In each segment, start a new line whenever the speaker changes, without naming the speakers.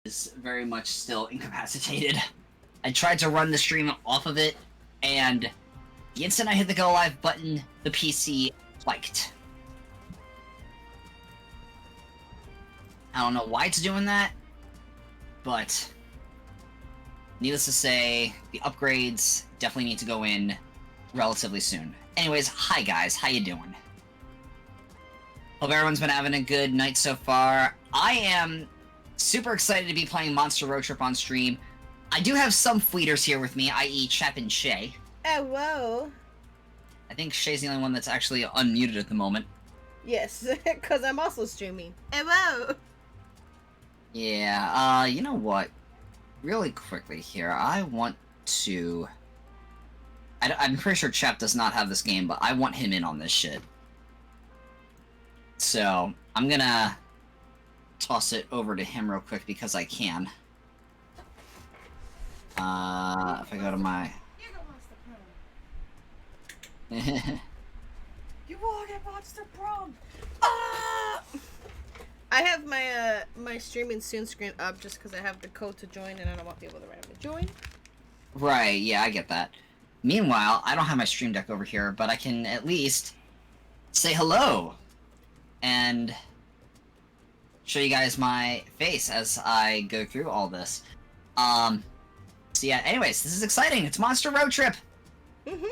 is very much still incapacitated. I tried to run the stream off of it, and the instant I hit the go live button, the PC spiked. I don't know why it's doing that, but needless to say, the upgrades definitely need to go in relatively soon. Anyways, hi guys, how you doing? Hope everyone's been having a good night so far. I am super excited to be playing Monster Road Trip on stream. I do have some fleeters here with me, i.e. Chap and Shay.
Oh, whoa.
I think Shay's the only one that's actually unmuted at the moment.
Yes, because I'm also streaming. Oh, whoa.
Yeah, you know what? Really quickly here, I want to... I'm pretty sure Chap does not have this game, but I want him in on this shit. So, I'm gonna toss it over to him real quick because I can. If I go to my...
You want to Monster Prom? Ah! I have my my streaming soon screen up just because I have the code to join and I don't want people to randomly join.
Right, yeah, I get that. Meanwhile, I don't have my stream deck over here, but I can at least say hello and show you guys my face as I go through all this. So yeah, anyways, this is exciting. It's Monster Road Trip.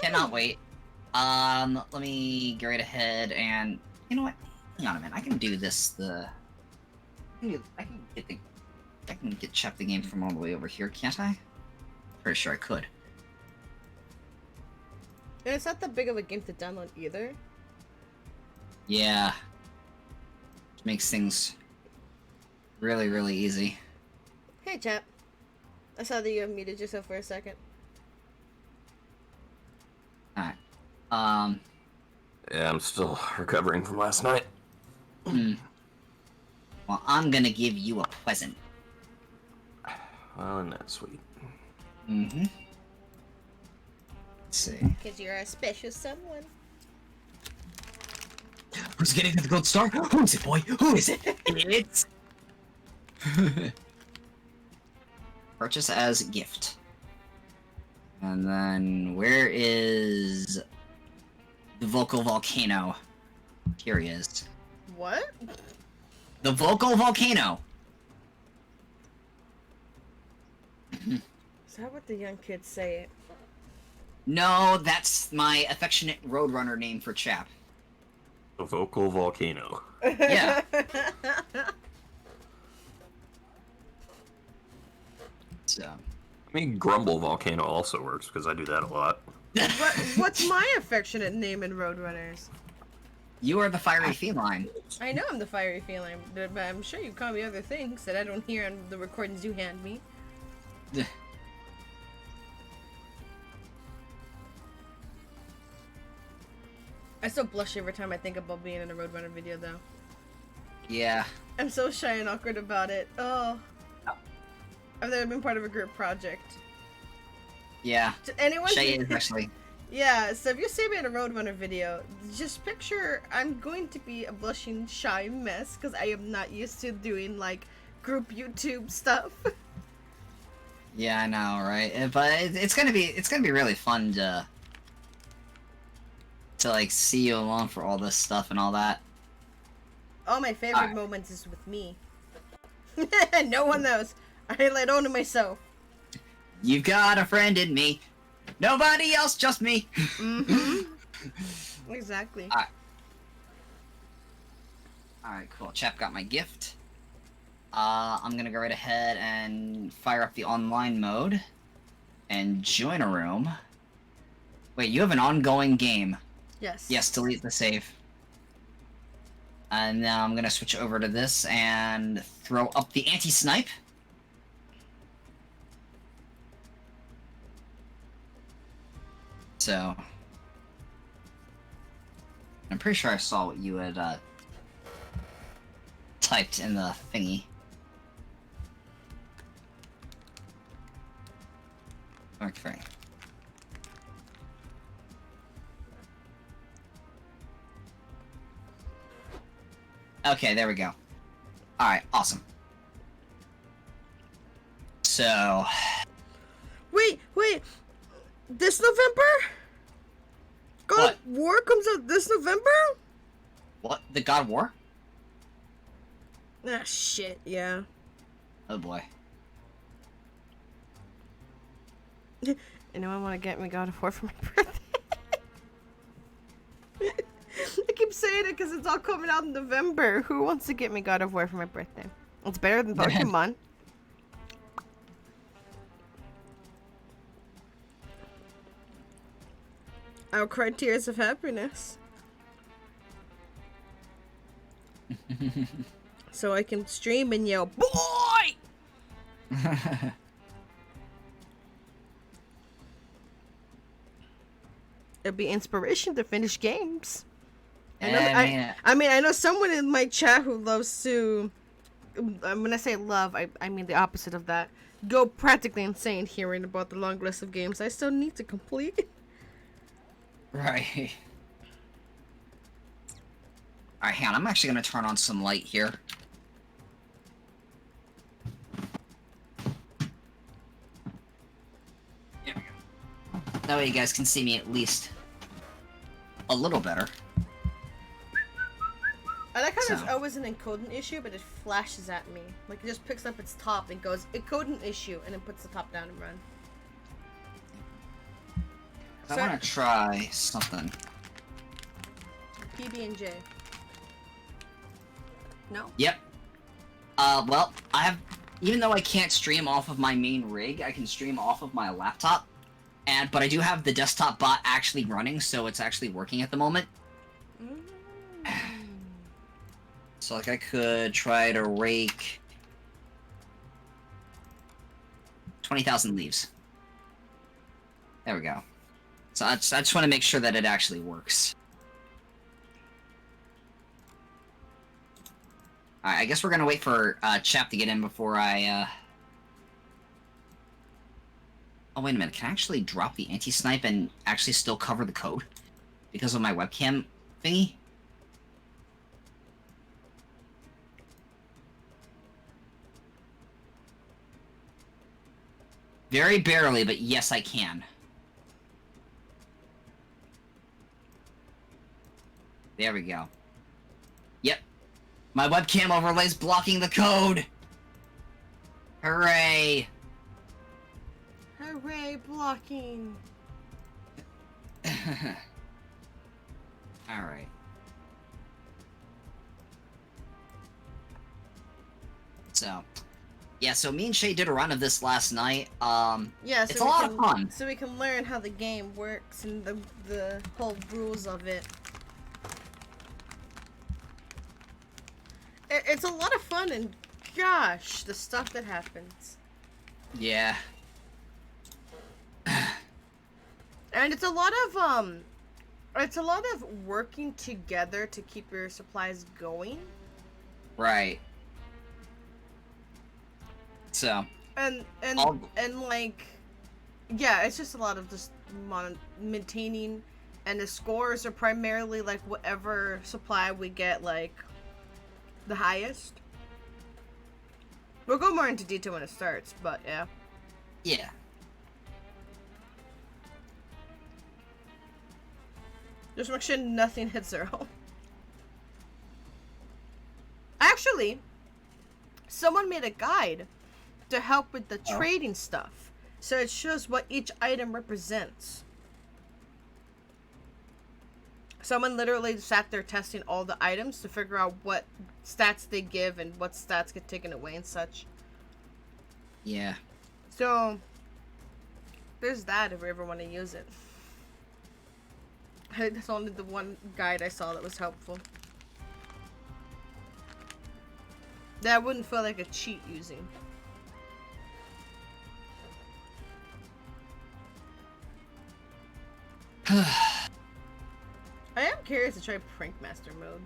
Cannot wait. Let me get right ahead and, you know what? Hang on a minute. I can do this. I can get Chep the game from all the way over here, can't I? Pretty sure I could.
And it's not that big of a game to download either.
Yeah. Makes things really, really easy.
Hey, chap. I saw that you have muted yourself for a second.
Alright.
Yeah, I'm still recovering from last night.
Well, I'm gonna give you a present.
Well, and that's sweet.
Let's see.
Because you're a special someone.
Who's getting the gold star? Who is it, boy? Who is it? It's... Purchase as gift. And then, where is the vocal volcano? Here he is.
What?
The vocal volcano!
Is that what the young kids say it?
No, that's my affectionate Roadrunner name for Chap.
The vocal volcano.
Yeah. So.
I mean, Grumble Volcano also works, because I do that a lot.
What's my affectionate name in Roadrunners?
You are the fiery feline.
I know I'm the fiery feline, but I'm sure you call me other things that I don't hear on the recordings you hand me. I still blush every time I think about being in a Roadrunner video, though.
Yeah.
I'm so shy and awkward about it. Oh. I've never been part of a group project.
Yeah.
Anyone?
Shay is actually.
Yeah, so if you see me in a Roadrunner video, just picture I'm going to be a blushing, shy mess because I am not used to doing, like, group YouTube stuff.
Yeah, I know, right? But it's gonna be really fun to like see you along for all this stuff and all that.
All my favorite moments is with me. No one knows. I let on to myself.
You've got a friend in me. Nobody else, just me.
Exactly.
Alright, cool. Chap got my gift. I'm gonna go right ahead and fire up the online mode and join a room. Wait, you have an ongoing game.
Yes.
Yes, delete the save. And now I'm gonna switch over to this and throw up the anti-snipe. So, I'm pretty sure I saw what you had typed in the thingy. Okay. Okay, there we go. Alright, awesome. So,
Wait. This November? God
What?
of War comes out this November?
what? The God of War?
Ah, shit, yeah.
Oh boy.
Anyone want to get me God of War for my birthday? I keep saying it because it's all coming out in November. Who wants to get me God of War for my birthday? It's better than Pokemon. I'll cry tears of happiness. So I can stream and yell, BOY! It'll be inspiration to finish games. I know someone in my chat who loves to. When I say love, I mean the opposite of that. Go practically insane hearing about the long list of games I still need to complete.
Right. Alright, hang on. I'm actually going to turn on some light here. There we go. That way you guys can see me at least a little better.
I like how there's always an encoding issue, but it flashes at me. Like, it just picks up its top and goes, encoding issue, and then puts the top down and run.
I want to try something.
PB&J. No?
Yep. Well, I have... Even though I can't stream off of my main rig, I can stream off of my laptop. But I do have the desktop bot actually running, so it's actually working at the moment. So, like, I could try to rake 20,000 leaves. There we go. So I just want to make sure that it actually works. Alright, I guess we're gonna wait for Chap to get in before I, Oh, wait a minute. Can I actually drop the anti-snipe and actually still cover the code? Because of my webcam thingy? Very barely, but yes, I can. There we go. Yep. My webcam overlay's blocking the code! Hooray!
Hooray, blocking!
Alright. So... Yeah, so me and Shay did a run of this last night.
Yeah, so
it's a lot of fun.
So we can learn how the game works and the whole rules of it. It's a lot of fun, and gosh, the stuff that happens.
Yeah.
And it's a lot of working together to keep your supplies going.
Right. So.
And like, yeah, it's just a lot of just maintaining, and the scores are primarily like whatever supply we get like the highest. We'll go more into detail when it starts, but yeah.
Yeah.
Just make sure nothing hits 0. Actually, someone made a guide to help with the trading stuff. So it shows what each item represents. Someone literally sat there testing all the items to figure out what stats they give and what stats get taken away and such.
Yeah.
So, there's that if we ever want to use it. That's only the one guide I saw that was helpful. That wouldn't feel like a cheat using. I am curious to try Prank Master mode.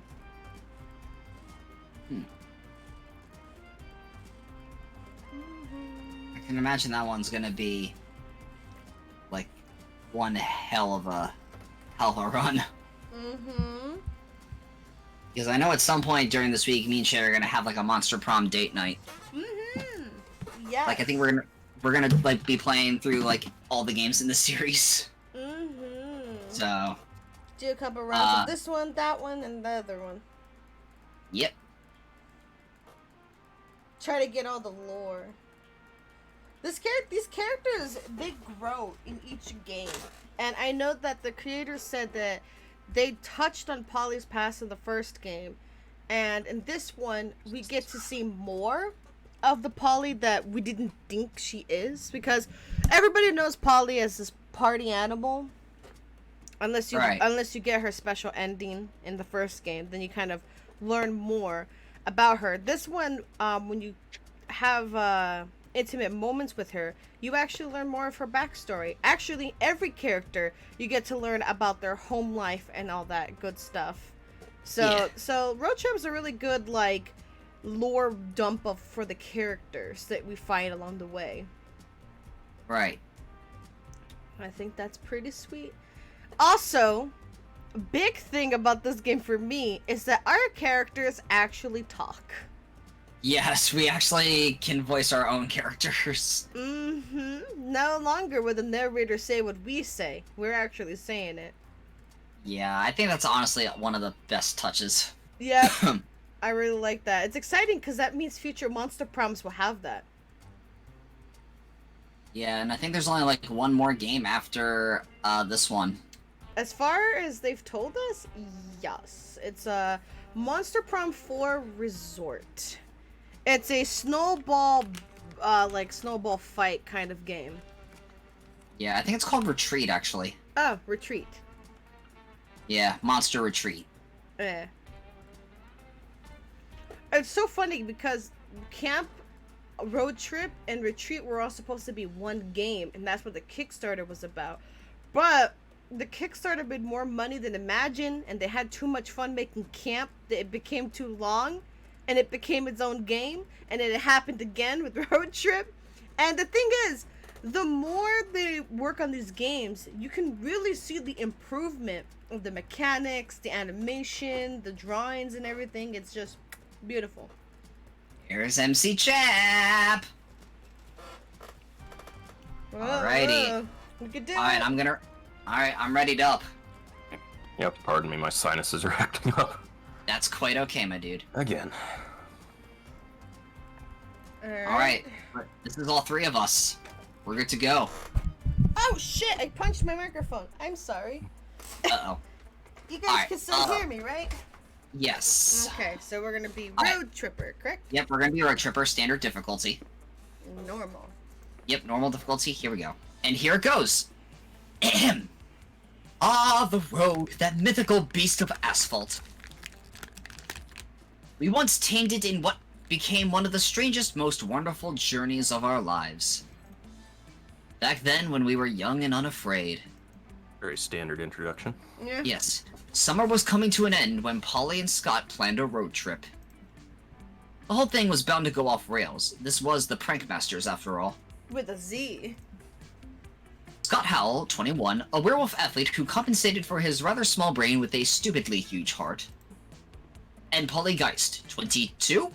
I can imagine that one's gonna be like one hell of a run. Because I know at some point during this week, me and Shay are gonna have like a Monster Prom date night.
Yeah.
Like I think we're we're gonna like be playing through like all the games in the series. So
do a couple rounds of this one, that one, and the other one.
Yep.
Try to get all the lore. These characters, they grow in each game. And I know that the creators said that they touched on Polly's past in the first game. And in this one, we get to see more of the Polly that we didn't think she is. Because everybody knows Polly as this party animal. Unless you get her special ending in the first game, then you kind of learn more about her. This one, when you have intimate moments with her, you actually learn more of her backstory. Actually, every character, you get to learn about their home life and all that good stuff. So Road Trip is a really good, like, lore dump for the characters that we find along the way.
Right.
I think that's pretty sweet. Also, big thing about this game for me is that our characters actually talk.
Yes, we actually can voice our own characters.
No longer will the narrator say what we say. We're actually saying it.
Yeah, I think that's honestly one of the best touches.
Yeah, I really like that. It's exciting because that means future Monster Proms will have that.
Yeah, and I think there's only like one more game after this one.
As far as they've told us, yes. It's a Monster Prom 4 Resort. It's a snowball fight kind of game.
Yeah, I think it's called Retreat, actually.
Oh, Retreat.
Yeah, Monster Retreat.
Eh. It's so funny because Camp, Road Trip, and Retreat were all supposed to be one game, and that's what the Kickstarter was about. But the Kickstarter made more money than imagined, and they had too much fun making Camp that it became too long, and it became its own game, and then it happened again with Road Trip. And the thing is, the more they work on these games, you can really see the improvement of the mechanics, the animation, the drawings, and everything. It's just beautiful.
Here's MC Chap! Alrighty.
We could do
Alright,
it.
Alright, I'm readied up.
Yep, pardon me, my sinuses are acting up.
That's quite okay, my dude.
Again.
Alright, this is all three of us. We're good to go.
Oh shit, I punched my microphone. I'm sorry.
Uh-oh.
You guys can still hear me, right?
Yes.
Okay, so we're gonna be Road Tripper, correct?
Yep, we're gonna be Road Tripper, standard difficulty.
Normal.
Yep, normal difficulty, here we go. And here it goes. Ahem. Ah, the road, that mythical beast of asphalt. We once tamed it in what became one of the strangest, most wonderful journeys of our lives. Back then, when we were young and unafraid.
Very standard introduction.
Yeah.
Yes, summer was coming to an end when Polly and Scott planned a road trip. The whole thing was bound to go off rails. This was the Prankmasters, after all.
With a Z.
Scott Howell, 21, a werewolf athlete who compensated for his rather small brain with a stupidly huge heart. And Polly Geist, 22,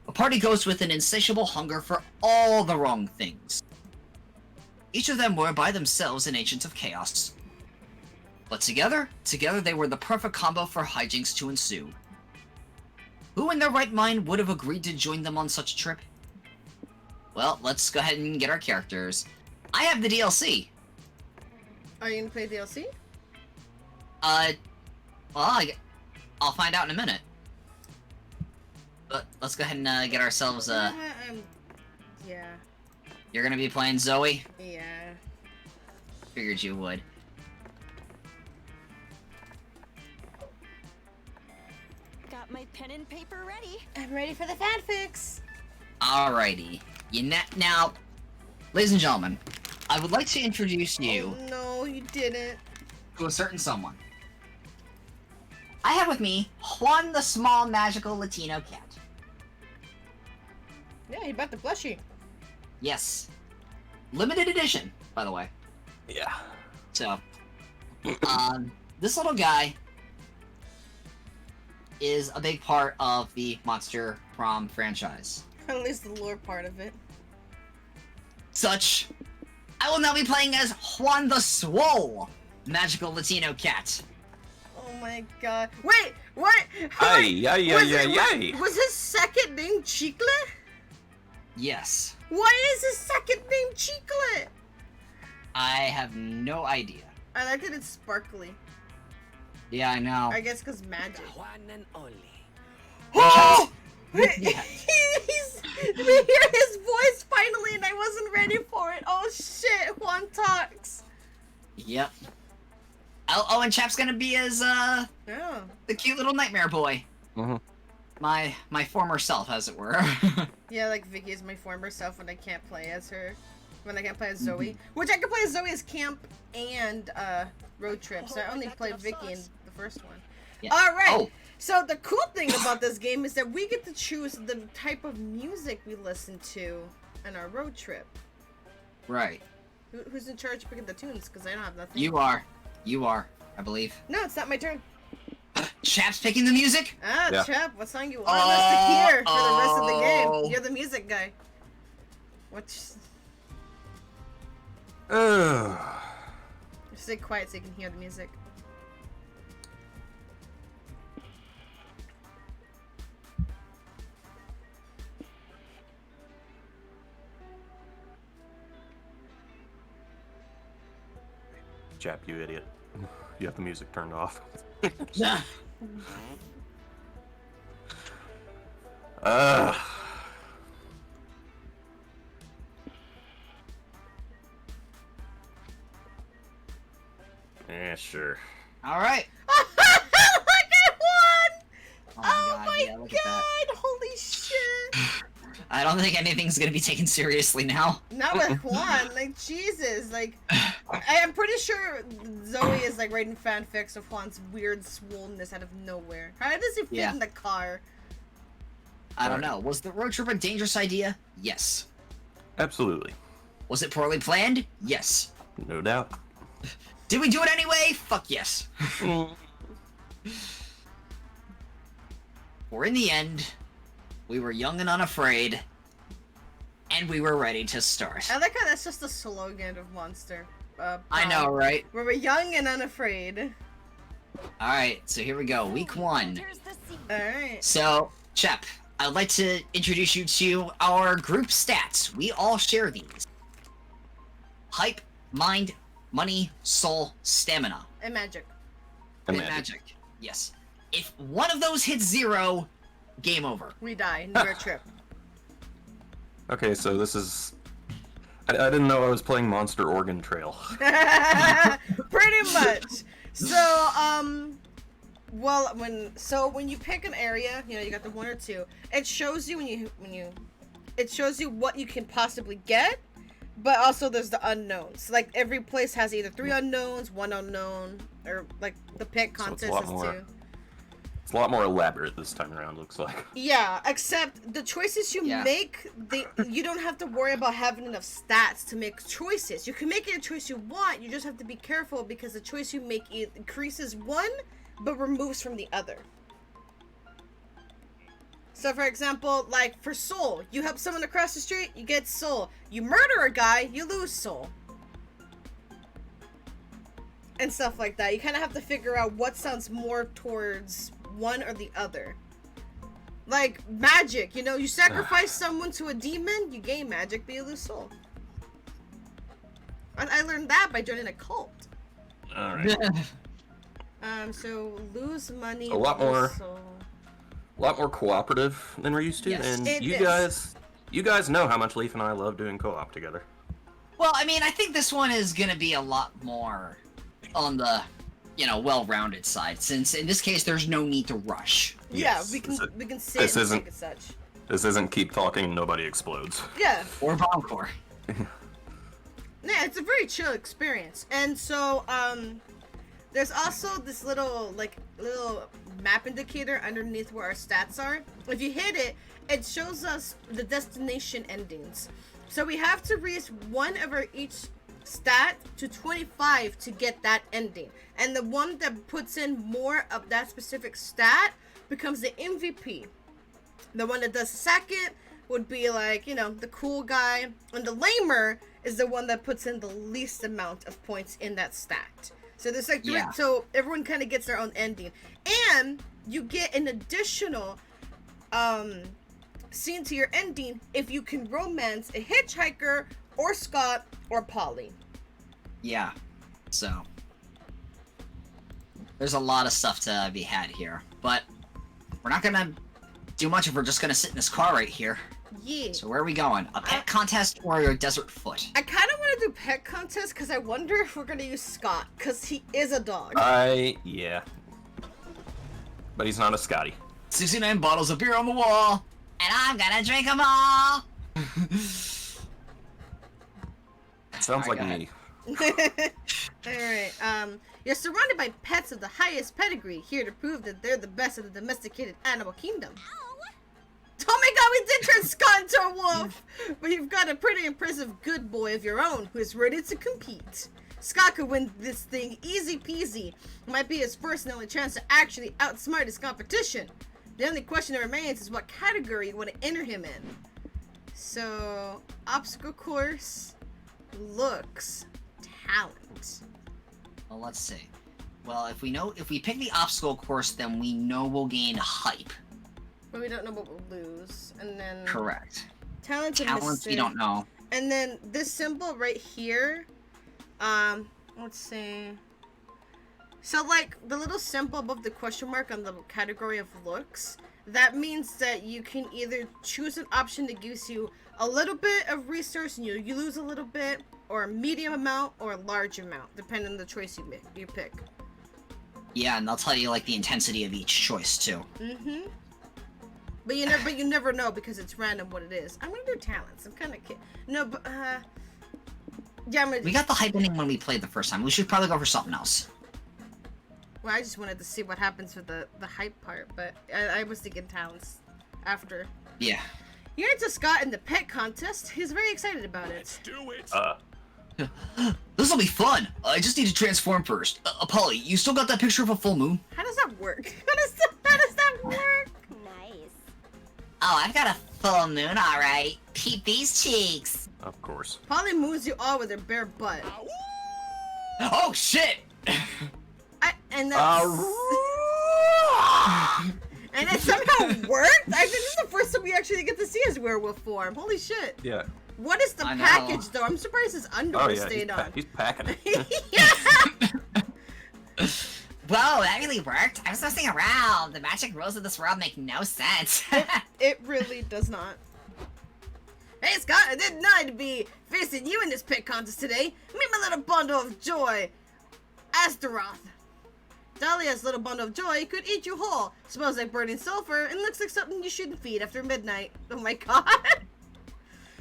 a party ghost with an insatiable hunger for all the wrong things. Each of them were by themselves an agent of chaos. But together they were the perfect combo for hijinks to ensue. Who in their right mind would have agreed to join them on such a trip? Well, let's go ahead and get our characters. I have the DLC.
Are you gonna play DLC?
Well, I'll find out in a minute. But let's go ahead and get ourselves,
Yeah.
You're gonna be playing Zoe?
Yeah.
Figured you would.
Got my pen and paper ready.
I'm ready for the fanfics.
Alrighty. Now, ladies and gentlemen, I would like to introduce you
Oh, no, you didn't.
to a certain someone. I have with me Juan the Small Magical Latino Cat.
Yeah, he bought the plushie.
Yes. Limited edition, by the way.
Yeah.
So, this little guy is a big part of the Monster Prom franchise.
At least the lore part of it.
such, I will now be playing as Juan the Swole, magical Latino cat.
Oh my god. Wait, what? Was his second name Chicle?
Yes.
Why is his second name Chicle?
I have no idea.
I like that it's sparkly.
Yeah, I know.
I guess because magic.
One and only.
Oh!
Yeah.
We hear his voice finally, and I wasn't ready for it. Oh shit, Juan talks.
Yep. Oh, and Chap's gonna be as
Yeah.
the cute little nightmare boy.
Mm-hmm.
My former self, as it were.
Yeah, like Vicky is my former self when I can't play as her. When I can't play as Zoe. Which I can play as Zoe as Camp and Road Trip. So I only played Vicky in the first one.
Yeah.
Alright!
Oh.
So the cool thing about this game is that we get to choose the type of music we listen to on our road trip.
Right.
Who's in charge of picking the tunes? Because I don't have nothing.
You are, I believe.
No, it's not my turn.
Chap's picking the music?
Ah,
Yeah.
Chap, what song you want us to hear for the rest of the
Oh.
game? You're the music guy. What's... Stay quiet so you can hear the music.
Jap, you idiot. You have the music turned off.
Yeah.
Yeah, sure.
Alright.
Look at Juan!
Oh
Oh my
yeah, look at that.
god! Holy shit!
I don't think anything's gonna be taken seriously now.
Not with Juan, like Jesus, like I'm pretty sure Zoe is like writing fanfics of Juan's weird swollenness out of nowhere. How does he fit
Yeah.
in the car?
I don't know. Was the road trip a dangerous idea? Yes.
Absolutely.
Was it poorly planned? Yes.
No doubt.
Did we do it anyway? Fuck yes. For in the end, we were young and unafraid, and we were ready to start.
I like how that's just the slogan of Monster.
I know,
Prom.
right?
Where we're young and unafraid.
Alright, so here we go. Week 1.
Enters the scene.
Alright.
So, Chep, I'd like to introduce you to our group stats. We all share these. Hype, mind, money, soul, stamina.
And magic.
And
Magic.
magic. Yes. If one of those hits 0, game over.
We die. Never trip.
Okay, so this is... I didn't know I was playing Monster Organ Trail.
Pretty much. So, well, when you pick an area, you know, you got the 1 or 2. It shows you it shows you what you can possibly get, but also there's the unknowns. Like every place has either 3 unknowns, 1 unknown, or like the pick
So it's a
contest
lot
is
more.
2.
It's a lot more elaborate this time around, looks like.
Yeah, except the choices you
Yeah.
make, you don't have to worry about having enough stats to make choices. You can make any choice you want, you just have to be careful because the choice you make increases one, but removes from the other. So for example, like for soul, you help someone across the street, you get soul. You murder a guy, you lose soul. And stuff like that. You kind of have to figure out what sounds more towards one or the other. Like magic, you know, you sacrifice someone to a demon, you gain magic, but you lose soul. And I learned that by joining a cult.
Alright.
So lose money.
A lot
lose
more-
soul.
A lot more cooperative than we're used to,
Yes,
and
it
you
is.
guys know how much Leaf and I love doing co-op together.
Well, I mean, I think this one is gonna be a lot more on the, you know, well-rounded side, since in this case there's no need to rush.
Yes,
Yeah, we can sit
this
and
isn't-
take it such.
This isn't keep talking and nobody explodes.
Yeah.
Or bomb core.
Yeah, it's a very chill experience. And so, there's also this little map indicator underneath where our stats are. If you hit it, it shows us the destination endings. So we have to reach one of our each stat to 25 to get that ending. And the one that puts in more of that specific stat becomes the MVP. The one that does second would be like, you know, the cool guy. And the lamer is the one that puts in the least amount of points in that stat. So there's like
Yeah.
so everyone kind of gets their own ending, and you get an additional scene to your ending if you can romance a hitchhiker or Scott or Polly.
Yeah. So there's a lot of stuff to be had here, but we're not gonna do much if we're just gonna sit in this car right here.
Yeah.
So where are we going? A pet contest or a desert foot?
I kind of want to do pet contest because I wonder if we're gonna use Scott because he is a dog.
Yeah. But he's not a Scotty.
69 bottles of beer on the wall, and I'm gonna drink them all.
Sounds
Alright,
like
go
me.
Alright, you're surrounded by pets of the highest pedigree, here to prove that they're the best of the domesticated animal kingdom. Oh my god, we did turn Scott into a wolf! But you've got a pretty impressive good boy of your own who is ready to compete. Scott could win this thing easy peasy. Might be his first and only chance to actually outsmart his competition. The only question that remains is what category you want to enter him in. So, obstacle course, looks, talent.
Well, let's see. Well, if we pick the obstacle course, then we know we'll gain hype.
But we don't know what we'll lose. And then...
Correct.
Talents
we don't know.
And then this symbol right here, let's see. So like the little symbol above the question mark on the category of looks, that means that you can either choose an option that gives you a little bit of resource and you lose a little bit, or a medium amount or a large amount, depending on the choice you pick.
Yeah, and they'll tell you like the intensity of each choice too.
Mm-hmm. But you never know because it's random what it is. I'm gonna do talents. I'm kind of no, but yeah, I'm gonna.
We got the hype ending when we played the first time. We should probably go for something else.
Well, I just wanted to see what happens with the hype part, but I was thinking talents after.
Yeah.
You're into Scott in the pet contest. He's very excited about it.
Let's do it.
This'll be fun. I just need to transform first. Polly, you still got that picture of a full moon?
How does that work? How does that work?
Nice.
Oh, I've got a full moon, all right. Peep these cheeks.
Of course.
Polly moves you all with her bare butt.
Oh shit!
And that's... and it somehow worked? I think this is the first time we actually get to see his werewolf form. Holy shit.
Yeah.
What is the
I know.
package, though? I'm surprised his underwear
Oh yeah,
stayed on.
he's packing it.
Yeah!
Whoa, that really worked. I was messing around. The magic rules of this world make no sense.
It really does not. Hey, Scott, I didn't know I'd be facing you in this pit contest today. Meet my little bundle of joy, Astaroth. Dahlia's little bundle of joy could eat you whole. Smells like burning sulfur and looks like something you shouldn't feed after midnight. Oh my god.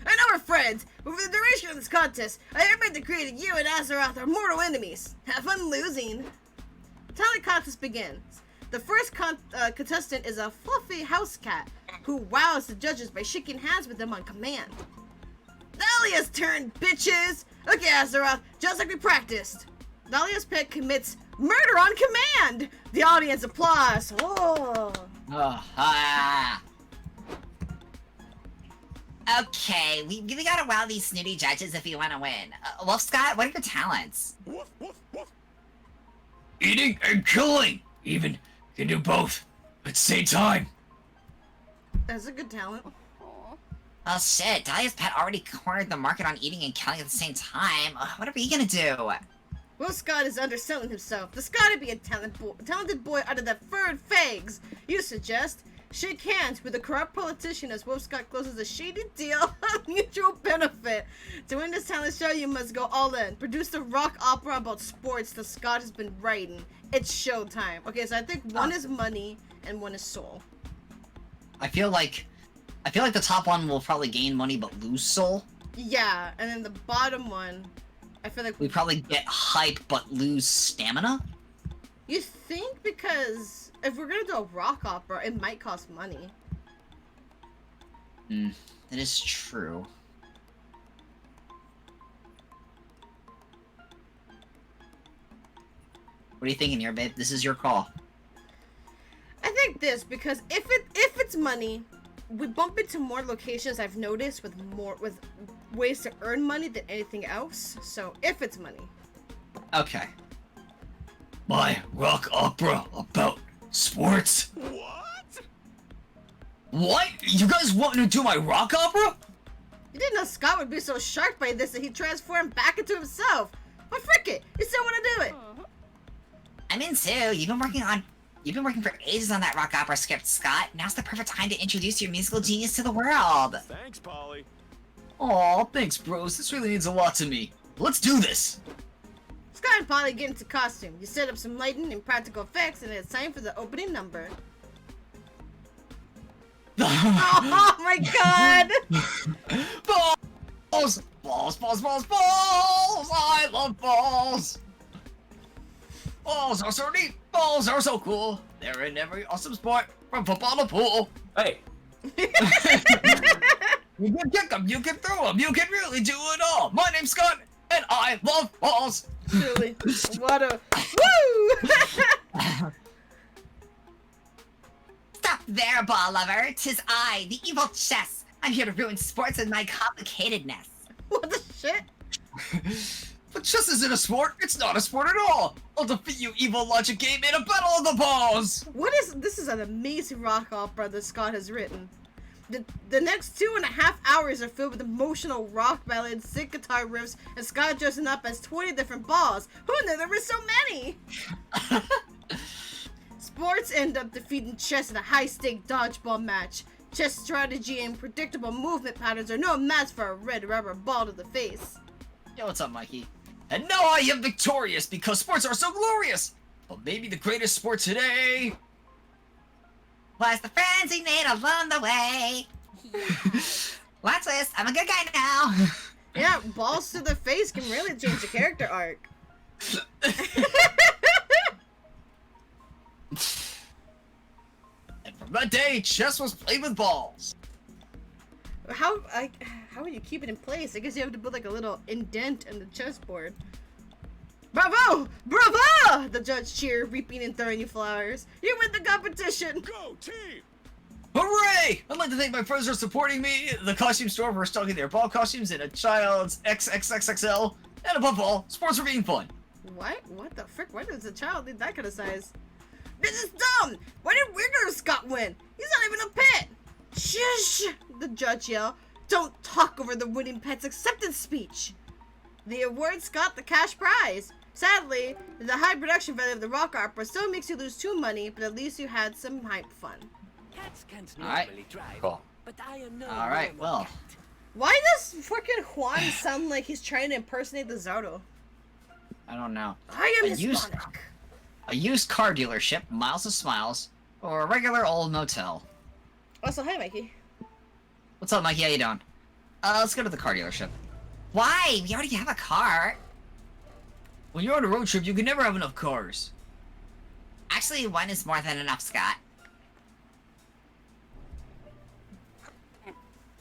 I know we're friends, but for the duration of this contest, I hereby decree that you and Astaroth are mortal enemies. Have fun losing. The talent contest begins. The first contestant is a fluffy house cat who wows the judges by shaking hands with them on command. Dahlia's turn, bitches! Okay, Astaroth, just like we practiced. Dahlia's pet commits murder on command! The audience applauds. Oh.
Okay, we gotta wow these snooty judges if we want to win. Well, Scott, what are your talents?
Woof, woof, woof.
Eating and killing! Even can do both at the same time.
That's a good talent.
Oh shit, Dahlia's pet already cornered the market on eating and killing at the same time. What are we gonna do?
Will Scott is underselling himself. There's gotta be a talented boy out of that furred fags. You suggest? Shake hands with a corrupt politician as Wolf Scott closes a shady deal of mutual benefit. To win this talent show, you must go all in. Produce the rock opera about sports that Scott has been writing. It's showtime. Okay, so I think one is money and one is soul.
I feel like the top one will probably gain money but lose soul.
Yeah, and then the bottom one, I feel like
We probably get hype but lose stamina.
you think because if we're gonna do a rock opera, it might cost money.
That is true. What are you thinking here, babe? This is your call.
I think this because if it's money, we bump into more locations I've noticed with ways to earn money than anything else. So if it's money.
Okay.
My rock opera about sports.
What?
What? You guys want to do my rock opera?
You didn't know Scott would be so shocked by this that he transformed back into himself. But frick it, you still want to do it.
I'm in too. You've been working for ages on that rock opera script, Scott. Now's the perfect time to introduce your musical genius to the world.
Thanks, Polly.
Aw, thanks, bros. This really means a lot to me. Let's do this.
Scott and Polly get into costume. You set up some lighting and practical effects, and it's time for the opening number. Oh my god!
Balls! Balls, balls, balls, balls! I love balls! Balls are so neat! Balls are so cool! They're in every awesome sport, from football to pool!
Hey,
You can kick them, you can throw them, you can really do it all! My name's Scott, and I love balls!
Truly. What a... Woo!
Stop there, ball lover. 'Tis I, the evil chess. I'm here to ruin sports with my complicatedness.
What the shit?
But chess isn't a sport, it's not a sport at all! I'll defeat you, evil logic game, in a battle of the balls!
What is... This is an amazing rock opera that Scott has written. The next 2.5 hours are filled with emotional rock ballads, sick guitar riffs, and Scott dressing up as 20 different balls. Who knew there were so many? Sports end up defeating chess in a high-stake dodgeball match. Chess strategy and predictable movement patterns are no match for a red rubber ball to the face.
Yo, what's up, Mikey? And now I am victorious because sports are so glorious! But maybe the greatest sport today...
Was the friends we made along the way. Watch this, I'm a good guy now.
Yeah, balls to the face can really change the character arc.
And from that day, chess was played with balls.
How would you keep it in place? I guess you have to put like a little indent in the chessboard. Bravo! Bravo! The judge cheered, reaping and throwing you flowers. You win the competition!
Go team!
Hooray! I'd like to thank my friends for supporting me, the costume store for stocking their ball costumes in a child's XXXXL, and above all, sports for being fun.
What? What the frick? Why does a child need that kind of size? This is dumb! Why did Weirdo Scott win? He's not even a pet! Shush! The judge yelled. Don't talk over the winning pet's acceptance speech! The awards got the cash prize. Sadly, the high production value of the rock opera still makes you lose 2 money, but at least you had some hype fun.
Cats can't
Alright.
normally drive,
cool.
but I am no
Alright,
normal
well.
cat.
Why does freaking Juan sound like he's trying to impersonate the Zardo?
I don't know.
I am
A used-
Hispanic.
A used car dealership, Miles of Smiles, or a regular old motel.
Also, hi, Mikey.
What's up, Mikey? How you doing? Let's go to the car dealership. Why? We already have a car.
When you're on a road trip, you can never have enough cars.
Actually, one is more than enough, Scott.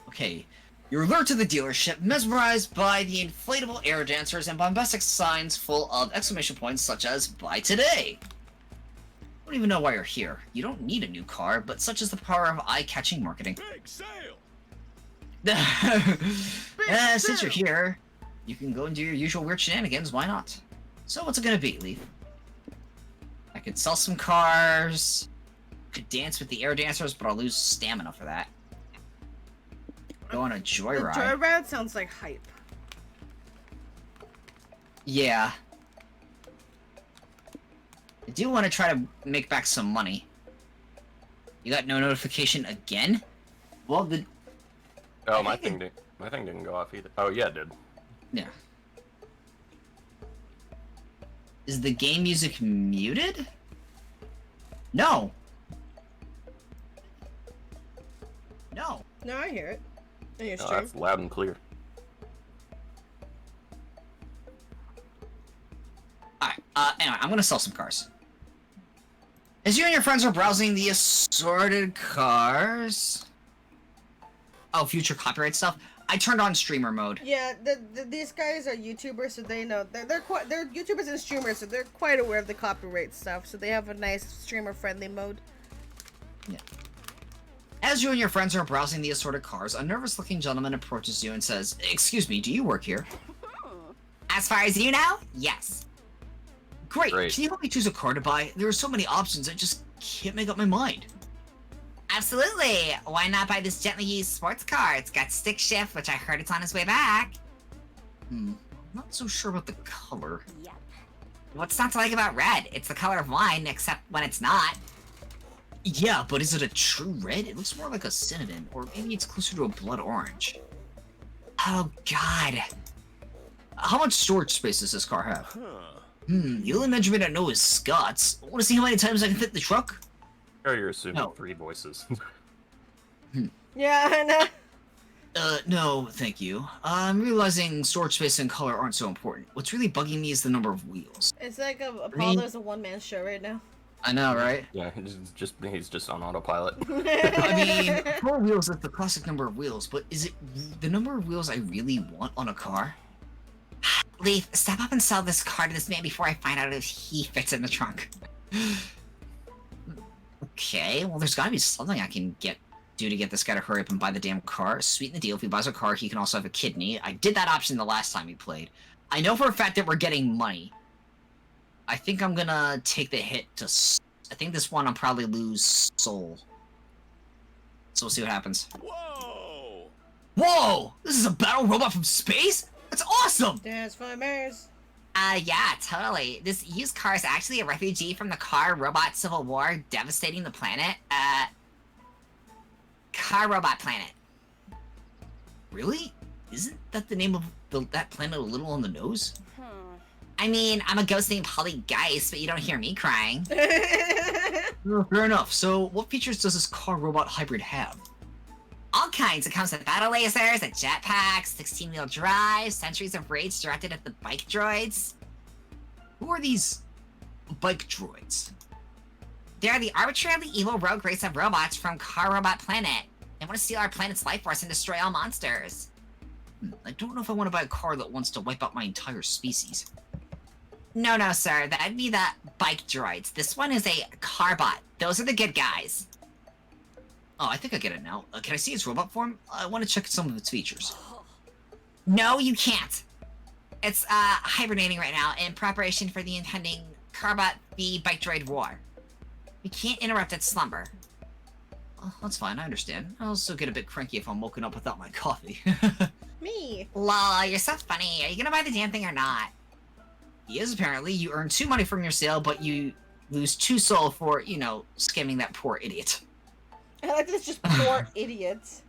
Okay, you're alert to the dealership, mesmerized by the inflatable air dancers and bombastic signs full of exclamation points such as, buy today! I don't even know why you're here. You don't need a new car, but such is the power of eye-catching marketing.
Big sale!
Since you're here, you can go and do your usual weird shenanigans, why not? So what's it gonna be, Leaf? I could sell some cars, could dance with the air dancers, but I'll lose stamina for that. Go on a
The
joyride.
joyride sounds like hype.
Yeah. I do want to try to make back some money. You got no notification again? Well, the...
Oh, my thing didn't go off either. Oh, yeah, it did.
Yeah. Is the game music muted? No. No.
No, I hear it. In your
Oh,
stream.
that's loud and clear.
Alright, anyway, I'm gonna sell some cars. As you and your friends are browsing the assorted cars... Oh, future copyright stuff? I turned on streamer mode.
Yeah, these guys are YouTubers, so they know they're YouTubers and streamers, so they're quite aware of the copyright stuff. So they have a nice streamer-friendly mode.
Yeah. As you and your friends are browsing the assorted cars, a nervous-looking gentleman approaches you and says, "Excuse me, do you work here?"
As far as you know, yes.
Great.
Great.
Can you help me choose a car to buy? There are so many options, I just can't make up my mind.
Absolutely. Why not buy this gently used sports car? It's got stick shift, which I heard it's on its way back.
Not so sure about the color.
Yep.
What's not to like about red? It's the color of wine, except when it's not.
Yeah, but is it a true red? It looks more like a cinnamon, or maybe it's closer to a blood orange.
Oh, God.
How much storage space does this car have?
Huh.
The only measurement I know is Scott's. Want to see how many times I can fit in the truck?
Oh, you're assuming
No.
3 voices.
Yeah, I know.
No, thank you. I'm realizing storage space and color aren't so important. What's really bugging me is the number of wheels.
It's like a
mean-
Apollo's a one-man show right now.
I know, right?
Yeah, he's just on autopilot.
I mean, 4 wheels is the classic number of wheels, but is it the number of wheels I really want on a car?
Leaf, step up and sell this car to this man before I find out if he fits in the trunk.
Okay, well, there's gotta be something I can do to get this guy to hurry up and buy the damn car. Sweeten the deal. If he buys a car, he can also have a kidney. I did that option the last time we played. I know for a fact that we're getting money. I think I'm gonna take the hit to... I think this one I'll probably lose soul. So we'll see what happens.
Whoa!
Whoa! This is a battle robot from space? That's awesome!
Transformers.
Yeah, totally. This used car is actually a refugee from the car robot civil war devastating the planet. Car robot planet.
Really? Isn't that the name of that planet a little on the nose?
I mean, I'm a ghost named Polly Geist, but you don't hear me crying.
Fair enough. So, what features does this car robot hybrid have?
All kinds. It comes with battle lasers, a jetpack, 16-wheel drive, centuries of rage directed at the bike droids.
Who are these bike droids?
They're the arbitrarily evil rogue race of robots from Car Robot Planet. They want to steal our planet's life force and destroy all monsters.
I don't know if I want to buy a car that wants to wipe out my entire species.
No, sir. That'd be the bike droids. This one is a carbot. Those are the good guys.
Oh, I think I get it now. Can I see its robot form? I want to check some of its features.
No, you can't. It's hibernating right now in preparation for the impending Carbot v Bike Droid War. We can't interrupt its slumber.
Oh, that's fine, I understand. I also get a bit cranky if I'm woken up without my coffee.
Me.
Lol, you're so funny. Are you gonna buy the damn thing or not?
Yes, apparently. You earn 2 money from your sale, but you lose 2 soul for, scamming that poor idiot.
I like this just poor idiots.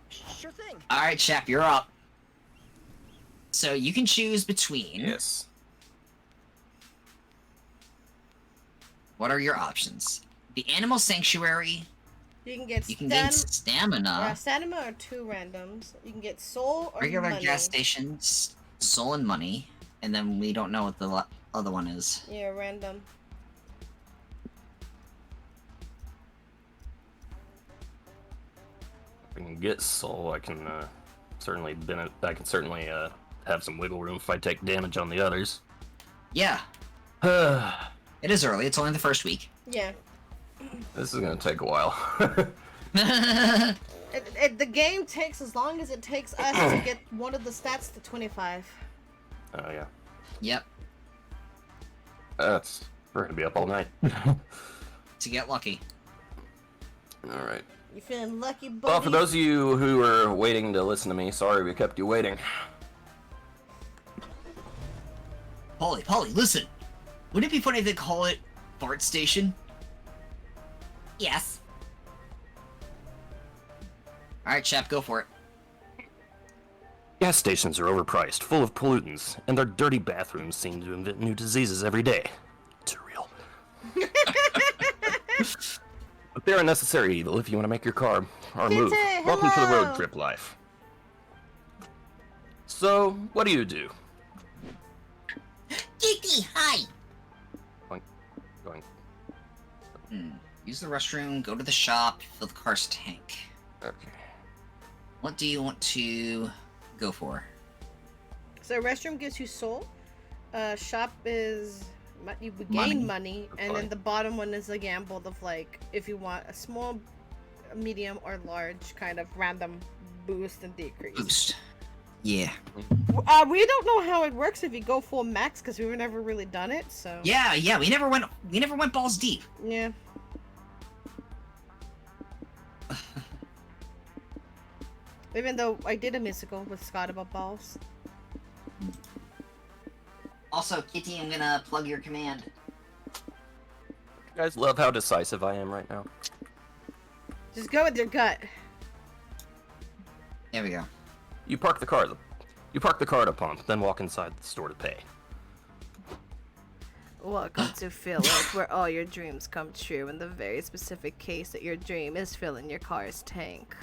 Sure thing.
Alright, chap, you're up. So you can choose between...
Yes.
What are your options? The Animal Sanctuary,
You can get
you can gain
yeah,
stamina,
stamina or 2 randoms. You can get soul or
regular
money.
gas stations, soul and money, and then we don't know what the other one is.
Yeah, random.
If I can get soul, I can certainly have some wiggle room if I take damage on the others.
Yeah,
This
it is early. It's only the first week.
Yeah.
is gonna take a while.
The game takes as long as it takes us to get one of the stats to 25.
Oh yeah.
Yep,
We're gonna be up all night.
to get lucky.
All right.
You feeling lucky, buddy?
Well, for those of you who are waiting to listen to me, sorry we kept you waiting.
Polly, listen! Wouldn't it be funny if they call it Fart Station?
Yes.
Alright, chap, go for it.
Gas stations are overpriced, full of pollutants, and their dirty bathrooms seem to invent new diseases every day. Too real. But they're a necessary evil if you want to make your car or move.
Kitty,
Welcome to the
hello.
road trip life. So, what do you do?
Geeky, hi.
Going.
Use the restroom, go to the shop, fill the car's tank.
Okay.
What do you want to go for?
So restroom gives you soul. Shop is You would
Money.
gain money, and then
Fine.
the bottom one is a gamble of like if you want a small, medium, or large kind of random boost and decrease.
Boost. Yeah.
We don't know how it works if you go full max because we've never really done it. So
Yeah. We never went balls deep.
yeah. Even though I did a musical with Scott about balls.
Also, Kitty, I'm gonna plug your command.
You guys love how decisive I am right now.
Just go with your gut.
There we go.
You park the car at a pump, then walk inside the store to pay.
Welcome to Philip, where all your dreams come true in the very specific case that your dream is filling your car's tank.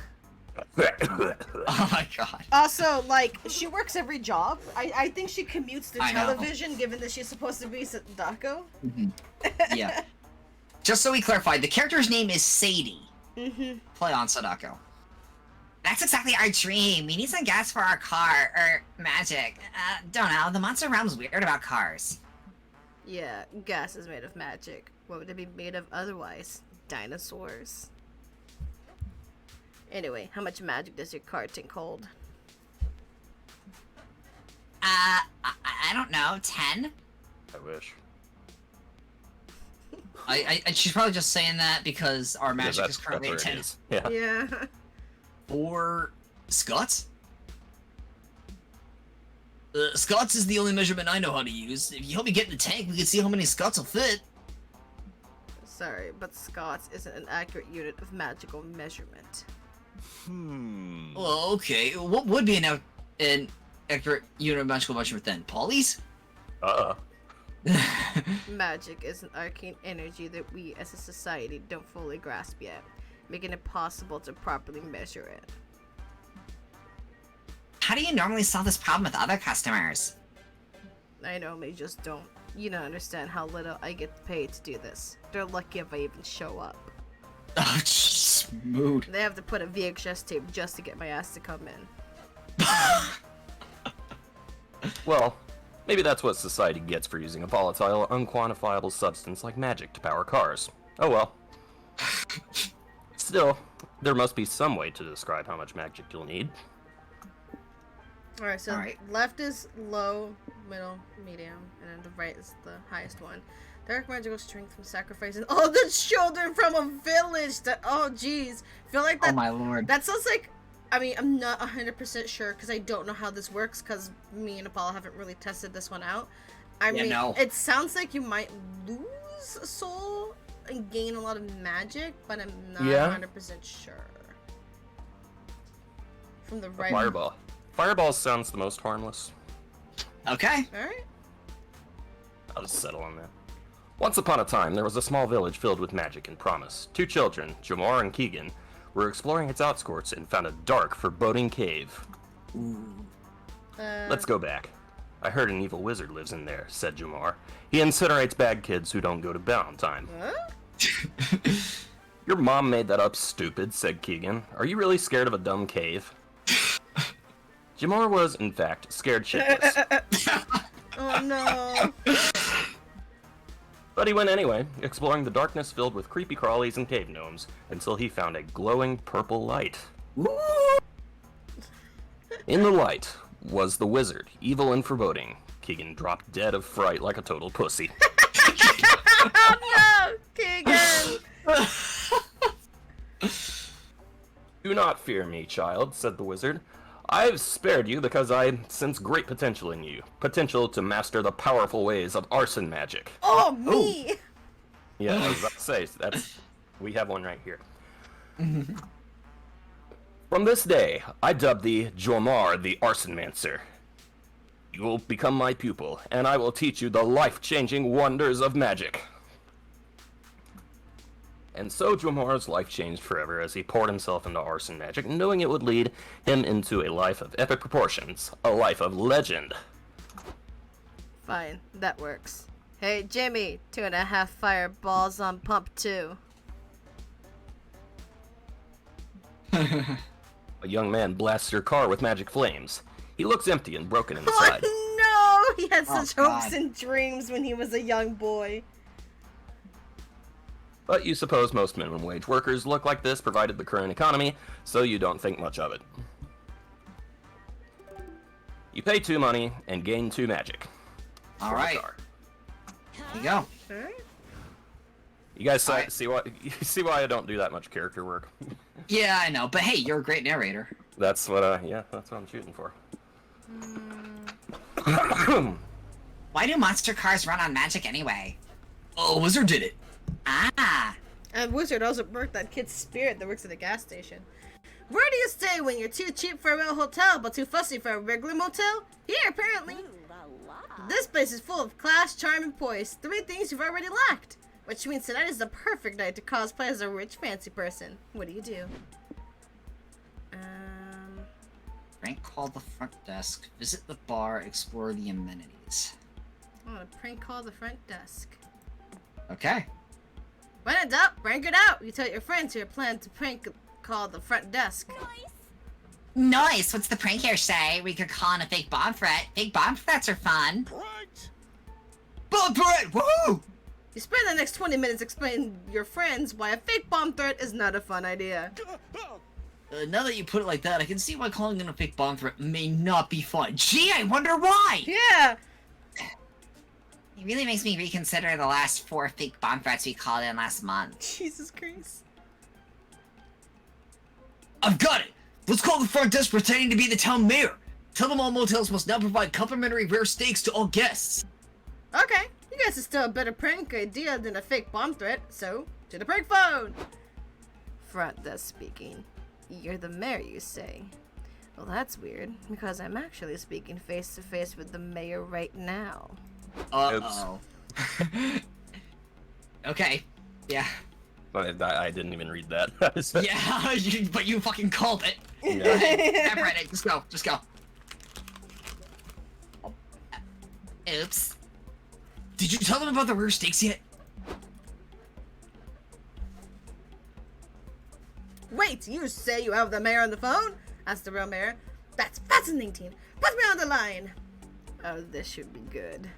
Oh my god.
Also, like, she works every job. I think she commutes to
I know.
television, given that she's supposed to be Sadako.
Yeah. Just so we clarify, the character's name is Sadie.
Mm-hmm.
Play on Sadako. That's exactly our dream. We need some gas for our car, or magic. Don't know. The monster realm's weird about cars.
Yeah, gas is made of magic. What would it be made of otherwise? Dinosaurs. Anyway, how much magic does your car tank hold?
I don't know. 10?
I wish.
She's probably just saying that because our
Because
magic is currently
that's
at
where
10.
it is. Yeah.
Yeah.
For Scots? Scots is the only measurement I know how to use. If you help me get in the tank, we can see how many Scots will fit.
Sorry, but Scots isn't an accurate unit of magical measurement.
Well, okay. What would be an accurate unit of magical measurement then? Polys?
Magic is an arcane energy that we as a society don't fully grasp yet, making it possible to properly measure it.
How do you normally solve this problem with other customers?
I normally just don't. You don't understand how little I get paid to do this. They're lucky if I even show up.
Oh, jeez. Mood.
They have to put a VHS tape just to get my ass to come in.
Well, maybe that's what society gets for using a volatile, unquantifiable substance like magic to power cars. Oh well. Still, there must be some way to describe how much magic you'll need.
Alright, so
Alright.
left is low, middle, medium, and then the right is the highest one. Dark magical strength from sacrificing all the children from a village. That, oh jeez, feel like that.
Oh my lord.
That sounds like. I mean, I'm not 100% sure because I don't know how this works because me and Apollo haven't really tested this one out. I mean,
no.
it sounds like you might lose a soul and gain a lot of magic, but I'm not
Yeah.
100% sure. From the right.
Fireball. Fireball sounds the most harmless.
Okay.
Alright.
I'll just settle on that. Once upon a time, there was a small village filled with magic and promise. Two children, Jamar and Keegan, were exploring its outskirts and found a dark, foreboding cave. Let's go back. I heard an evil wizard lives in there, said Jamar. He incinerates bad kids who don't go to bed on time.
Huh?
Your mom made that up, stupid, said Keegan. Are you really scared of a dumb cave? Jamar was, in fact, scared shitless.
Oh no.
But he went anyway, exploring the darkness filled with creepy crawlies and cave gnomes, until he found a glowing purple light. In the light was the wizard, evil and foreboding. Keegan dropped dead of fright like a total pussy.
Oh no, Keegan!
Do not fear me, child, said the wizard. I've spared you because I sense great potential in you. Potential to master the powerful ways of arson magic.
Oh, me!
Yeah, I was about to say, we have one right here. From this day, I dub thee Jomar the Arsonmancer. You will become my pupil, and I will teach you the life-changing wonders of magic. And so Jomar's life changed forever as he poured himself into arson magic, knowing it would lead him into a life of epic proportions, a life of legend.
Fine, that works. Hey, Jimmy, 2.5 fireballs on pump 2.
A young man blasts your car with magic flames. He looks empty and broken inside.
Oh He had
Oh,
such hopes
God.
and dreams when he was a young boy.
But you suppose most minimum wage workers look like this, provided the current economy, so you don't think much of it. You pay 2 money and gain 2 magic.
All
For the
right.
car.
There you go.
Alright.
You guys
Alright.
see why I don't do that much character work.
Yeah, I know, but hey, you're a great narrator.
That's what that's what I'm shooting for.
Why do monster cars run on magic anyway? Oh, Wizard did it. Ah.
And Wizard also broke that kid's spirit that works at the gas station. Where do you stay when you're too cheap for a real hotel but too fussy for a regular motel? Here, apparently.
Ooh la la.
This place is full of class, charm, and poise. 3 things you've already lacked. Which means tonight is the perfect night to cosplay as a rich, fancy person. What do you do?
Prank call the front desk, visit the bar, explore the amenities.
I'm gonna prank call the front desk.
Okay.
When in doubt, prank it out. You tell your friends who are planning to prank call the front desk.
Nice! What's the prank here say? We could call in a fake bomb threat. Fake bomb threats are fun.
Pranked!
Bomb threat! Woohoo!
You spend the next 20 minutes explaining to your friends why a fake bomb threat is not a fun idea.
Now that you put it like that, I can see why calling in a fake bomb threat may not be fun. Gee, I wonder why!
Yeah!
It really makes me reconsider the last 4 fake bomb threats we called in last month.
Jesus Christ.
I've got it! Let's call the front desk pretending to be the town mayor. Tell them all motels must now provide complimentary rare steaks to all guests.
Okay, you guys are still a better prank idea than a fake bomb threat, so to the prank phone! Front desk speaking. You're the mayor, you say? Well, that's weird, because I'm actually speaking face to face with the mayor right now.
Uh-oh. Okay. Yeah.
I didn't even read that.
Yeah, but you fucking called it.
Yeah.
I've read it. Just go. Just go. Oops. Did you tell them about the rare steaks yet?
Wait, you say you have the mayor on the phone? Asked the real mayor. That's fascinating. Put me on the line. Oh, this should be good.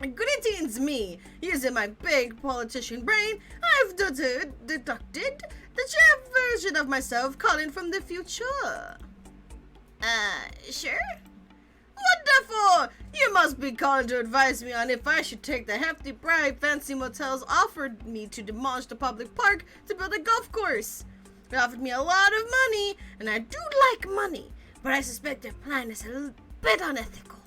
Greetings, me. Using my big politician brain, I've deducted that you're a version of myself calling from the future. Sure? Wonderful! You must be calling to advise me on if I should take the hefty bribe fancy motels offered me to demolish the public park to build a golf course. They offered me a lot of money, and I do like money, but I suspect their plan is a bit unethical.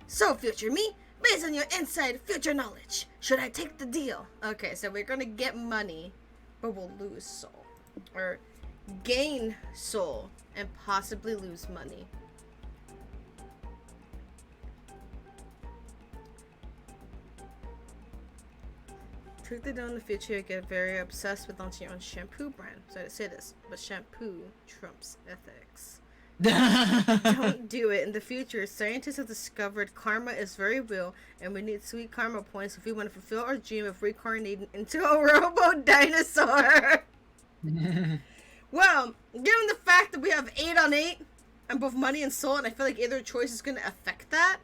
So, future me, based on your inside future knowledge, should I take the deal? Okay, so we're gonna get money, but we'll lose soul. Or gain soul and possibly lose money. Truth they don't in the future, you get very obsessed with launching your own shampoo brand. Sorry to say this, but shampoo trumps ethics. Don't do it. In the future, scientists have discovered karma is very real, and we need sweet karma points if we want to fulfill our dream of reincarnating into a robo-dinosaur. Well, given the fact that we have 8 on 8 on both money and soul, and I feel like either choice is going to affect that.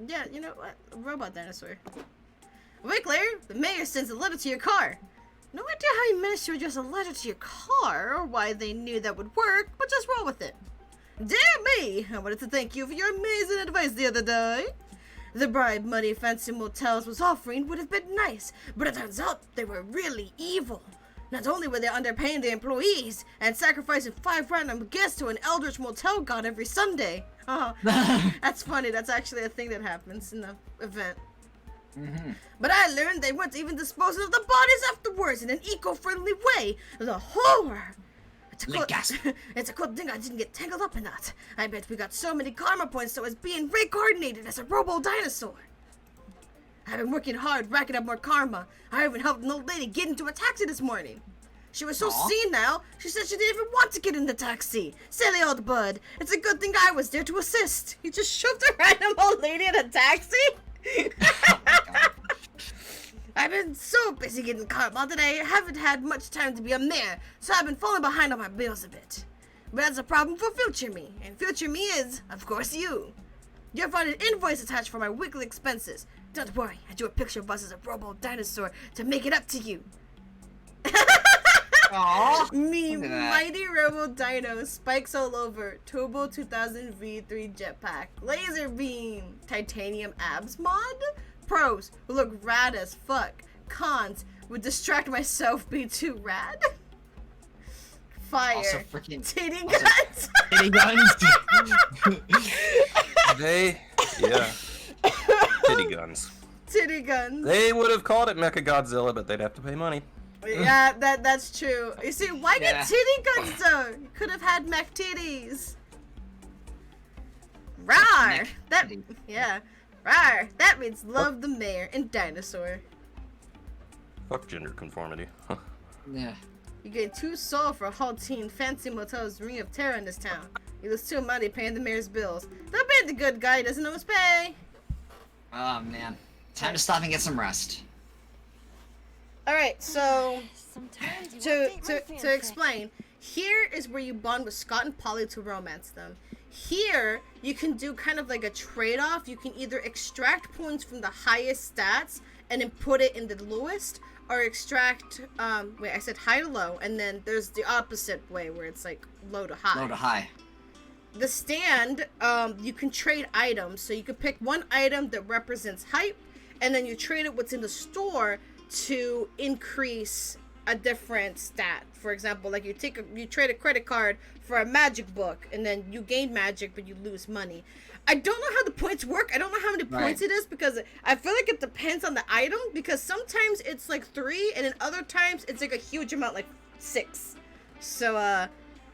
Yeah, you know what? Robot dinosaur. A week later, the mayor sends a letter to your car. No idea how he managed to address a letter to your car, or why they knew that would work, but just roll with it. Dear me, I wanted to thank you for your amazing advice the other day. The bribe money fancy motels was offering would have been nice, but it turns out they were really evil. Not only were they underpaying their employees and sacrificing 5 random guests to an eldritch motel god every Sunday. Oh, that's funny. That's actually a thing that happens in the event.
Mm-hmm.
But I learned they weren't even disposing of the bodies afterwards in an eco-friendly way. The horror! It's a good thing I didn't get tangled up in that. I bet we got so many karma points so it's being reincarnated as a robo-dinosaur. I've been working hard, racking up more karma. I even helped an old lady get into a taxi this morning. She was so senile, she said she didn't even want to get in the taxi. Silly old bud. It's a good thing I was there to assist. You just shoved a random old lady in a taxi? I've been so busy getting caught up that I haven't had much time to be a mayor, so I've been falling behind on my bills a bit. But that's a problem for future me, and future me is, of course, you. You'll find an invoice attached for my weekly expenses. Don't worry, I drew a picture of us as a robo dinosaur to make it up to you.
Aww.
Me,
Look at that.
mighty robo dino, spikes all over, Turbo 2000 V3 jetpack, laser beam, titanium abs mod. Pros, will look rad as fuck. Cons, would distract myself, be too rad. Fire,
Also freaking
titty
also-
guns.
Titty guns.
Yeah. Titty guns.
Titty guns.
They would have called it Mechagodzilla, but they'd have to pay money.
Yeah, that's true. You see, why
Yeah.
get titty guns though? You could have had mech titties. Rawr!
Mech
That
titty.
yeah. Rawr! That means love the mayor and dinosaur.
Fuck gender conformity.
Yeah.
You get 2 soul for halting fancy motels Ring of Terror in this town. You lose 2 money paying the mayor's bills. Don't pay the good guy, doesn't know his pay.
Oh man. Time to stop and get some rest.
Alright, so
Sometimes you
to
update my
to
fanfic.
explain, here is where you bond with Scott and Polly to romance them. Here, you can do kind of like a trade-off. You can either extract points from the highest stats and then put it in the lowest, or extract, wait, I said high to low, and then there's the opposite way where it's like low to high.
Low to high.
The stand, you can trade items, so you can pick one item that represents hype, and then you trade it what's in the store to increase a different stat. For example, like you trade a credit card for a magic book, and then you gain magic, but you lose money. I don't know how the points work. I don't know how many points it is, because I feel like it depends on the item, because sometimes it's like 3, and then other times it's like a huge amount, like 6. So,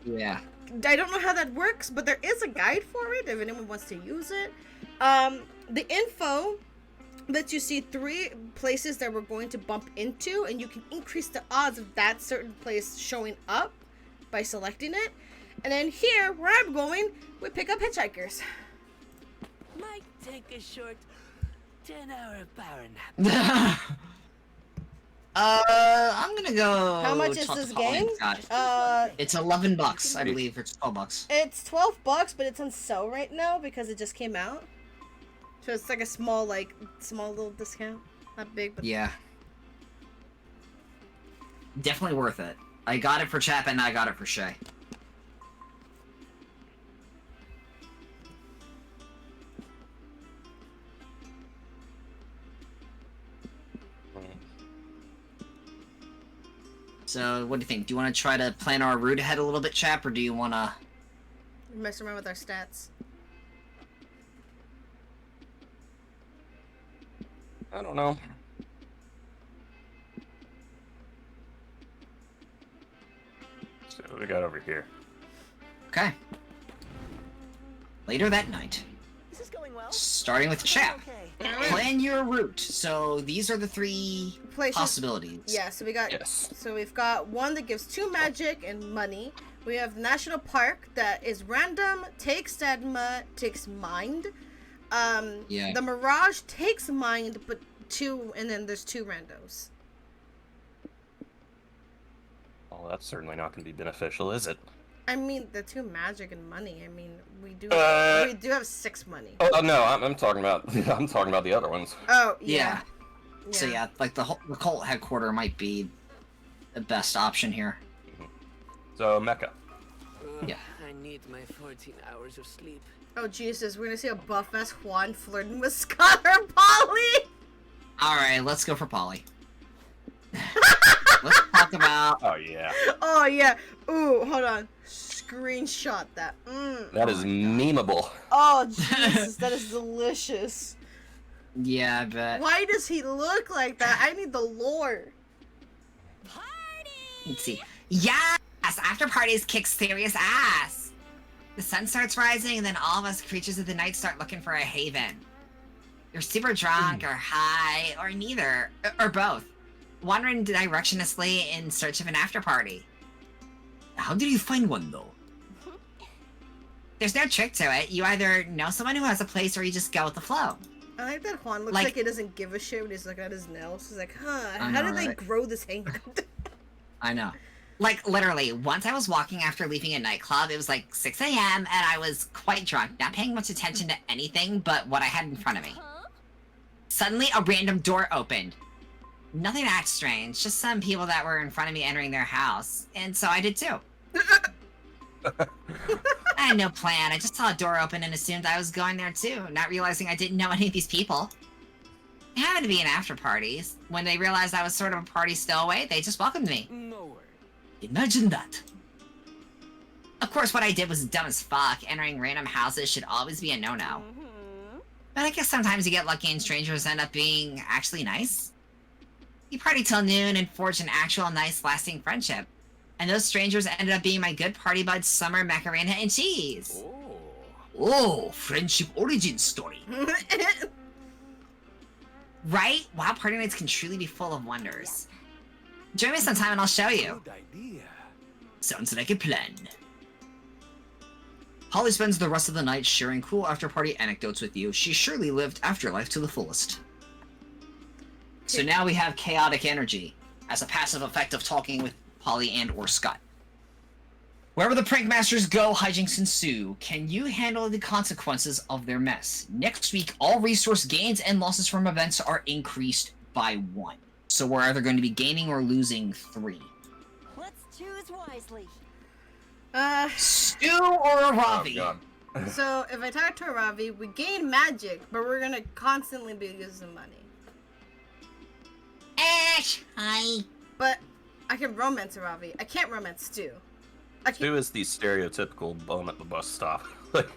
Yeah.
I don't know how that works, but there is a guide for it if anyone wants to use it. The info lets you see 3 places that we're going to bump into, and you can increase the odds of that certain place showing up by selecting it. And then here, where I'm going, we pick up hitchhikers.
Might take a short 10-hour power nap.
I'm gonna go.
How much is
talk to
this
Polly
game?
and Scott. It's $11, I believe. It's $12.
It's $12, but it's on sale right now because it just came out. So it's like a small little discount. Not big, but
Yeah. Definitely worth it. I got it for Chap and I got it for Shay. So, what do you think? Do you want to try to plan our route ahead a little bit, Chap, or do you want to...
mess around with our stats.
I don't know. So what we got over here?
Okay. Later that night,
This is going well.
starting with Chap.
Okay.
Plan your route. So, these are the 3
Places.
possibilities.
Yeah, so we got
Yes.
so we've got one that gives 2 magic and money. We have the national park that is random, takes stamina, takes mind.
Yeah.
The Mirage takes mind, but 2, and then there's 2 randos.
Well, that's certainly not going to be beneficial, is it?
I mean, the 2 magic and money. I mean, we do have 6 money.
Oh no, I'm talking about I'm talking about the other ones.
Oh
Yeah.
yeah.
So yeah, like the cult headquarter might be the best option here.
So Mecca.
Yeah.
I need my 14 hours of sleep.
Oh Jesus, we're gonna see a buff ass Juan flirting with Scott or Polly.
All right, let's go for Polly. Let's talk about.
Oh yeah.
Oh yeah. Ooh, hold on. Screenshot that.
That is memeable.
Oh Jesus, that is delicious.
Yeah, I bet.
Why does he look like that? I need the lore.
Let's see. Yes, after parties kick serious ass. The sun starts rising, and then all of us creatures of the night start looking for a haven. You're super drunk, or high, or neither, or both, wandering directionlessly in search of an after party. How did you find one, though? There's no trick to it. You either know someone who has a place, or you just go with the flow.
I like that Juan looks like he doesn't give a shit when he's looking at his nails. He's like, how did they grow this hand?
I know. Like, literally, once I was walking after leaving a nightclub, it was like 6 a.m., and I was quite drunk, not paying much attention to anything but what I had in front of me. Suddenly, a random door opened. Nothing that strange, just some people that were in front of me entering their house, and so I did too. I had no plan, I just saw a door open and assumed I was going there too, not realizing I didn't know any of these people. It happened to be an after party. When they realized I was sort of a party stowaway, they just welcomed me.
No way.
Imagine that. Of course, what I did was dumb as fuck. Entering random houses should always be a no-no. But I guess sometimes you get lucky and strangers end up being actually nice. You party till noon and forge an actual nice lasting friendship. And those strangers ended up being my good party buds Summer, Macarena, and Cheese. Oh, friendship origin story. Right? Wow, party nights can truly be full of wonders. Join me sometime and I'll show you.
Good idea.
Sounds like a plan. Holly spends the rest of the night sharing cool after-party anecdotes with you. She surely lived afterlife to the fullest. So now we have chaotic energy as a passive effect of talking with Holly and or Scott. Wherever the prank masters go, hijinks ensue. Can you handle the consequences of their mess? Next week, all resource gains and losses from events are increased by 1. So we're either going to be gaining or losing 3.
Let's choose wisely.
Stu or a Ravi?
Oh, God.
So if I talk to a Ravi, we gain magic, but we're gonna constantly be losing money.
Ash, hi.
But I can romance a Ravi. I can't romance Stu.
Stu is the stereotypical bum at the bus stop.
Isn't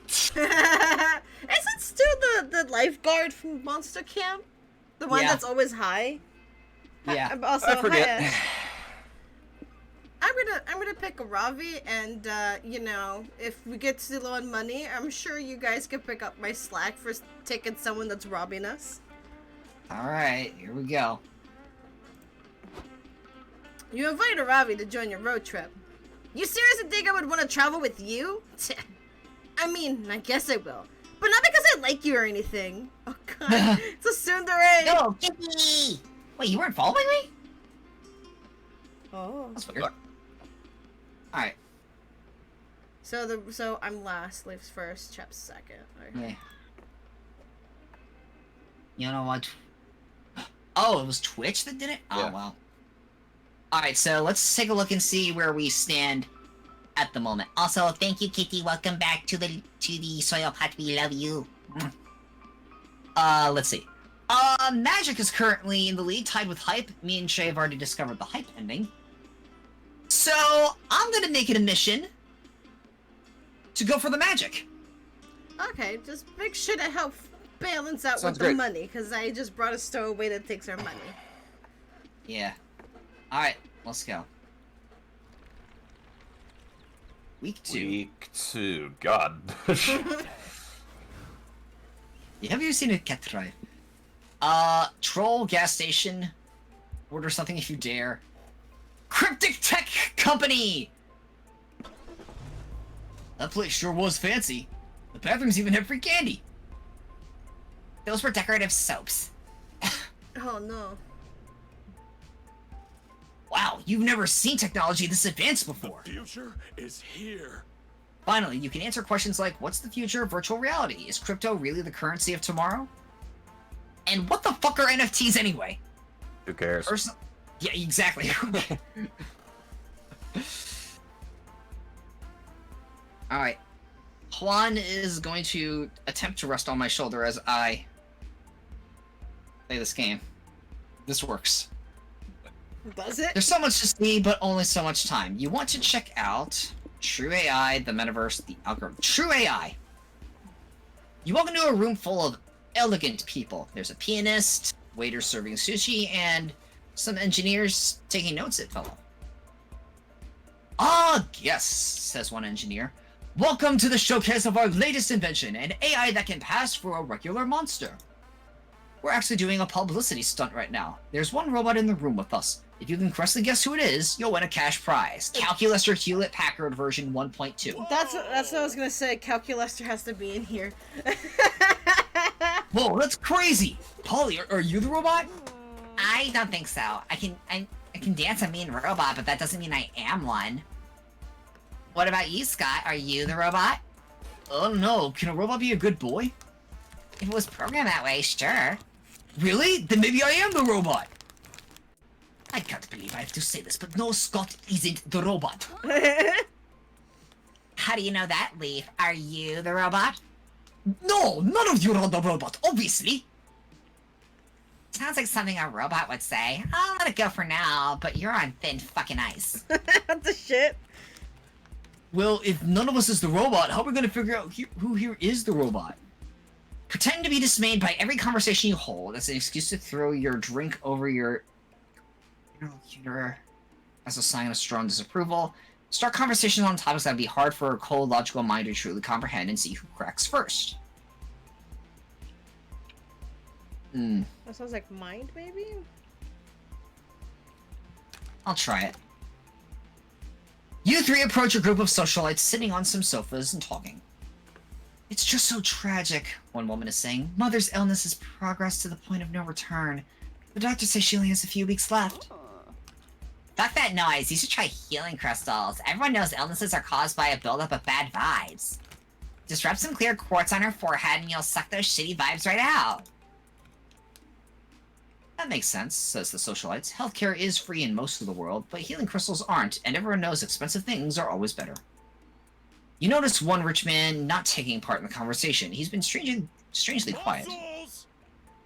Stu the lifeguard from Monster Camp? The one that's always high?
Yeah.
I'm also
I forget.
high. I'm gonna pick a Ravi, and you know, if we get too low on money, I'm sure you guys can pick up my slack for taking someone that's robbing us.
Alright, here we go.
You invite a Ravi to join your road trip. You seriously think I would want to travel with you? I mean, I guess I will. But not because I like you or anything. Oh god, it's a tsundere!
Go, Kitty! Wait, you weren't following me?
Oh.
That's weird. Alright.
So I'm last, Leaf's first, Chap's second. Okay.
Yeah. You know what? Oh, it was Twitch that did it? Oh,
Yeah.
wow. Alright, so let's take a look and see where we stand at the moment. Also, thank you, Kitty. Welcome back to the soil pot. We love you. Let's see. Magic is currently in the lead, tied with Hype. Me and Shay have already discovered the Hype ending. So, I'm gonna make it a mission to go for the Magic.
Okay, just make sure to help balance out
Sounds
with the
great.
money, because I just brought a stowaway that takes our money.
Yeah. Alright, let's go. Week 2.
Week 2. God.
Have you seen a cat drive? Troll gas station. Order something if you dare. Cryptic Tech Company! That place sure was fancy. The bathrooms even had free candy. Those were decorative soaps.
Oh no.
Wow, you've never seen technology this advanced before.
Future is here.
Finally, you can answer questions like, what's the future of virtual reality? Is crypto really the currency of tomorrow? And what the fuck are NFTs anyway?
Who cares?
Yeah, exactly. Alright. Juan is going to attempt to rest on my shoulder as I play this game. This works.
Does it?
There's so much to see, but only so much time. You want to check out True AI, the metaverse, the algorithm. True AI. You walk into a room full of elegant people. There's a pianist, waiter serving sushi, and some engineers taking notes at fellow. Ah, yes, says one engineer. Welcome to the showcase of our latest invention, an AI that can pass for a regular monster. We're actually doing a publicity stunt right now. There's one robot in the room with us. If you can correctly guess who it is, you'll win a cash prize. Calculator Hewlett-Packard version 1.2.
That's what I was gonna say. Calculator has to be in here.
Whoa, that's crazy! Polly, are you the robot? I don't think so. I can dance a mean robot, but that doesn't mean I am one. What about you, Scott? Are you the robot? Oh no, can a robot be a good boy? If it was programmed that way, sure. Really? Then maybe I am the robot! I can't believe I have to say this, but no, Scott isn't the robot. How do you know that, Leaf? Are you the robot? No, none of you are the robot, obviously! Sounds like something a robot would say. I'll let it go for now, but you're on thin fucking ice.
What the shit?
Well, if none of us is the robot, how are we gonna figure out who here is the robot? Pretend to be dismayed by every conversation you hold as an excuse to throw your drink over your interlocutor as a sign of strong disapproval. Start conversations on topics that would be hard for a cold, logical mind to truly comprehend and see who cracks first.
That sounds like mind, maybe?
I'll try it. You three approach a group of socialites sitting on some sofas and talking. It's just so tragic, one woman is saying. Mother's illness has progressed to the point of no return. The doctor says she only has a few weeks left. Fuck that noise. You should try healing crystals. Everyone knows illnesses are caused by a buildup of bad vibes. Just rub some clear quartz on her forehead and you'll suck those shitty vibes right out. That makes sense, says the socialites. Healthcare is free in most of the world, but healing crystals aren't, and everyone knows expensive things are always better. You notice one rich man not taking part in the conversation. He's been strangely quiet.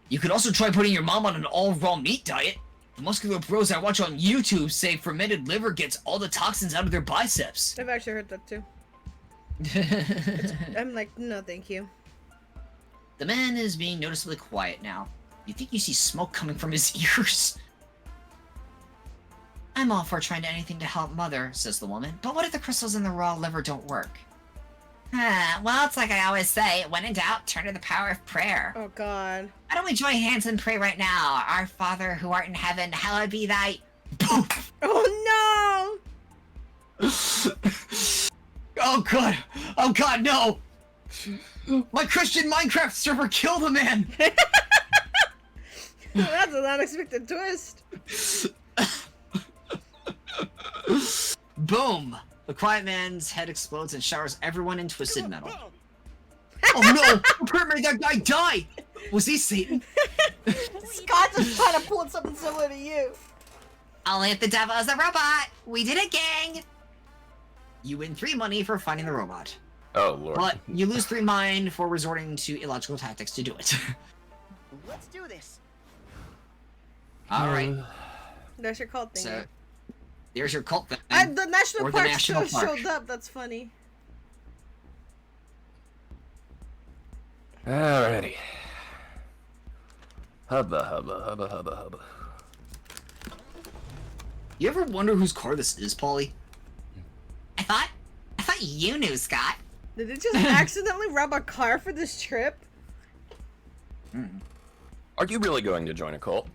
You could also try putting your mom on an all-raw meat diet. The muscular bros I watch on YouTube say fermented liver gets all the toxins out of their biceps.
I've actually heard that too. I'm like, no thank you.
The man is being noticeably quiet now. You think you see smoke coming from his ears? I'm all for trying anything to help Mother, says the woman. But what if the crystals in the raw liver don't work? Well, it's like I always say, when in doubt, turn to the power of prayer.
Oh god.
Why don't we join hands and pray right now? Our Father who art in heaven, hallowed be thy... Poof!
Oh no!
Oh god! Oh god, no! My Christian Minecraft server killed a man!
That's an unexpected twist.
Boom! The quiet man's head explodes and showers everyone in twisted metal. Oh no! Who made that guy die? Was he Satan?
Scott's just trying to pull something similar to you.
Only if the devil is a robot! We did it, gang! You win 3 money for finding the robot.
Oh, Lord.
But you lose 3 mind for resorting to illogical tactics to do it.
Let's do this.
Alright.
That's your cult thing.
So, there's your cult thing.
And the national
or
park
the national
still
park.
showed up. That's funny.
Alrighty. Hubba, hubba, hubba, hubba, hubba.
You ever wonder whose car this is, Polly? I thought you knew, Scott.
Did it just accidentally rob a car for this trip?
Are you really going to join a cult?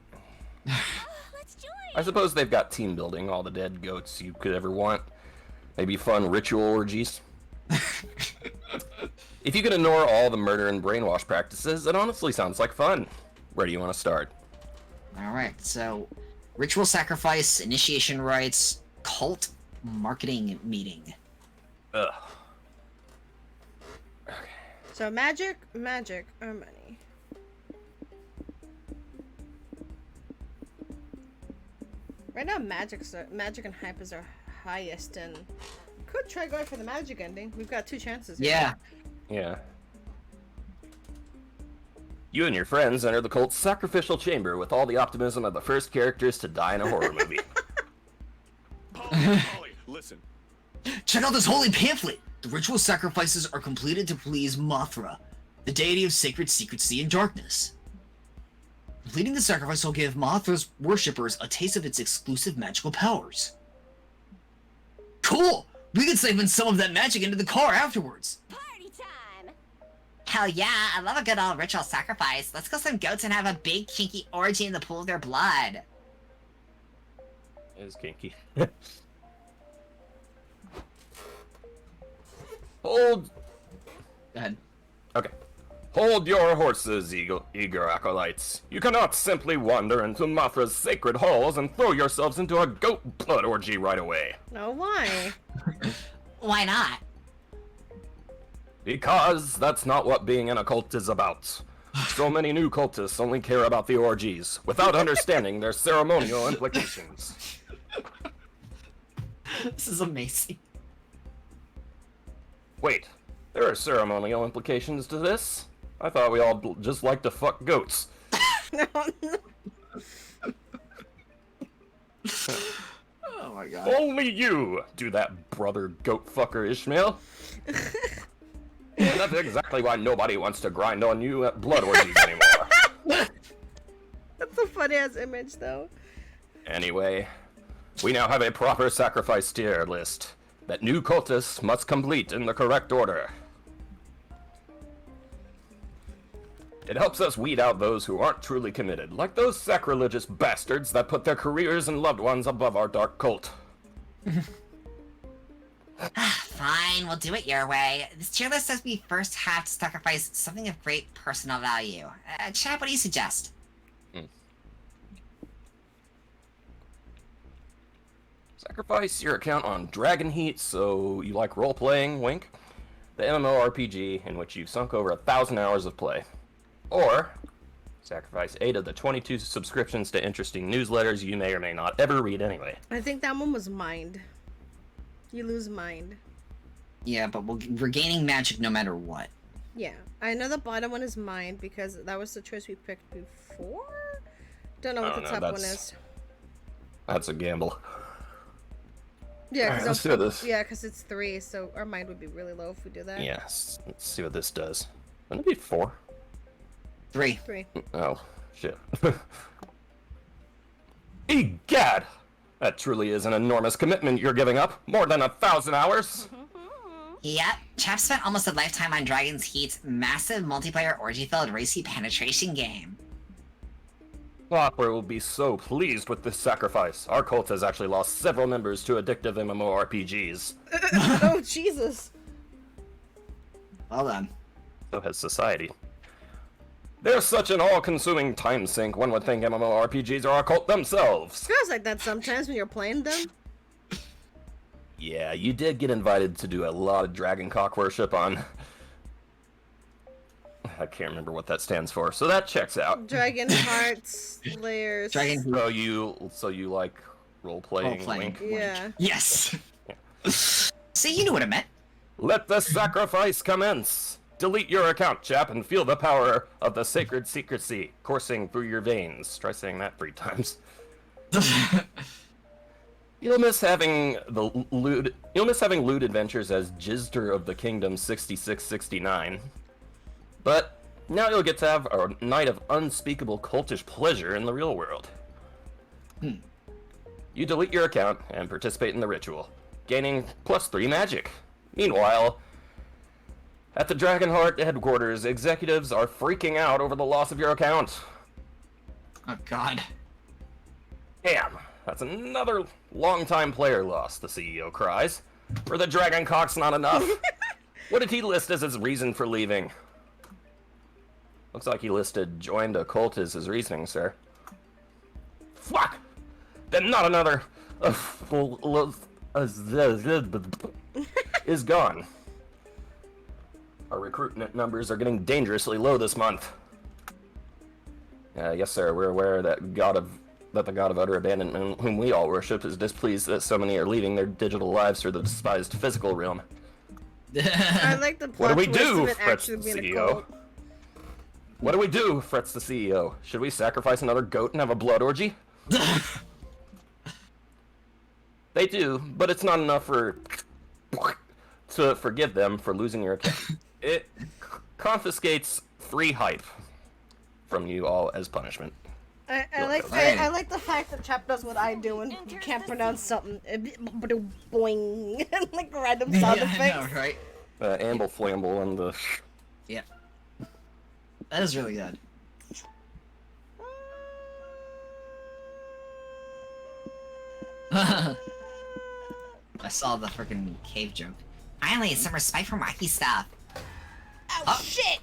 Let's join.
I suppose they've got team building, all the dead goats you could ever want. Maybe fun ritual orgies. If you can ignore all the murder and brainwash practices, it honestly sounds like fun. Where do you want to start?
Alright, so ritual sacrifice, initiation rites, cult marketing meeting.
Ugh.
So magic, or money. Right now, magic and hype is our highest, and could try going for the magic ending. We've got 2 chances here.
Yeah.
Yeah. You and your friends enter the cult's sacrificial chamber with all the optimism of the first characters to die in a horror movie.
Polly, listen.
Check out this holy pamphlet! The ritual sacrifices are completed to please Mothra, the deity of sacred secrecy and darkness. Completing the sacrifice will give Mothra's worshippers a taste of its exclusive magical powers. Cool! We can save in some of that magic into the car afterwards!
Party time.
Hell yeah, I love a good old ritual sacrifice. Let's kill some goats and have a big kinky orgy in the pool of their blood.
It is kinky. Hold.
Go ahead.
Okay. Hold your horses, eager acolytes. You cannot simply wander into Mothra's sacred halls and throw yourselves into a goat blood orgy right away.
No, why?
Why not?
Because that's not what being an occult is about. So many new cultists only care about the orgies, without understanding their ceremonial implications.
This is amazing.
Wait, there are ceremonial implications to this? I thought we all just like to fuck goats.
Oh my god.
Only you do that, brother goat fucker Ishmael. That's exactly why nobody wants to grind on you at blood orgies anymore.
That's a funny ass image, though.
Anyway, we now have a proper sacrifice tier list that new cultists must complete in the correct order. It helps us weed out those who aren't truly committed, like those sacrilegious bastards that put their careers and loved ones above our dark cult.
Fine, we'll do it your way. This tier list says we first have to sacrifice something of great personal value. Chad, what do you suggest?
Sacrifice your account on Dragon Heat, so you like role-playing, wink, the MMORPG in which you've sunk over 1,000 hours of play. Or, sacrifice 8 of the 22 subscriptions to interesting newsletters you may or may not ever read anyway.
I think that one was mind. You lose mind.
Yeah, but we're gaining magic no matter what.
Yeah, I know the bottom one is mind because that was the choice we picked before. Don't know what the top one is.
That's a gamble.
Yeah,
Alright, let's do this.
Yeah, because it's 3, so our mind would be really low if we do that.
Yes, let's see what this does. Wouldn't it be 4?
3.
3.
Oh, shit. Egad! That truly is an enormous commitment you're giving up. More than 1,000 hours.
Yep, Chap spent almost a lifetime on Dragon's Heat's massive multiplayer orgy-filled racy penetration game.
Clockwork will be so pleased with this sacrifice. Our cult has actually lost several members to addictive MMORPGs.
Oh, Jesus.
Well done.
So has society. They're such an all-consuming time sink, one would think MMORPGs are a cult themselves.
Feels like that sometimes when you're playing them.
Yeah, you did get invited to do a lot of dragon cock worship on... I can't remember what that stands for, so that checks out.
Dragon hearts, layers.
Dragon.
So you like role-playing, wink?
Yeah.
Yes. See, you knew what it meant.
Let the sacrifice commence! Delete your account, chap, and feel the power of the sacred secrecy coursing through your veins. Try saying that 3 times. You'll miss having lewd adventures as Jizter of the Kingdom 6669. But now you'll get to have a night of unspeakable cultish pleasure in the real world. You delete your account and participate in the ritual, gaining +3 magic. Meanwhile, at the Dragonheart headquarters, executives are freaking out over the loss of your account.
Oh god.
Damn, that's another long-time player loss, the CEO cries. For the Dragon Cock's not enough. What did he list as his reason for leaving? Looks like he listed joined a cult as his reasoning, sir. Fuck! Then not another... is gone. Our recruitment numbers are getting dangerously low this month. Yes, sir, we're aware that the god of utter abandonment, whom we all worship, is displeased that so many are leaving their digital lives for the despised physical realm.
I like the plot
What do we
twist
do?
of it
Frets
actually
the
being a
CEO.
cult.
What do we do? Frets the CEO. Should we sacrifice another goat and have a blood orgy? They do, but it's not enough to forgive them for losing your account. It confiscates 3 hype from you all as punishment.
I like the fact that Chap does what I do when you can't pronounce something. Boing. Like random sound effects.
I know, right?
Amble flamble and the...
Yeah. That is really good. I saw the freaking cave joke. Finally, some respect for wacky stuff.
Oh shit!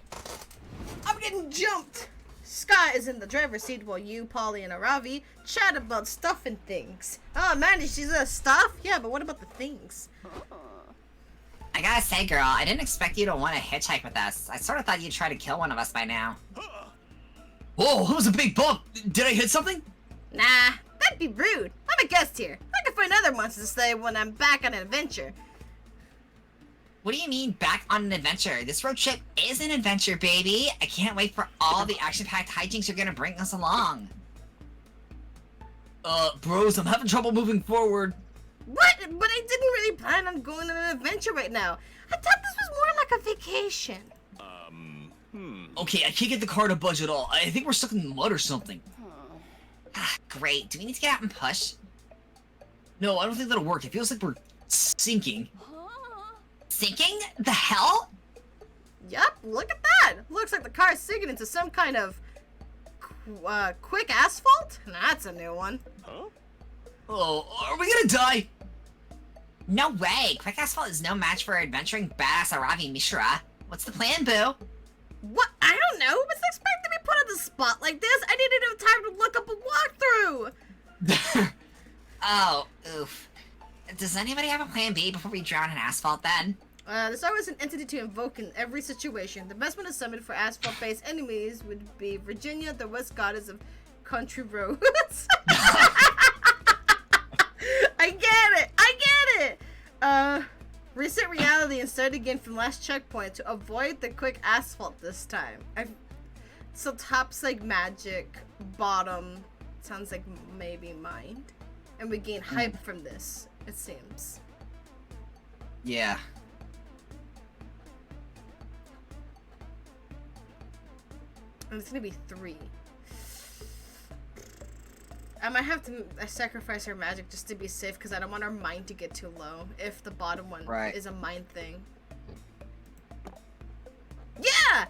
getting jumped. Scott is in the driver's seat while you, Polly, and Aravi chat about stuff and things. Oh, Mandy, she's stuff? Yeah, but what about the things?
I gotta say, girl, I didn't expect you to want to hitchhike with us. I sort of thought you'd try to kill one of us by now.
Whoa, that was a big bump. Did I hit something?
Nah, that'd be rude. I'm a guest here. I can find other monsters to slay when I'm back on an adventure.
What do you mean, back on an adventure? This road trip is an adventure, baby! I can't wait for all the action-packed hijinks you're gonna bring us along.
Bros, I'm having trouble moving forward.
What? But I didn't really plan on going on an adventure right now. I thought this was more like a vacation.
Okay, I can't get the car to budge at all. I think we're stuck in the mud or something.
Great. Do we need to get out and push?
No, I don't think that'll work. It feels like we're sinking.
Sinking? The hell?
Yup, look at that. Looks like the car's sinking into some kind of quick asphalt? That's a new one.
Oh, are we gonna die?
No way. Quick asphalt is no match for adventuring badass Aravi Mishra. What's the plan, boo?
What? I don't know. Was expected to be put on the spot like this? I didn't have time to look up a walkthrough.
Oh, oof. Does anybody have a plan B before we drown in asphalt then?
There's always an entity to invoke in every situation. The best one to summon for asphalt-based enemies would be Virginia, the West Goddess of country roads. I get it! Reset reality and start again from last checkpoint to avoid the quick asphalt this time. So top's like magic, bottom sounds like maybe mind. And we gain hype from this, it seems.
Yeah.
And it's gonna be 3. I might have to sacrifice her magic just to be safe because I don't want our mind to get too low if the bottom one is a mind thing. Yeah!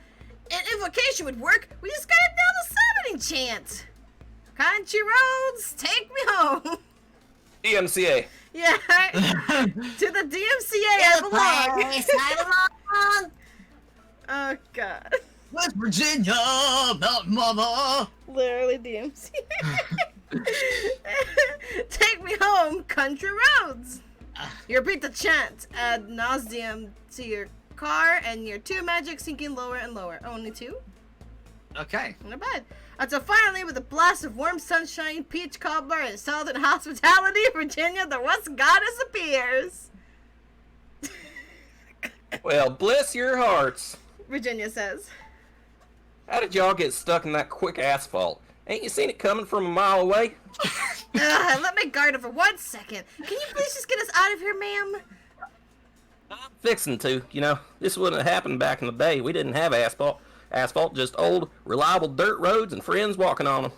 An invocation would work. We just gotta know the summoning chant. Country roads, take me home.
DMCA.
Yeah, to the DMCA I belong. Oh God.
West Virginia, Mountain Mama.
Literally DMCA. Take me home, country roads. You repeat the chant ad nauseum to your car, and your 2 magic sinking lower and lower. Only 2?
Okay.
Not bad. Until finally, with a blast of warm sunshine, peach cobbler, and southern hospitality, Virginia, the West Goddess appears.
Well, bless your hearts.
Virginia says.
How did y'all get stuck in that quick asphalt? Ain't you seen it coming from a mile away?
Let me guard it for 1 second. Can you please just get us out of here, ma'am?
I'm fixing to. You know, this wouldn't have happened back in the day. We didn't have asphalt. Asphalt, just old, reliable dirt roads and friends walking on them.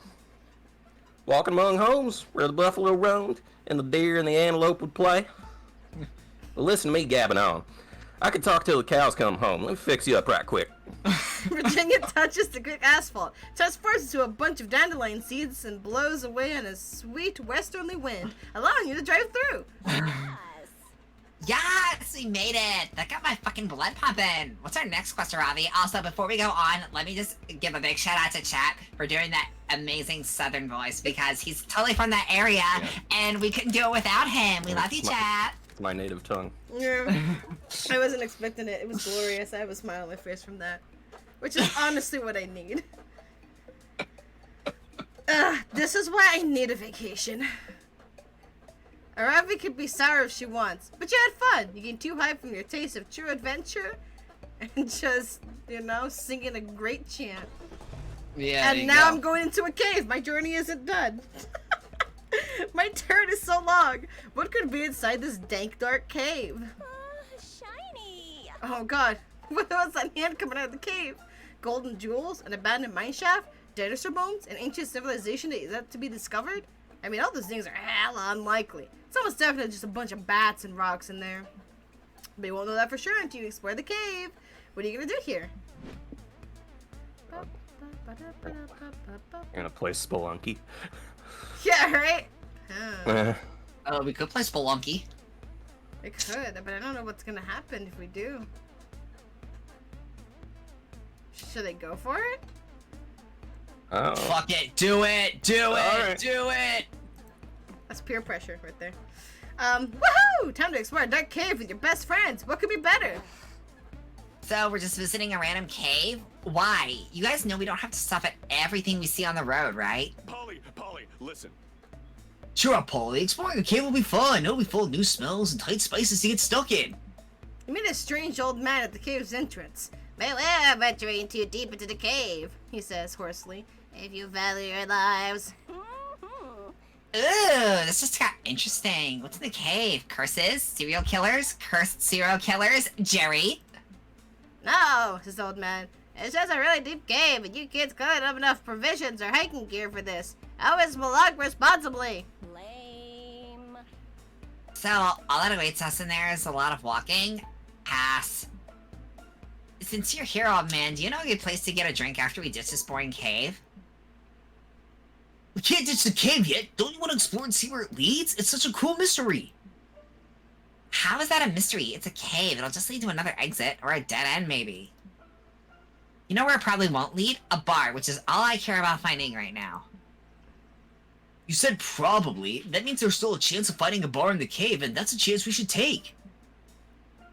Walking among homes where the buffalo roamed and the deer and the antelope would play. Well, listen to me gabbing on. I could talk till the cows come home. Let me fix you up right quick.
Virginia touches the quick asphalt, transforms into a bunch of dandelion seeds, and blows away on a sweet westerly wind, allowing you to drive through.
Yes, we made it! That got my fucking blood pumping! What's our next quest, Ravi? Also, before we go on, let me just give a big shout out to Chat for doing that amazing southern voice, because he's totally from that area, and we couldn't do it without him. We love you, Chat!
It's my native tongue.
Yeah. I wasn't expecting it. It was glorious. I have a smile on my face from that. Which is honestly what I need. This is why I need a vacation. Aravi could be sour if she wants, but you had fun. You gained 2 hype from your taste of true adventure, and just, you know, singing a great chant.
Yeah.
And now I'm going into a cave. My journey isn't done. My turn is so long. What could be inside this dank, dark cave?
Shiny.
Oh God, what was that hand coming out of the cave? Golden jewels, an abandoned mineshaft, dinosaur bones, an ancient civilization that is yet to be discovered? I mean, all those things are hella unlikely. It's almost definitely just a bunch of bats and rocks in there. But you won't know that for sure until you explore the cave. What are you gonna do here?
You're gonna play Spelunky.
Yeah, right?
We could play Spelunky.
It could, but I don't know what's gonna happen if we do. Should I go for it?
Oh.
Fuck it. Do it. Do it.
Alright.
Do it.
That's peer pressure right there. Woohoo! Time to explore a dark cave with your best friends. What could be better?
So we're just visiting a random cave? Why? You guys know we don't have to stop at everything we see on the road, right?
Polly, listen.
Sure, Polly. Exploring a cave will be fun. It'll be full of new smells and tight spaces to get stuck in.
You meet a strange old man at the cave's entrance. Beware venturing too deep into the cave, he says hoarsely. If you value your lives.
Mhm.
Ooh, this just got interesting. What's in the cave? Curses? Serial killers? Cursed serial killers? Jerry?
No, says the old man. It's just a really deep cave, and you kids couldn't have enough provisions or hiking gear for this. Always log responsibly.
Lame.
So, all that awaits us in there is a lot of walking? Pass. Since you're here, old man, do you know a good place to get a drink after we ditch this boring cave? We can't ditch the cave yet. Don't you want to explore and see where it leads? It's such a cool mystery. How is that a mystery? It's a cave. It'll just lead to another exit, or a dead end, maybe. You know where it probably won't lead? A bar, which is all I care about finding right now. You said probably. That means there's still a chance of finding a bar in the cave, and that's a chance we should take.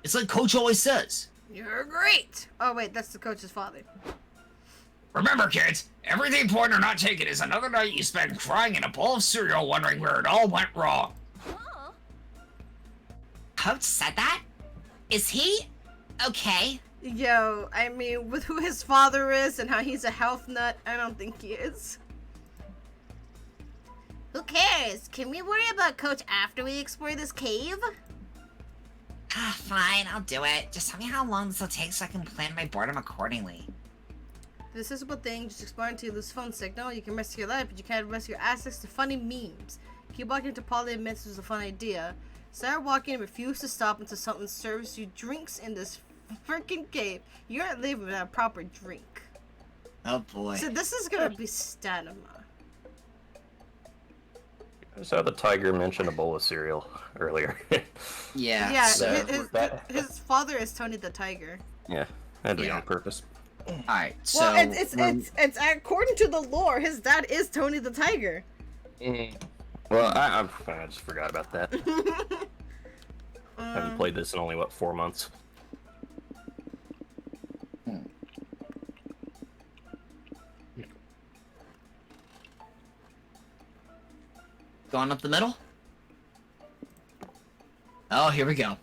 It's like Coach always says.
You're great. Oh, wait, that's the coach's father.
Remember, kids, everything point or not taken is another night you spend crying in a bowl of cereal wondering where it all went wrong.
Huh?
Coach said that? Is he okay?
Yo, I mean, with who his father is and how he's a health nut, I don't think he is. Who cares? Can we worry about Coach after we explore this cave?
Ah, fine, I'll do it. Just tell me how long this will take so I can plan my boredom accordingly.
This is a simple thing, just explore until you lose phone signal. You can risk your life, but you can't risk your access to funny memes. Keep walking until Polly admits it was a fun idea. Start walking and refuse to stop until someone serves you drinks in this freaking cave. You aren't leaving without a proper drink.
Oh boy.
So this is gonna be stamina.
I just had the tiger mention a bowl of cereal earlier.
Yeah.
Yeah,
So,
his father is Tony the Tiger.
Yeah, had to be
Yeah.
on purpose.
Alright, so...
Well, it's according to the lore, his dad is Tony the Tiger.
Well, I just forgot about that. I haven't played this in only, what, 4 months?
Going up the middle? Oh, here we go.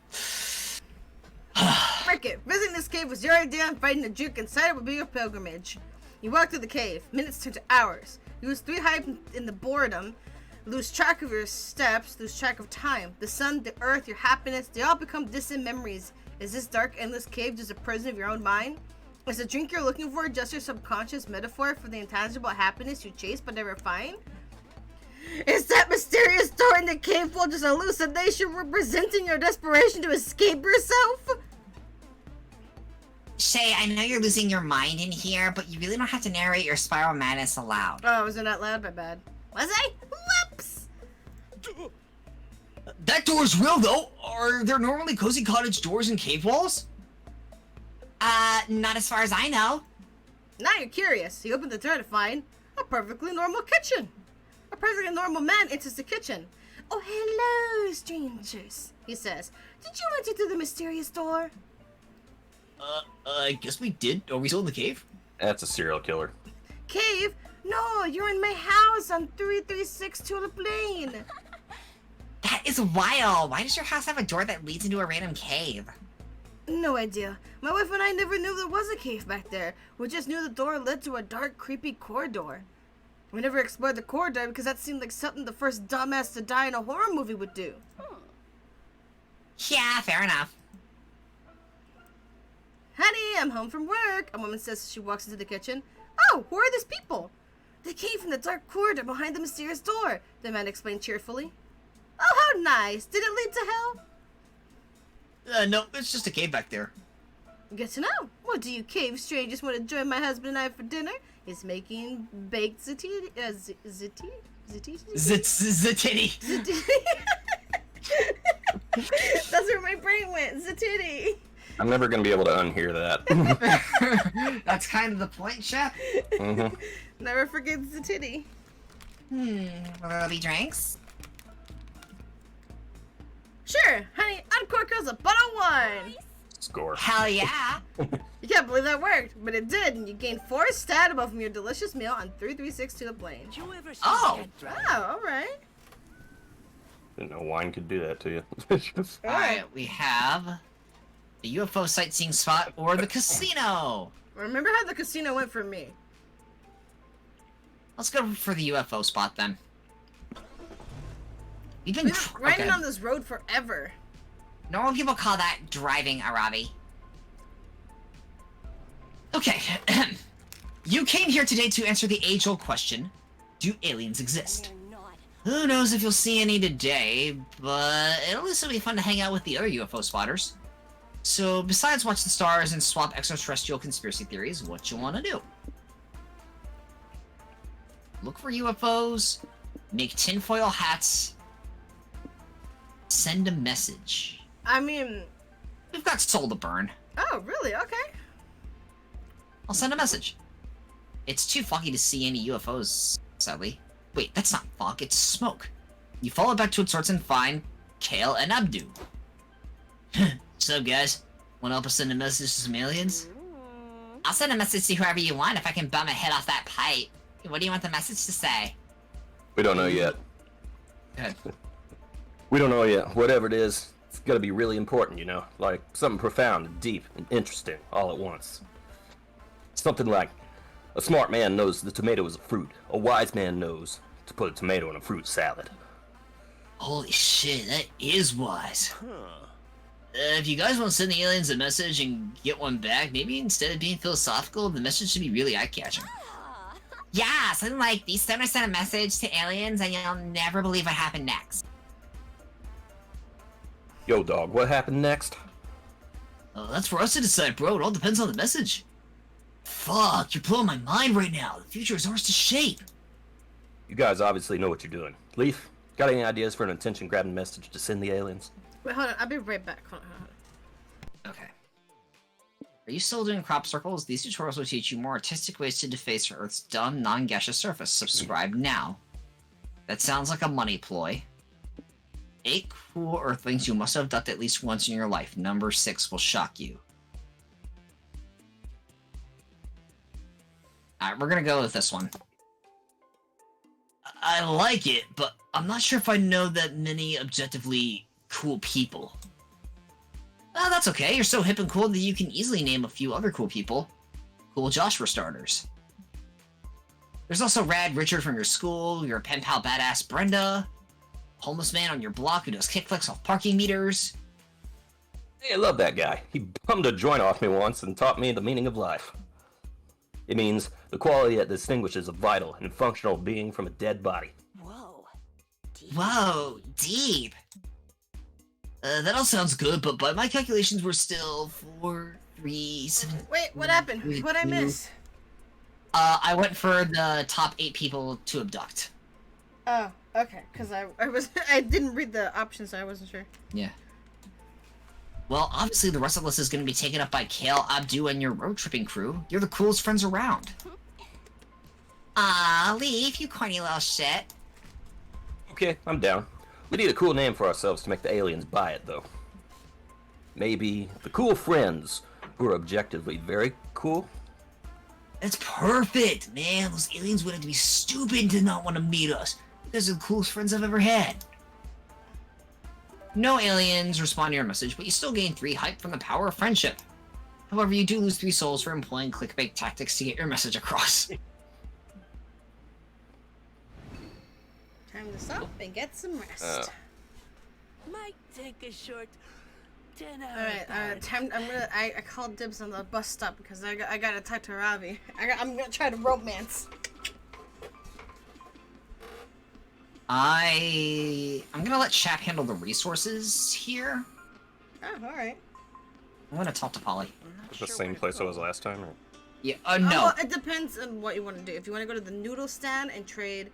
Frick it. Visiting this cave was your idea, and fighting the Duke inside it would be your pilgrimage. You walk through the cave. Minutes turn to hours. You lose 3 hype in the boredom. Lose track of your steps. Lose track of time. The sun, the earth, your happiness, they all become distant memories. Is this dark, endless cave just a prison of your own mind? Is the drink you're looking for just your subconscious metaphor for the intangible happiness you chase but never find? Is that mysterious door in the cave wall just a hallucination representing your desperation to escape yourself?
Shay, I know you're losing your mind in here, but you really don't have to narrate your spiral madness aloud.
Oh, was it not loud? My bad. Was I? Whoops!
That door's real, though. Are there normally cozy cottage doors in cave walls? Not as far as I know.
Now you're curious. You open the door to find a perfectly normal kitchen. A perfectly normal man enters the kitchen. Oh, hello, strangers, he says. Did you enter through the mysterious door?
I guess we did. Are we still in the cave?
That's a serial killer.
Cave? No, you're in my house on 336 Tulip Lane.
That is wild. Why does your house have a door that leads into a random cave?
No idea. My wife and I never knew there was a cave back there. We just knew the door led to a dark, creepy corridor. We never explored the corridor because that seemed like something the first dumbass to die in a horror movie would do.
Yeah, fair enough.
Honey, I'm home from work, a woman says as she walks into the kitchen. Oh, who are these people? They came from the dark corridor behind the mysterious door, the man explained cheerfully. Oh, how nice. Did it lead to hell?
No, it's just a cave back there.
Good to know. What do you cave strangers want to join my husband and I for dinner? He's making baked ziti.
Zatitty.
That's where my brain went. Zatiti.
I'm never gonna be able to unhear that.
That's kind of the point, Chef.
Mm-hmm.
Never forgets the titty.
Will there be drinks?
Sure, honey, encore kills a bottle of wine.
Score.
Hell yeah!
You can't believe that worked, but it did, and you gained 4 stat above from your delicious meal on 336 to the plane.
Did you ever see
Oh.
Cat Drive?
Oh, alright.
Didn't know wine could do that to you.
Alright, we have the UFO sightseeing spot or the casino.
Remember how the casino went for me?
Let's go for the UFO spot then. We've been
We've been riding
okay.
on this road forever.
Normal people call that driving, Arabi. Okay. You came here today to answer the age-old question, do aliens exist?
They're not.
Who knows if you'll see any today, but at least it'll be fun to hang out with the other UFO spotters. So, besides watch the stars and swap extraterrestrial conspiracy theories, what you want to do? Look for UFOs, make tinfoil hats, send a message.
I mean,
We've got soul to burn.
oh, really? Okay.
I'll send a message. It's too foggy to see any UFOs, sadly. Wait, that's not fog, it's smoke. You follow back to its source and find Kale and Abdu. What's up, guys? Want to help us send a message to some aliens? I'll send a message to whoever you want if I can bum a head off that pipe. What do you want the message to say?
We don't know yet.
Good.
We don't know yet. Whatever it is, it's gotta be really important, you know? Like, something profound and deep and interesting all at once. Something like, a smart man knows the tomato is a fruit. A wise man knows to put a tomato in a fruit salad.
Holy shit, that is wise. If you guys want to send the aliens a message and get one back, maybe instead of being philosophical, the message should be really eye-catching. Yeah, something like, these stoners sent a message to aliens and you'll never believe what happened next.
Yo, dog, what happened next?
That's for us to decide, bro. It all depends on the message. Fuck, you're blowing my mind right now. The future is ours to shape.
You guys obviously know what you're doing. Leaf, got any ideas for an attention-grabbing message to send the aliens?
Wait, hold on. I'll be right back. Hold on.
Okay. Are you still doing crop circles? These tutorials will teach you more artistic ways to deface Earth's dumb, non-gaseous surface. Subscribe now. That sounds like a money ploy. 8 cool Earthlings you must have abducted at least once in your life. Number 6 will shock you. Alright, we're gonna go with this one. I like it, but I'm not sure if I know that many objectively cool people. That's okay, you're so hip and cool that you can easily name a few other cool people. Cool Josh for starters. There's also Rad Richard from your school, your pen pal badass Brenda, homeless man on your block who does kickflips off parking meters.
Hey, I love that guy. He bummed a joint off me once and taught me the meaning of life. It means the quality that distinguishes a vital and functional being from a dead body.
Whoa.
Whoa, deep. That all sounds good, but by my calculations, we're still 4, 3, 7.
Wait, what happened? What'd I miss?
I went for the top 8 people to abduct.
Oh, okay. Because I didn't read the options, so I wasn't sure.
Yeah. Well, obviously the rest of the list is going to be taken up by Kale, Abdu, and your road tripping crew. You're the coolest friends around. Leaf, you corny little shit.
Okay, I'm down. We need a cool name for ourselves to make the aliens buy it, though. Maybe the Cool Friends, who are objectively very cool.
That's perfect, man. Those aliens would have to be stupid to not want to meet us. You guys are the coolest friends I've ever had. No aliens respond to your message, but you still gain 3 hype from the power of friendship. However, you do lose 3 souls for employing clickbait tactics to get your message across.
Time to stop and get some rest.
Might take a short 10-hour
Alright, time. I called dibs on the bus stop because I gotta talk to Ravi. I'm gonna try to romance.
I'm gonna let Chap handle the resources here.
Oh, alright.
I'm gonna talk to Polly.
The same place I was last time, or?
Yeah,
Oh,
no.
well, it depends on what you want to do. If you want to go to the noodle stand and trade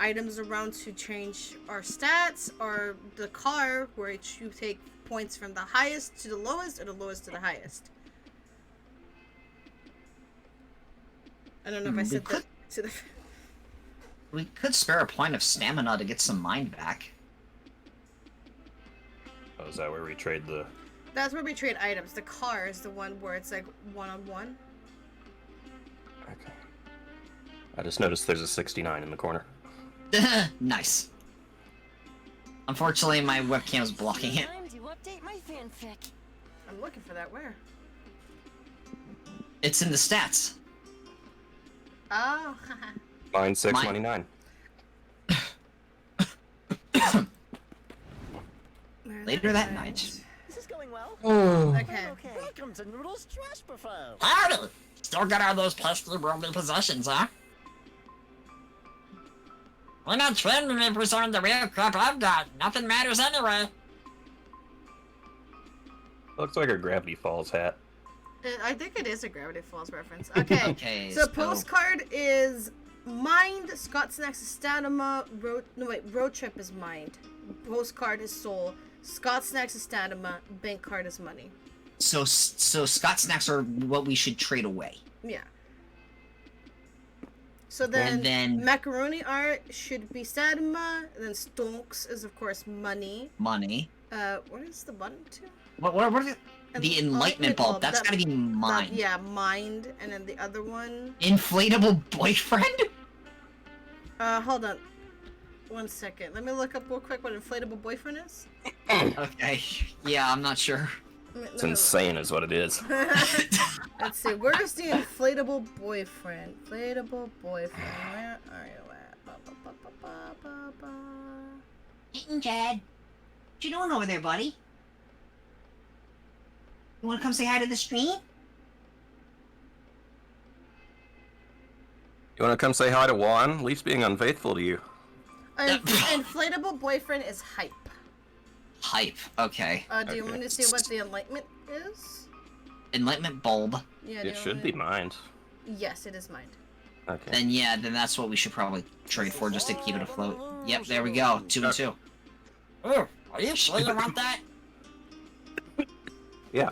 items around to change our stats, or the car, where you take points from the highest to the lowest, or the lowest to the highest. I don't know if I said that to the...
We could spare a point of stamina to get some mind back.
Oh, is that where we trade the...
That's where we trade items. The car is the one where it's like one-on-one.
Okay. I just noticed there's a 69 in the corner.
Nice. Unfortunately, my webcam's blocking it.
Time to update my fanfic.
I'm looking for that. Where?
It's in the stats.
Oh,
Mine 699.
Later that night.
This is going well.
Okay.
Okay. Welcome to Noodle's Trash Buffet.
Howdy! Still got all those pesky worldly possessions, huh? We're not trading me for some of the real crap I've got. Nothing matters anyway.
Looks like a Gravity Falls hat.
I think it is a Gravity Falls reference. Okay.
Okay,
So postcard is mind. Scott Snacks is stamina. Road trip is mind. Postcard is soul. Scott Snacks is stamina. Bank card is money.
So Scott Snacks are what we should trade away.
Yeah. So then,
And then-
macaroni art should be stamina. And then stonks is of course money.
Money.
What is the button to?
What are the enlightenment bulb? That's gotta be mine.
Yeah, mind. And then the other one.
Inflatable boyfriend?
Hold on. 1 second. Let me look up real quick what inflatable boyfriend is.
Okay. Yeah, I'm not sure.
It's insane is what it is.
Let's see. Where's the inflatable boyfriend? Inflatable boyfriend. Where are you at? Ba, ba, ba, ba, ba, ba, ba.
Hey, Chad. What you doing over there, buddy? You wanna come say hi to the stream?
You want to come say hi to Juan? Leaf's being unfaithful to you.
Inflatable boyfriend is hype.
Hype. Okay.
Do you
Okay.
want me to see what the enlightenment is?
Enlightenment bulb.
Yeah. do
It
you
should
want
be
me-
mined.
Yes, it is mine.
Okay.
Then that's what we should probably trade for just to keep it afloat. Yep, there we go. 2 and 2. Oh, are you sure you want that?
Yeah.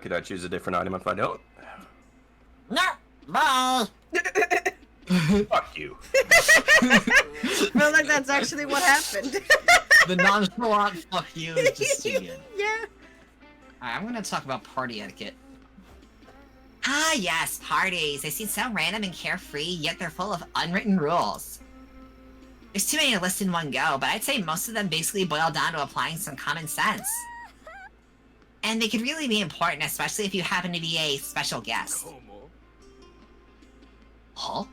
Could I choose a different item if I don't?
No. Bye.
Fuck you.
Feel like that's actually what happened.
The nonchalant fuck you is just too good.
Yeah.
Alright, I'm gonna talk about party etiquette. Ah, yes, parties. They seem so random and carefree, yet they're full of unwritten rules. There's too many to list in one go, but I'd say most of them basically boil down to applying some common sense. And they could really be important, especially if you happen to be a special guest. Huh?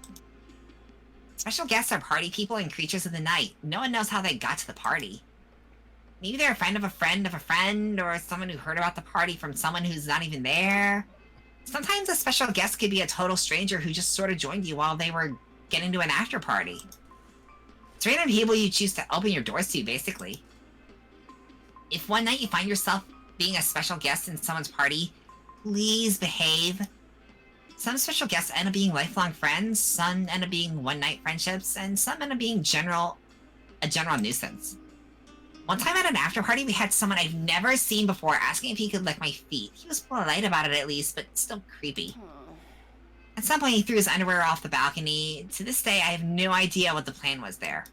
Special guests are party people and creatures of the night. No one knows how they got to the party. Maybe they're a friend of a friend of a friend, or someone who heard about the party from someone who's not even there. Sometimes a special guest could be a total stranger who just sort of joined you while they were getting to an after party. It's random people you choose to open your doors to, basically. If one night you find yourself being a special guest in someone's party, please behave. Some special guests end up being lifelong friends, some end up being one-night friendships, and some end up being a general nuisance. One time at an after-party, we had someone I've never seen before asking if he could lick my feet. He was polite about it at least, but still creepy. At some point, he threw his underwear off the balcony. To this day, I have no idea what the plan was there.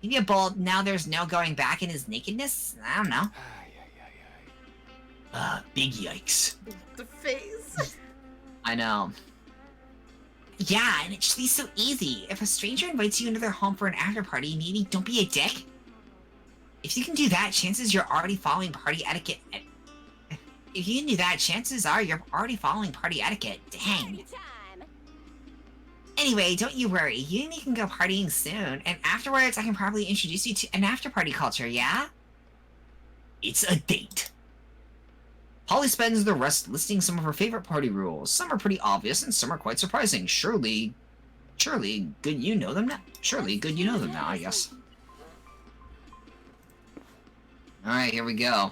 Maybe a bold, now there's no going back in his nakedness? I don't know. Big yikes.
The face.
I know. Yeah, and it should be so easy. If a stranger invites you into their home for an after party, maybe don't be a dick. If you can do that, chances you're already following party etiquette. If you can do that, chances are you're already following party etiquette. Dang.
Anytime.
Anyway, don't you worry. You and me can go partying soon, and afterwards I can probably introduce you to an after-party culture, yeah? It's a date. Holly spends the rest listing some of her favorite party rules. Some are pretty obvious, and some are quite surprising. Surely, good you know them now. Surely, good you know them now, I guess. Alright, here we go.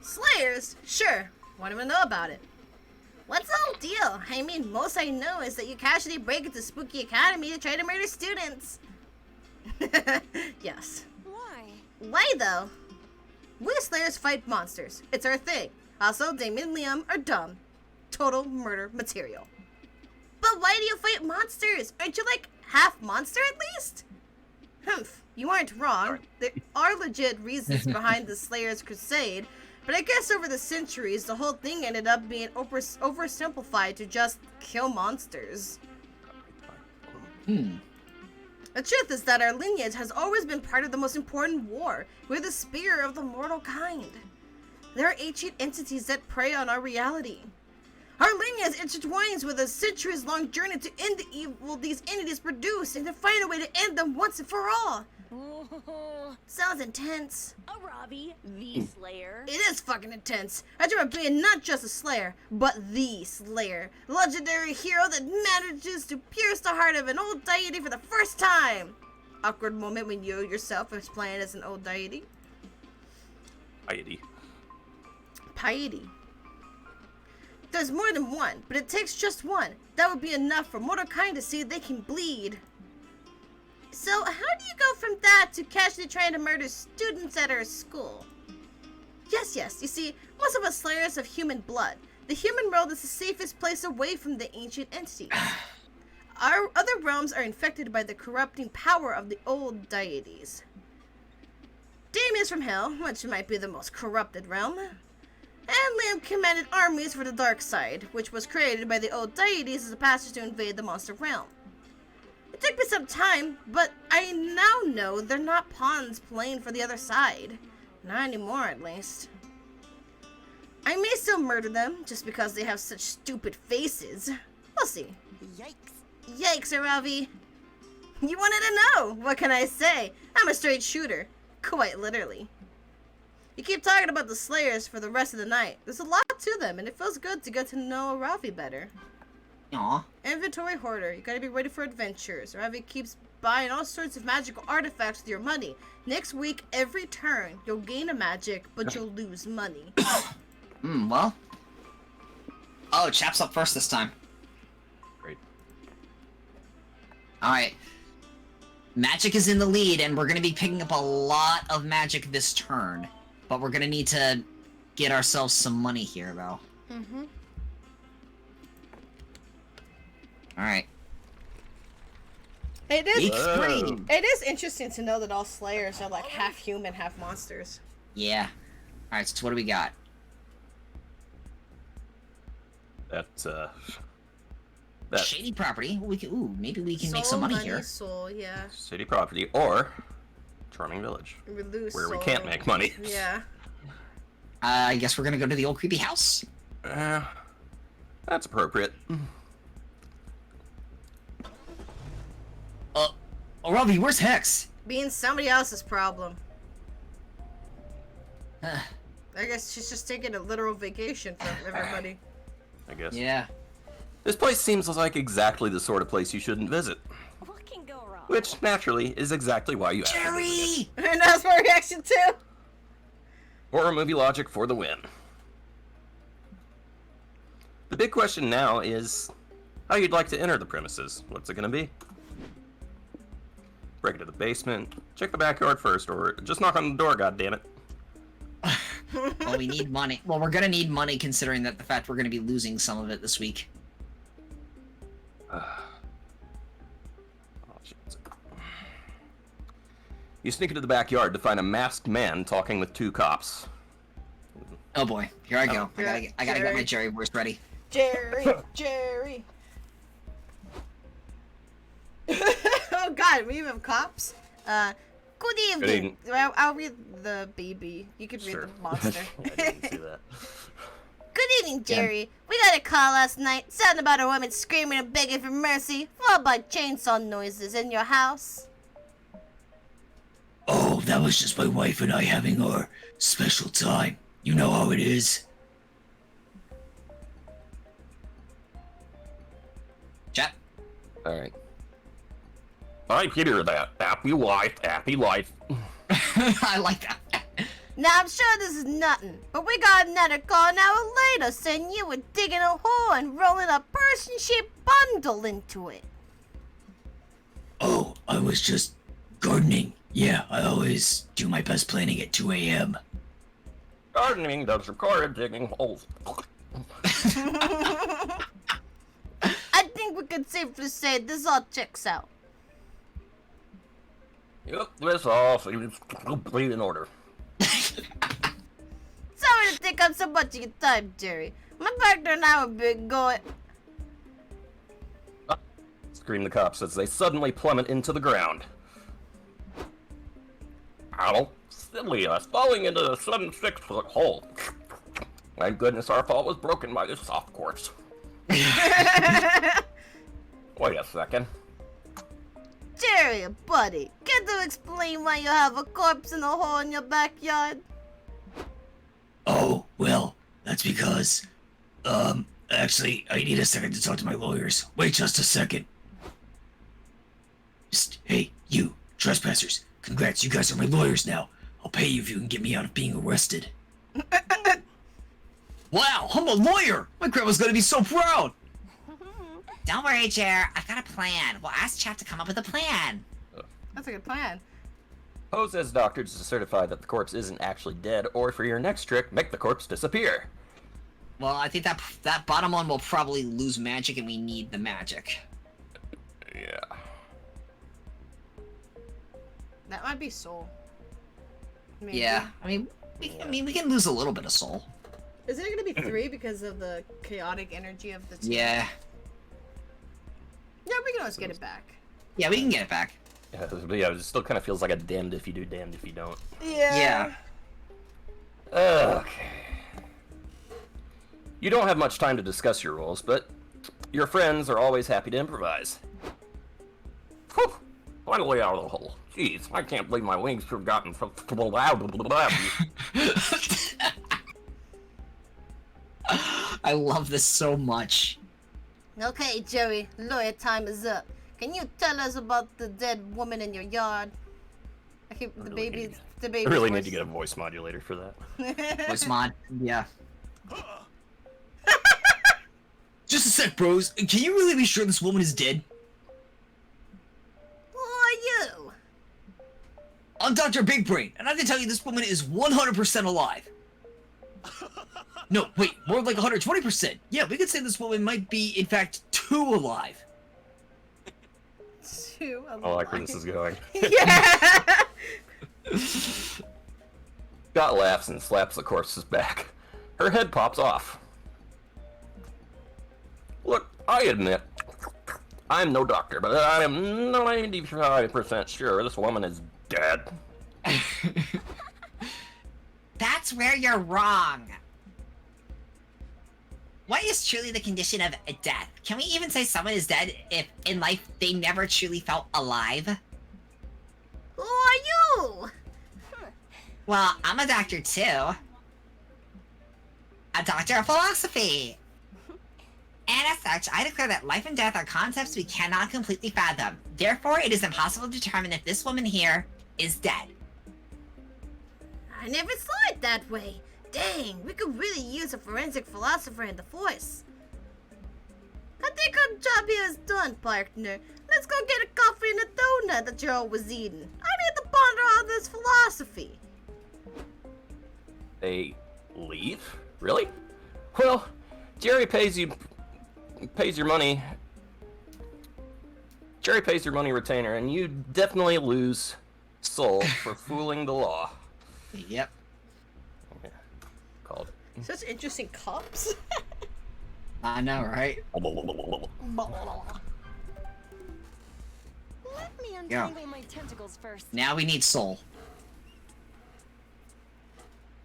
Slayers? Sure. Want to know about it. What's the whole deal? I mean, most I know is that you casually break into Spooky Academy to try to murder students. Yes.
Why?
Why though? We Slayers fight monsters. It's our thing. Also, Damien and Liam are dumb. Total murder material. But why do you fight monsters? Aren't you like half monster at least? Humph, you aren't wrong. There are legit reasons behind the Slayers' crusade, but I guess over the centuries, the whole thing ended up being oversimplified to just kill monsters. The truth is that our lineage has always been part of the most important war. We're the spear of the mortal kind. There are ancient entities that prey on our reality. Our lineage intertwines with a centuries-long journey to end the evil these entities produce and to find a way to end them once and for all. Sounds intense.
A Ravi, the Slayer.
It is fucking intense. I dream of being not just a Slayer, but the Slayer. Legendary hero that manages to pierce the heart of an old deity for the first time. Awkward moment when you yourself is playing as an old deity. Piety. There's more than one, but it takes just one. That would be enough for mortal kind to see they can bleed. So, how do you go from that to casually trying to murder students at our school? Yes, you see, most of us Slayers have human blood. The human world is the safest place away from the ancient entities. Our other realms are infected by the corrupting power of the old deities. Damien's from Hell, which might be the most corrupted realm. And Liam commanded armies for the dark side, which was created by the old deities as a passage to invade the monster realm. It took me some time, but I now know they're not pawns playing for the other side. Not anymore, at least. I may still murder them, just because they have such stupid faces. We'll see.
Yikes.
Yikes, Aravi. You wanted to know. What can I say? I'm a straight shooter. Quite literally. You keep talking about the Slayers for the rest of the night. There's a lot to them, and it feels good to get to know Aravi better.
Aw.
Inventory hoarder. You gotta be ready for adventures. Aravi keeps buying all sorts of magical artifacts with your money. Next week, every turn, you'll gain a magic, but you'll lose money.
Well. Oh, Chap's up first this time.
Great.
Alright. Magic is in the lead, and we're gonna be picking up a lot of magic this turn. But we're gonna need to get ourselves some money here, though.
Mm-hmm.
Alright.
It is.
Explain.
It is interesting to know that all Slayers are like half human, half monsters.
Yeah. Alright, so what do we got?
That
Shady property. We can, maybe we can make some
Soul,
money here.
Soul, yeah.
city property or charming village,
We lose
where we
soul.
can't make money.
Yeah.
I guess we're gonna go to the old creepy house.
That's appropriate.
Oh, Robbie, where's Hex?
Being somebody else's problem.
Uh,
I guess she's just taking a literal vacation from everybody.
I guess.
yeah.
This place seems like exactly the sort of place you shouldn't visit.
What can go wrong?
Which, naturally, is exactly why you have to visit it.
Jerry!
And that's my reaction too.
Horror movie logic for the win. The big question now is how you'd like to enter the premises. What's it gonna be? Break into the basement, check the backyard first, or just knock on the door, goddammit.
Well, we need money. Well, we're gonna need money considering that the fact we're gonna be losing some of it this week.
Oh, shit. You sneak into the backyard to find a masked man talking with two cops.
Oh boy, here I go.
Yeah,
I gotta get my
Jerry.
Jerry voice ready.
Jerry. Oh God, we even have cops. Good evening.
Good evening.
Well, I'll read the baby. You can read
Sure.
the monster.
I didn't see that.
Good evening, Jerry. We got a call last night. Something about a woman screaming and begging for mercy, followed by chainsaw noises in your house.
Oh, that was just my wife and I having our special time. You know how it is. Chat.
Alright. I hear that. Happy life, happy life.
I like that.
Now, I'm sure this is nothing, but we got another call an hour later saying you were digging a hole and rolling a person-shaped bundle into it.
Oh, I was just gardening. Yeah, I always do my best planning at 2 a.m.
Gardening does require digging holes.
I think we can safely say this all checks out.
Yep, this all seems complete in order.
Sorry to take up so much of your time, Jerry. My partner and I were big going.
Scream the cops as they suddenly plummet into the ground. Ow, silly us, falling into the sudden 6-foot hole. Thank goodness our fall was broken by this soft quartz. Wait a second.
Jerry, buddy, can you explain why you have a corpse in a hole in your backyard?
Oh, well, that's because, actually, I need a second to talk to my lawyers. Wait just a second. Psst, hey, you, trespassers. Congrats, you guys are my lawyers now. I'll pay you if you can get me out of being arrested. Wow, I'm a lawyer! My grandma's gonna be so proud!
Don't worry, Jer. I've got a plan. We'll ask Chap to come up with a plan.
That's a good plan.
Pose as doctors to certify that the corpse isn't actually dead, or for your next trick, make the corpse disappear.
Well, I think that bottom one will probably lose magic, and we need the magic.
Yeah.
That might be soul. Maybe.
Yeah, I mean, we can lose a little bit of soul.
Isn't it gonna be 3 because of the chaotic energy of the 2?
Yeah.
Yeah, we can always get it back.
Yeah, we can get it back.
Yeah, it still kind of feels like a damned if you do, damned if you don't.
Yeah.
Okay. You don't have much time to discuss your roles, but your friends are always happy to improvise. Whew! Finally out of the hole. Jeez, I can't believe my wings have gotten so...
I love this so much.
Okay, Jerry, lawyer time is up. Can you tell us about the dead woman in your yard? I keep the baby.
I really need to get a voice modulator for that.
Voice mod. Yeah.
Just a sec, bros. Can you really be sure this woman is dead?
Who are you?
I'm Dr. Big Brain, and I can tell you this woman is 100% alive. No, wait, more like 120%. Yeah, we could say this woman might be, in fact, 2 alive.
2 alive.
I like where this is going.
Yeah!
Scott laughs and slaps the corpse's back. Her head pops off. Look, I admit, I'm no doctor, but I am 95% sure this woman is dead.
That's where you're wrong. What is truly the condition of a death? Can we even say someone is dead if in life they never truly felt alive?
Who are you?
Well, I'm a doctor too. A doctor of philosophy. And as such, I declare that life and death are concepts we cannot completely fathom. Therefore, it is impossible to determine if this woman here is dead.
I never saw it that way. Dang, we could really use a forensic philosopher in the force. I think our job here is done, partner. Let's go get a coffee and a donut that you're always eating. I need to ponder all this philosophy.
They leave? Really? Well, Jerry pays your money. Jerry pays your money retainer, and you definitely lose soul for fooling the law.
Yep.
Yeah. Called.
Such interesting cops.
I know, right?
Let me untangle my tentacles first.
Now we need soul.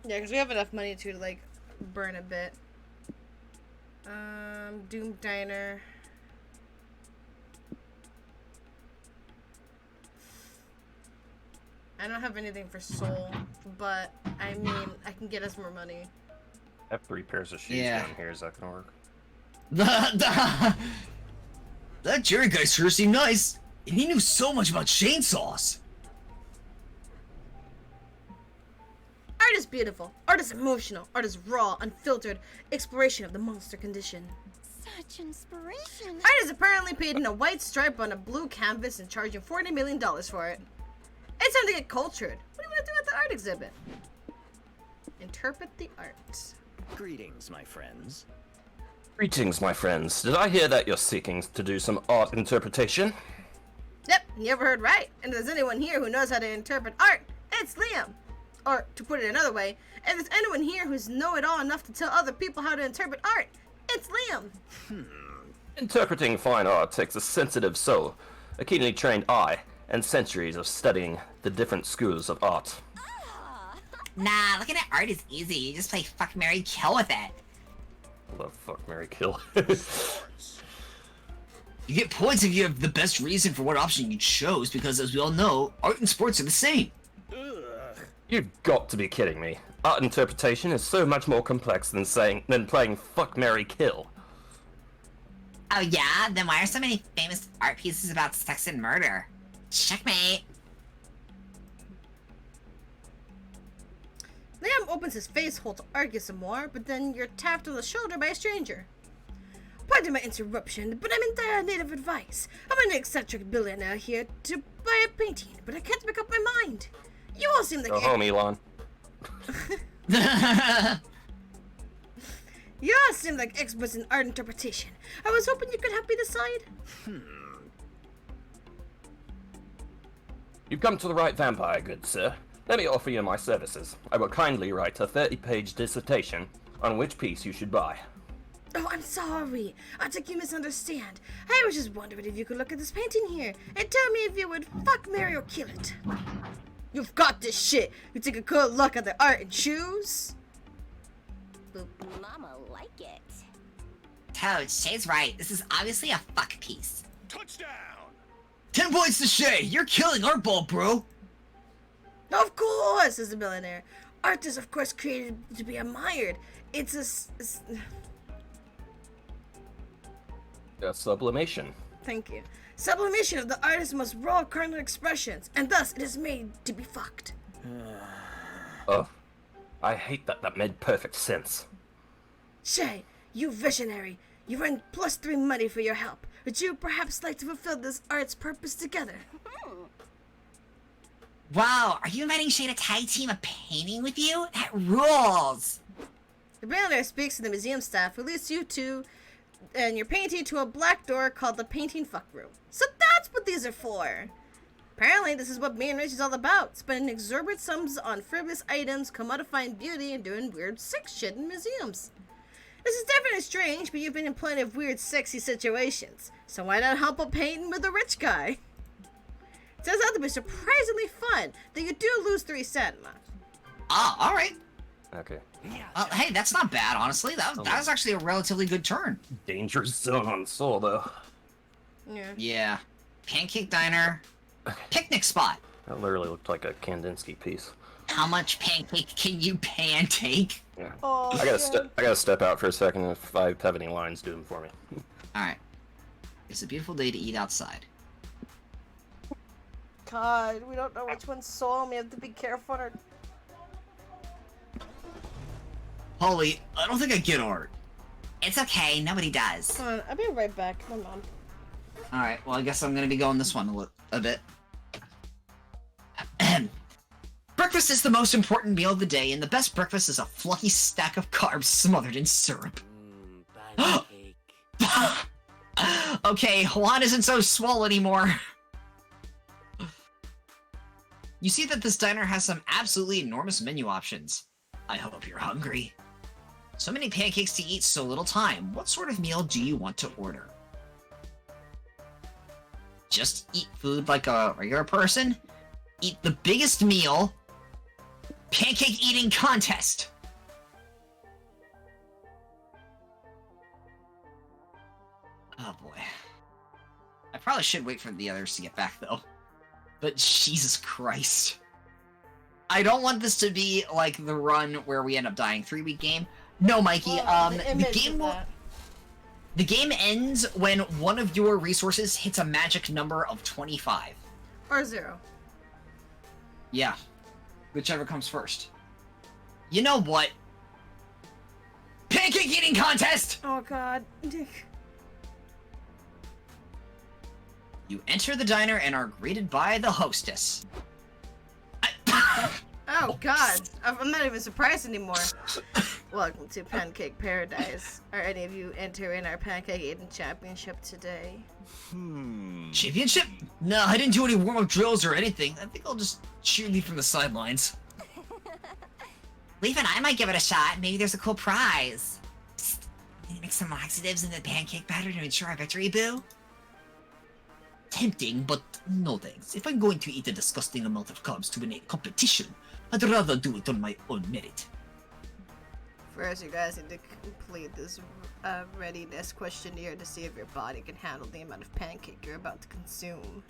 Yeah, because we have enough money to, like, burn a bit. Doom Diner. I don't have anything for soul, but, I mean, I can get us more money.
I have 3 pairs of shoes down here. Is that gonna work?
That Jerry guy sure seemed nice, and he knew so much about chainsaws.
Are Art is beautiful. Art is emotional. Art is raw, unfiltered exploration of the monster condition.
Such inspiration.
Art is apparently painting a white stripe on a blue canvas and charging $40 million for it. It's time to get cultured. What do you want to do at the art exhibit? Interpret the art.
Greetings, my friends.
Greetings, my friends. Did I hear that you're seeking to do some art interpretation?
Yep, you ever heard right. And if there's anyone here who knows how to interpret art, it's Liam. Or, to put it another way, if there's anyone here who's know-it-all enough to tell other people how to interpret art, it's Liam.
Interpreting fine art takes a sensitive soul, a keenly trained eye, and centuries of studying the different schools of art.
Nah, looking at art is easy. You just play fuck, marry, kill with it.
Love fuck, marry, kill.
You get points if you have the best reason for what option you chose, because as we all know, art and sports are the same.
You've got to be kidding me. Art interpretation is so much more complex than playing fuck, marry, kill.
Oh yeah? Then why are so many famous art pieces about sex and murder? Checkmate.
Liam opens his face hole to argue some more, but then you're tapped on the shoulder by a stranger. Pardon my interruption, but I'm in dire need of advice. I'm an eccentric billionaire here to buy a painting, but I can't make up my mind. You all seem like
Go home, Elon.
You all seem like experts in art interpretation. I was hoping you could help me decide.
You've come to the right vampire, good sir. Let me offer you my services. I will kindly write a 30-page dissertation on which piece you should buy.
Oh, I'm sorry. I think you misunderstand. I was just wondering if you could look at this painting here and tell me if you would fuck, marry, or kill it. You've got this shit. You take a good look at the art and choose.
Boop, mama like it.
Toad, Shay's right. This is obviously a fuck piece.
Touchdown!
10 points to Shay! You're killing art ball, bro!
Of course, says the billionaire. Art is, of course, created to be admired. It's
Sublimation.
Thank you. Sublimation of the artist's most raw carnal expressions, and thus it is made to be fucked.
Oh, I hate that. That made perfect sense.
Shay, you visionary. You earned +3 money for your help. Would you perhaps like to fulfill this art's purpose together?
Wow, are you inviting Shay to tag team a painting with you? That rules!
The billionaire speaks to the museum staff, who leads you to and your painting to a black door called the Painting Fuck Room. So that's what these are for. Apparently, this is what being rich is all about. Spending exorbitant sums on frivolous items, commodifying beauty, and doing weird sex shit in museums. This is definitely strange, but you've been in plenty of weird, sexy situations. So why not help a painting with a rich guy? It turns out to be surprisingly fun, though you do lose 3 cents.
Ah, alright.
Okay.
Hey, that's not bad, honestly. That was actually a relatively good turn.
Dangerous zone on Soul, though.
Yeah.
Yeah. Pancake Diner. Picnic spot.
That literally looked like a Kandinsky piece.
How much pancake can you pancake?
Yeah.
Oh,
I gotta step out for a second. If I have any lines, do them for me.
Alright. It's a beautiful day to eat outside.
God, we don't know which one's soul. We have to be careful.
Holly, I don't think I get art. It's okay, nobody does.
Come on, I'll be right back. My mom.
Alright, well I guess I'm gonna be going this one a bit. Breakfast is the most important meal of the day, and the best breakfast is a fluffy stack of carbs smothered in syrup.
Pancake.
Okay, Juan isn't so swole anymore. You see that this diner has some absolutely enormous menu options. I hope you're hungry. So many pancakes to eat, so little time. What sort of meal do you want to order? Just eat food like a regular person? Eat the biggest meal. Pancake eating contest. Oh boy. I probably should wait for the others to get back though. But Jesus Christ. I don't want this to be like the run where we end up dying 3-week game. No, Mikey, the game ends when one of your resources hits a magic number of 25.
Or 0.
Yeah. Whichever comes first. You know what? Pancake eating contest!
Oh god. Nick.
You enter the diner and are greeted by the hostess.
Oh god. I'm not even surprised anymore. Welcome to Pancake Paradise. Are any of you entering our pancake eating championship today?
Championship? No, I didn't do any warm-up drills or anything. I think I'll just cheerlead from the sidelines.
Leaf and I might give it a shot. Maybe there's a cool prize. Psst. Need to mix some laxatives in the pancake batter to ensure our victory, boo?
Tempting, but no thanks. If I'm going to eat a disgusting amount of carbs to win a competition, I'd rather do it on my own merit.
First, you guys need to complete this readiness questionnaire to see if your body can handle the amount of pancake you're about to consume.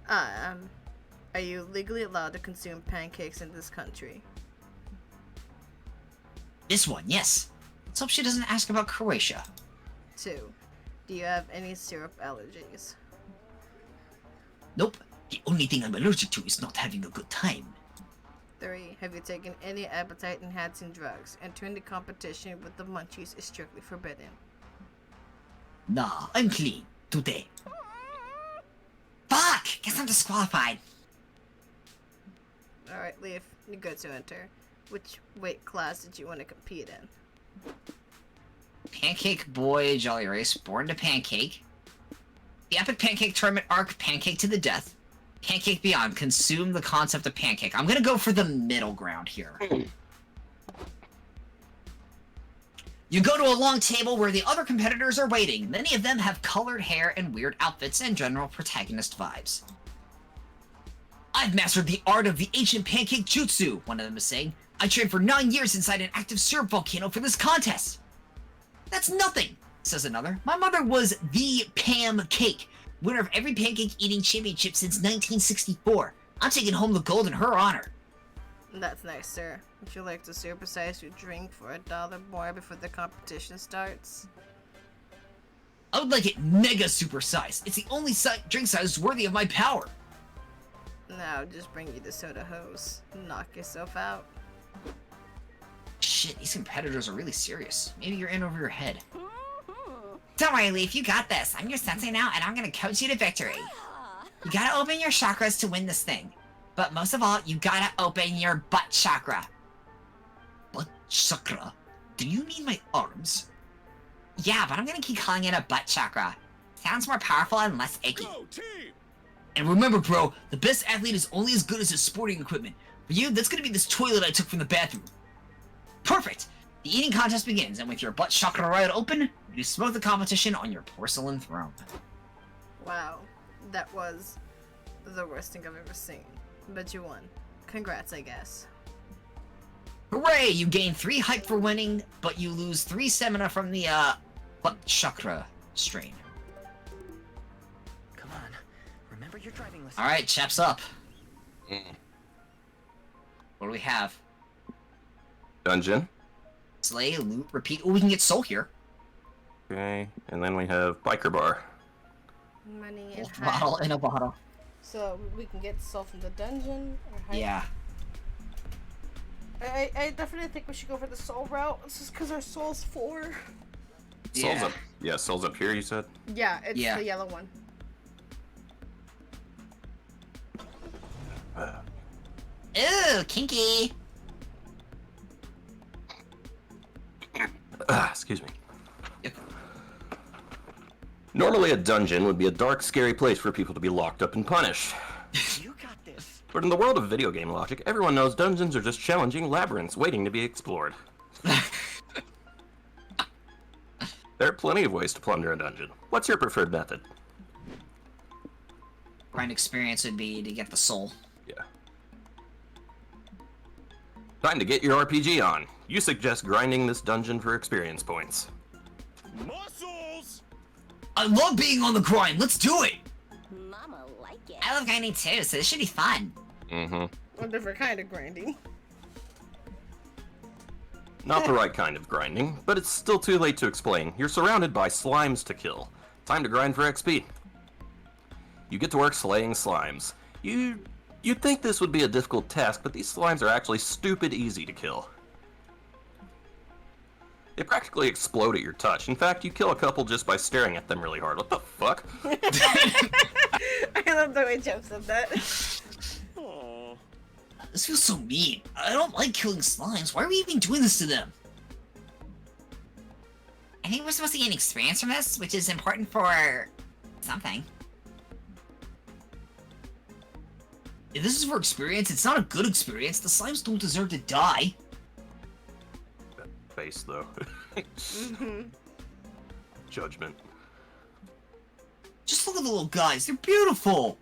Are you legally allowed to consume pancakes in this country?
This one, yes. Let's hope she doesn't ask about Croatia.
2. Do you have any syrup allergies?
Nope. The only thing I'm allergic to is not having a good time.
3. Have you taken any appetite-enhancing drugs? Entering the competition with the munchies is strictly forbidden.
Nah, I'm clean. Today.
Fuck! Guess I'm disqualified.
Alright, Leaf, you're good to enter. Which weight class did you want to compete in?
Pancake Boy Jolly Race, Born to Pancake. The Epic Pancake Tournament Arc, Pancake to the Death. Pancake Beyond, Consume the Concept of Pancake. I'm gonna go for the middle ground here. You go to a long table where the other competitors are waiting. Many of them have colored hair and weird outfits and general protagonist vibes. I've mastered the art of the ancient pancake jutsu, one of them is saying. I trained for 9 years inside an active syrup volcano for this contest. That's nothing, says another. My mother was the Pam Cake, winner of every pancake eating championship since 1964. I'm taking home the gold in her honor.
That's nice, sir. Would you like to supersize your drink for $1 more before the competition starts?
I would like it mega supersized. It's the only drink size worthy of my power.
Now, just bring you the soda hose. Knock yourself out.
Shit, these competitors are really serious. Maybe you're in over your head.
Don't worry, Leaf, you got this. I'm your sensei now, and I'm gonna coach you to victory. You gotta open your chakras to win this thing. But most of all, you gotta open your butt chakra.
Butt chakra? Do you mean my arms?
Yeah, but I'm gonna keep calling it a butt chakra. Sounds more powerful and less achy.
Go team!
And remember, bro, the best athlete is only as good as his sporting equipment. For you, that's gonna be this toilet I took from the bathroom. Perfect! The eating contest begins, and with your butt chakra wide open, you smoke the competition on your porcelain throne.
Wow, that was the worst thing I've ever seen. But you won. Congrats, I guess.
Hooray! You gain 3 hype for winning, but you lose 3 stamina from the, butt chakra strain.
Come on. Remember your driving lesson.
Alright, chaps up. What do we have?
Dungeon.
Slay, loot, repeat. Oh, we can get soul here.
Okay, and then we have biker bar.
Money and
Wolf bottle in a bottle.
So we can get soul from the dungeon. Or hide.
Yeah.
I definitely think we should go for the soul route. It's just because our soul's 4.
Soul's up. Yeah, soul's up here, you said?
Yeah, it's
Yeah.
the yellow one.
Ooh, kinky.
Excuse me.
Yep.
Normally a dungeon would be a dark, scary place for people to be locked up and punished.
You got this.
But in the world of video game logic, everyone knows dungeons are just challenging labyrinths waiting to be explored. There are plenty of ways to plunder a dungeon. What's your preferred method?
Grind experience would be to get the soul.
Yeah. Time to get your RPG on. You suggest grinding this dungeon for experience points.
Muscles!
I love being on the grind. Let's do it.
Mama like it.
I love grinding too, so this should be fun.
Mm-hmm.
A different kind of grinding.
Not the right kind of grinding, but it's still too late to explain. You're surrounded by slimes to kill. Time to grind for XP. You get to work slaying slimes. You You'd think this would be a difficult task, but these slimes are actually stupid easy to kill. They practically explode at your touch. In fact, you kill a couple just by staring at them really hard. What the fuck?
I love the way Jeff said that.
Aw.
This feels so mean. I don't like killing slimes. Why are we even doing this to them?
I think we're supposed to gain experience from this, which is important for something.
If this is for experience, it's not a good experience. The slimes don't deserve to die.
That face, though. Judgment.
Just look at the little guys. They're beautiful.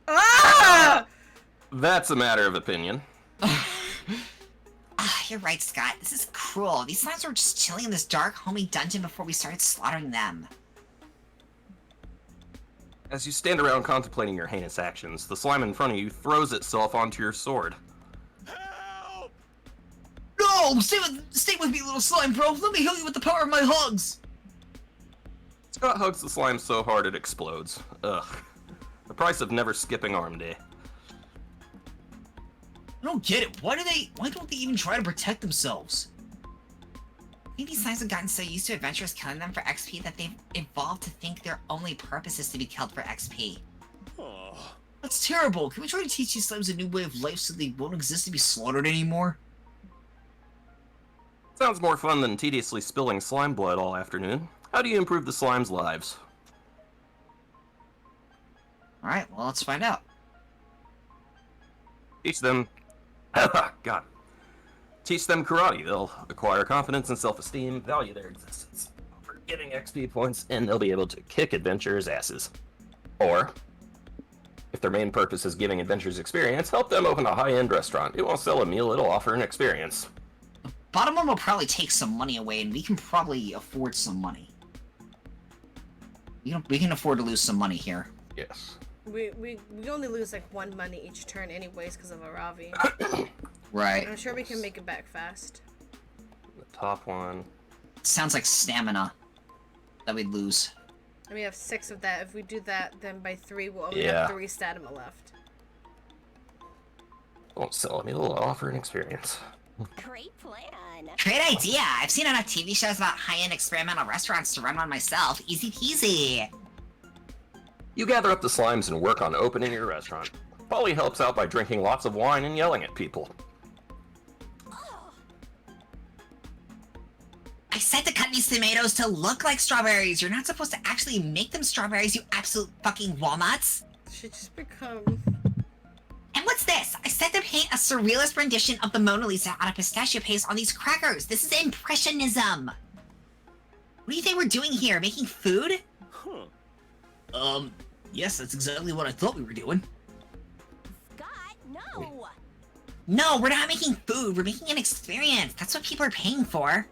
Ah!
That's a matter of opinion.
You're right, Scott. This is cruel. These slimes were just chilling in this dark, homey dungeon before we started slaughtering them.
As you stand around contemplating your heinous actions, the slime in front of you throws itself onto your sword.
Help!
No! Stay with me, little slime bro. Let me heal you with the power of my hugs.
Scott hugs the slime so hard it explodes. Ugh. The price of never skipping arm day.
I don't get it. Why don't they even try to protect themselves?
Maybe these slimes have gotten so used to adventurers killing them for XP that they've evolved to think their only purpose is to be killed for XP.
Oh.
That's terrible. Can we try to teach these slimes a new way of life so they won't exist to be slaughtered anymore?
Sounds more fun than tediously spilling slime blood all afternoon. How do you improve the slime's lives?
Alright, well, let's find out.
Teach them... God. Teach them karate. They'll acquire confidence and self-esteem, value their existence. For getting XP points, and they'll be able to kick adventurers' asses. Or, if their main purpose is giving adventurers experience, help them open a high-end restaurant. It won't sell a meal, it'll offer an experience.
Bottom one will probably take some money away, and we can probably afford some money. We can afford to lose some money here.
Yes.
We only lose like 1 money each turn anyways because of Aravi.
Right.
I'm sure we can make it back fast.
The top one.
Sounds like stamina that we'd lose.
And we have 6 of that. If we do that, then by 3 we'll only
Yeah.
have 3 stamina left.
Won't sell a meal, it'll offer an experience.
Great plan.
Great idea! I've seen enough TV shows about high-end experimental restaurants to run one myself. Easy peasy!
You gather up the slimes and work on opening your restaurant. Polly helps out by drinking lots of wine and yelling at people.
I said to cut these tomatoes to look like strawberries. You're not supposed to actually make them strawberries, you absolute fucking walnuts.
Should just become...
And what's this? I said to paint a surrealist rendition of the Mona Lisa out of pistachio paste on these crackers. This is impressionism. What do you think we're doing here? Making food?
Huh.
Yes, that's exactly what I thought we were doing.
Scott, no.
No, we're not making food. We're making an experience. That's what people are paying for.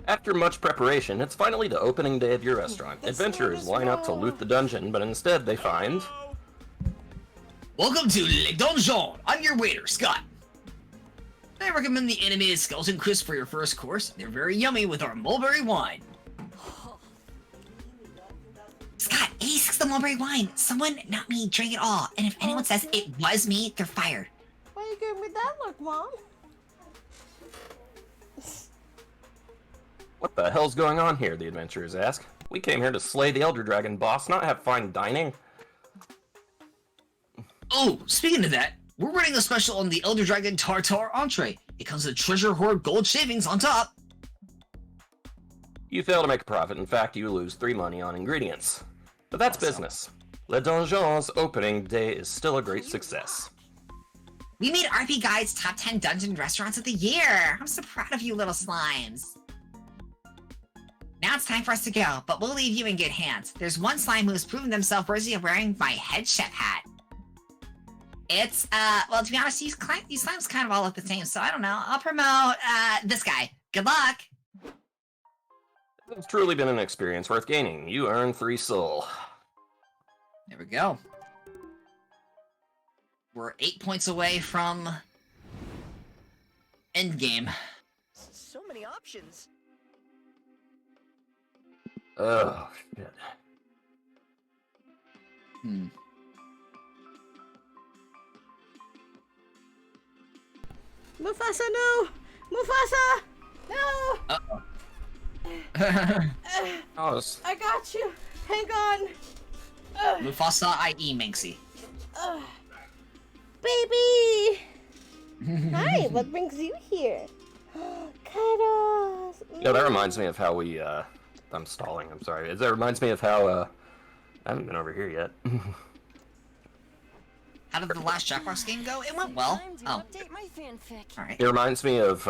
After much preparation, it's finally the opening day of your restaurant. Adventurers line up to loot the dungeon, but instead they find...
Welcome to Le Donjon. I'm your waiter, Scott. I recommend the animated skeleton crisp for your first course. They're very yummy with our mulberry wine.
Scott, 86 the mulberry wine. Someone, not me, drank it all. And if anyone says it was me, they're fired.
Why you giving me that look, Mom?
What the hell's going on here, the adventurers ask. We came here to slay the Elder Dragon boss, not have fine dining.
Oh, speaking of that, we're running a special on the Elder Dragon Tartar entree. It comes with treasure hoard gold shavings on top.
You fail to make a profit. In fact, you lose 3 money on ingredients. But that's business. Le Donjon's opening day is still a great success.
We made RP Guide's top 10 dungeon restaurants of the year. I'm so proud of you, little slimes. Now it's time for us to go, but we'll leave you in good hands. There's one slime who has proven themselves worthy of wearing my head chef hat. It's, well, to be honest, these slimes kind of all look the same, so I don't know. I'll promote, this guy. Good luck!
It's truly been an experience worth gaining. You earn 3 soul.
There we go. We're 8 points away from endgame.
So many options.
Oh, shit.
Mufasa, no! Mufasa! No!
Uh-oh.
Oh, it's-
I got you. Hang on.
Mufasa, i.e. Minxie.
Baby! Hi, what brings you here? Cuddles.
Yeah, that reminds me of how we, I'm stalling, I'm sorry. That reminds me of how, I haven't been over here yet.
How did the last Jackbox game go? It went well.
Time to
Oh,
update my fanfic.
alright.
It reminds me of,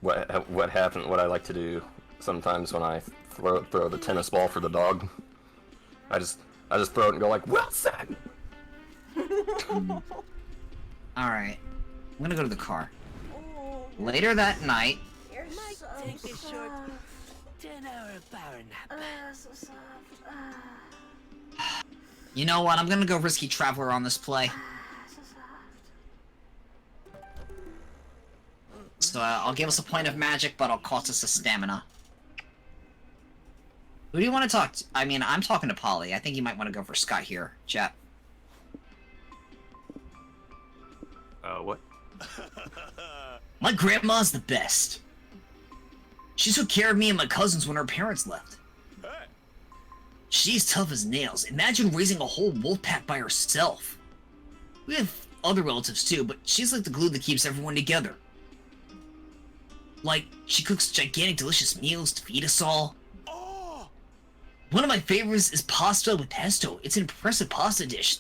what happened, what I like to do sometimes when I throw the tennis ball for the dog. I just throw it and go like, Wilson!
Alright. I'm gonna go to the car. Later that night,
Might take a short 10-hour power nap.
So soft.
you know what? I'm gonna go Risky Traveler on this play.
So soft.
So I'll give us a point of magic, but I'll cost us a stamina. Who do you want to talk to? I mean, I'm talking to Polly. I think you might want to go for Scott here, chat.
What?
My grandma's the best. She took care of me and my cousins when her parents left.
Hey.
She's tough as nails. Imagine raising a whole wolf pack by herself. We have other relatives too, but she's like the glue that keeps everyone together. Like, she cooks gigantic delicious meals to feed us all.
Oh.
One of my favorites is pasta with pesto. It's an impressive pasta dish.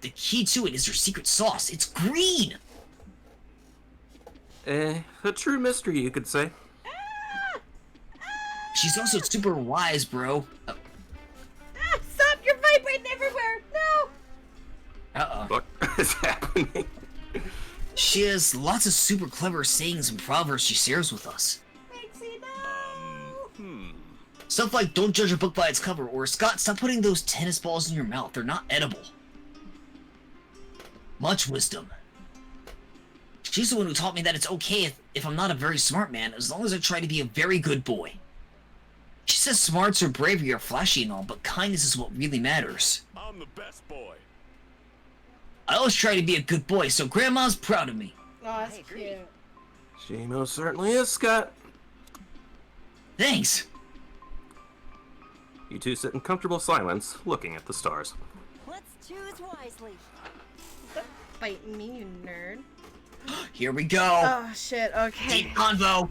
The key to it is her secret sauce. It's green!
A true mystery, you could say.
She's also super wise, bro.
Stop! You're vibrating everywhere! No!
Uh-oh.
What is happening?
She has lots of super clever sayings and proverbs she shares with us.
Pixie, no!
Stuff like, don't judge a book by its cover, or Scott, stop putting those tennis balls in your mouth. They're not edible. Much wisdom. She's the one who taught me that it's okay if I'm not a very smart man, as long as I try to be a very good boy. She says smarts or bravery are flashy and all, but kindness is what really matters.
I'm the best boy.
I always try to be a good boy, so Grandma's proud of me.
Oh, that's cute.
She most certainly is, Scott.
Thanks.
You two sit in comfortable silence, looking at the stars.
Let's choose wisely.
Bite me, you nerd.
Here we go.
Oh, shit, okay.
Deep convo.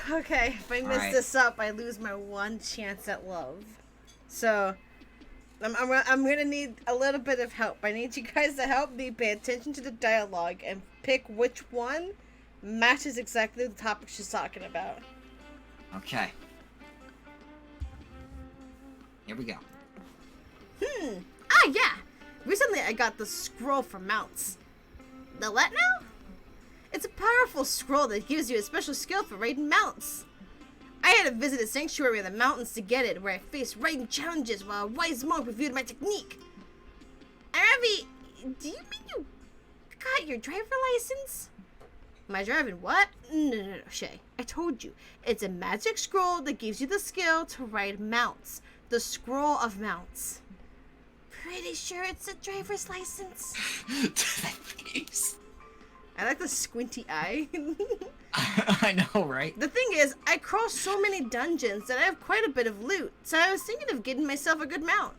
Okay, if I mess
Alright.
this up, I lose my one chance at love. So, I'm gonna need a little bit of help. I need you guys to help me pay attention to the dialogue and pick which one matches exactly the topic she's talking about.
Okay. Here we go.
Ah, yeah! Recently I got the scroll for mounts. The what now? It's a powerful scroll that gives you a special skill for raiding mounts. I had to visit a sanctuary in the mountains to get it, where I faced raiding challenges while a wise monk reviewed my technique. Aravi, do you mean you got your driver license? My driving what? No, Shay. I told you. It's a magic scroll that gives you the skill to ride mounts. The Scroll of Mounts. Pretty sure it's a driver's license.
Thanks.
I like the squinty eye.
I know, right?
The thing is, I crossed so many dungeons that I have quite a bit of loot, so I was thinking of getting myself a good mount.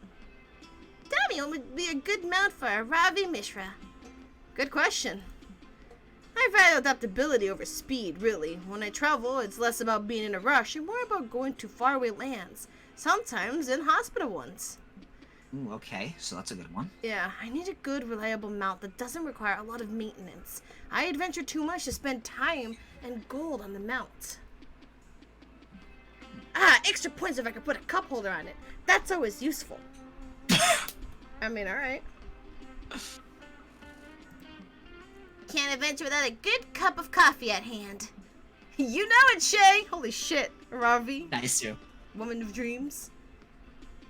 Damiel would be a good mount for a Ravi Mishra. Good question. I value adaptability over speed, really. When I travel, it's less about being in a rush and more about going to faraway lands, sometimes inhospitable ones.
Ooh, okay, so that's a good one.
Yeah, I need a good, reliable mount that doesn't require a lot of maintenance. I adventure too much to spend time and gold on the mount. Ah, extra points if I could put a cup holder on it. That's always useful. I mean, alright. Can't adventure without a good cup of coffee at hand. You know it, Shay! Holy shit, Ravi.
Nice too.
Woman of dreams.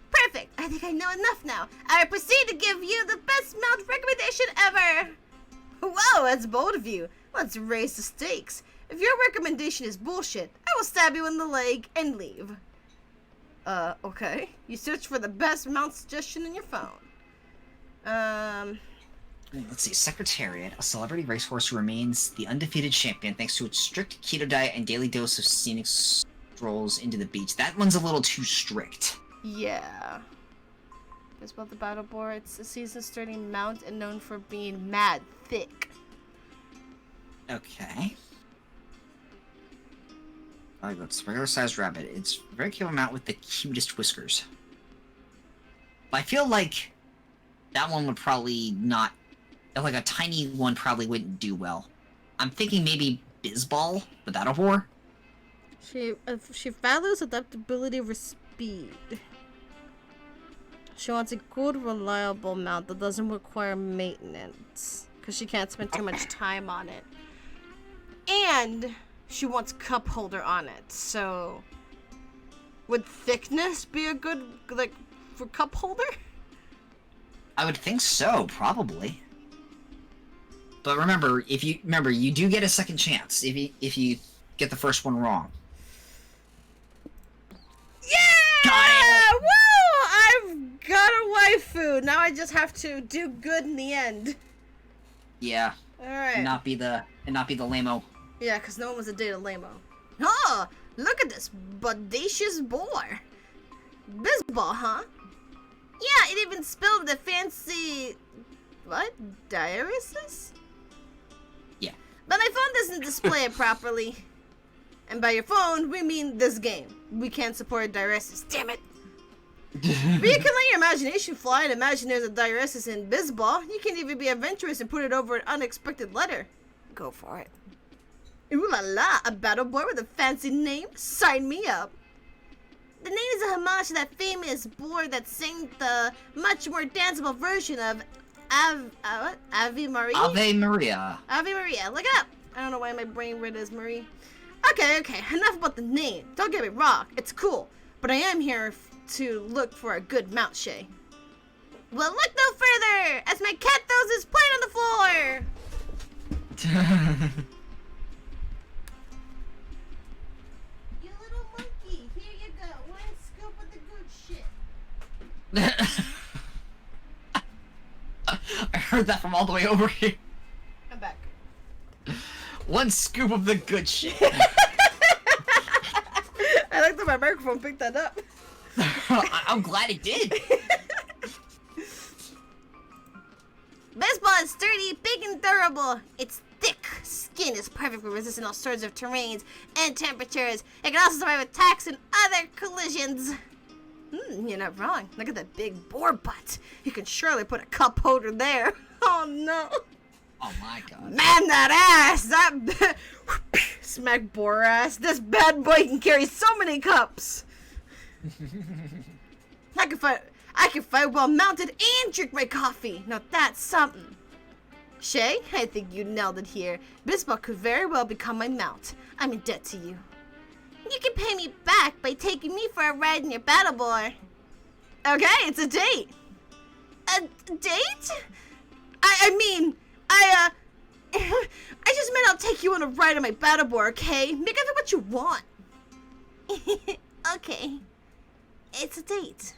Perfect! I think I know enough now. I proceed to give you the best mount recommendation ever! Whoa, that's bold of you. Let's raise the stakes. If your recommendation is bullshit, I will stab you in the leg and leave. Okay. You search for the best mount suggestion in your phone.
Let's see. Secretariat, a celebrity racehorse who remains the undefeated champion thanks to its strict keto diet and daily dose of scenic strolls into the beach. That one's a little too strict.
Yeah. It's about the battle board. It's a season-starting mount and known for being mad thick.
Okay. It's a regular-sized rabbit. It's a very cute mount with the cutest whiskers. But I feel like that one would probably not... Like, a tiny one probably wouldn't do well. I'm thinking maybe Bizball, the battle boar.
She values adaptability over speed. She wants a good, reliable mount that doesn't require maintenance. Because she can't spend too much time on it. And she wants cup holder on it. So, would thickness be a good, like, for cup holder?
I would think so, probably. But remember, you do get a second chance if you get the first one wrong.
Yeah!
Got it!
Woo! I've got a waifu. Now I just have to do good in the end.
Yeah.
Alright.
And not be the lame-o.
Yeah, because no one was a date of lame-o. Oh, look at this bodacious boar. Bizball, huh? Yeah, it even spilled the fancy... What? Diaresis?
Yeah.
But my phone doesn't display it properly. And by your phone, we mean this game. We can't support diaresis. Damn it! But you can let your imagination fly and imagine there's a diaresis in Bizball. You can even be adventurous and put it over an unexpected letter. Go for it. Ooh la la, a battle boy with a fancy name? Sign me up. The name is a homage to that famous board that sang the much more danceable version of Ave Maria?
Ave Maria.
Ave Maria, look it up. I don't know why my brain read as Marie. Okay, enough about the name. Don't get me wrong, it's cool. But I am here to look for a good mount, Shay. Well, look no further, as my cat throws his plate on the floor. You little monkey, here you go. One scoop of the good shit.
I heard that from all the way over here.
I'm back.
One scoop of the good shit.
I like that my microphone picked that up.
I'm glad it did.
Baseball is sturdy, big, and durable. Its thick skin is perfect for resisting all sorts of terrains and temperatures. It can also survive attacks and other collisions. You're not wrong. Look at that big boar butt. You can surely put a cup holder there. Oh no.
Oh my god.
Man, that ass! That smack boar ass. This bad boy can carry so many cups. I can fight well mounted and drink my coffee. Now that's something. Shay, I think you nailed it here. Bisbal could very well become my mount. I'm in debt to you. You can pay me back by taking me for a ride in your battle boy. Okay, it's a date. A date? I just meant I'll take you on a ride on my battle board, okay? Make of it what you want. Okay. It's a date.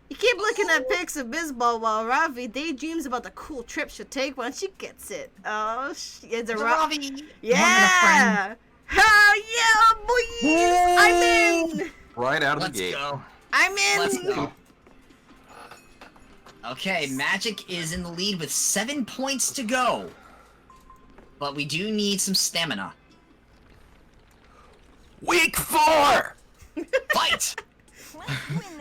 You keep looking at pics of Bizball while Ravi daydreams about the cool trip she'll take once she gets it. Oh, it's a
Ravi.
Yeah! Hell yeah, boys! I'm in!
Right out of
Let's
the gate.
go.
I'm in!
Let's go. Okay, Magic is in the lead with 7 points to go. But we do need some stamina.
Week 4!
Fight!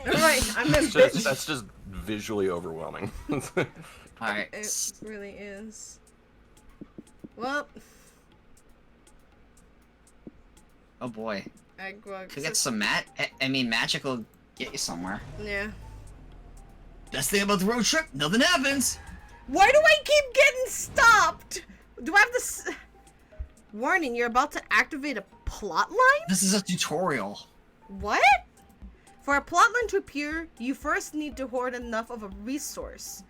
Alright, I'm in, bitch.
That's just visually overwhelming.
Alright.
It really is. Well.
Oh boy.
Could
Could get some Magic will get you somewhere.
Yeah.
Best thing about the road trip, nothing happens.
Why do I keep getting stopped? Do I have this? Warning, you're about to activate a plot line?
This is a tutorial.
What? For a plotline to appear, you first need to hoard enough of a resource.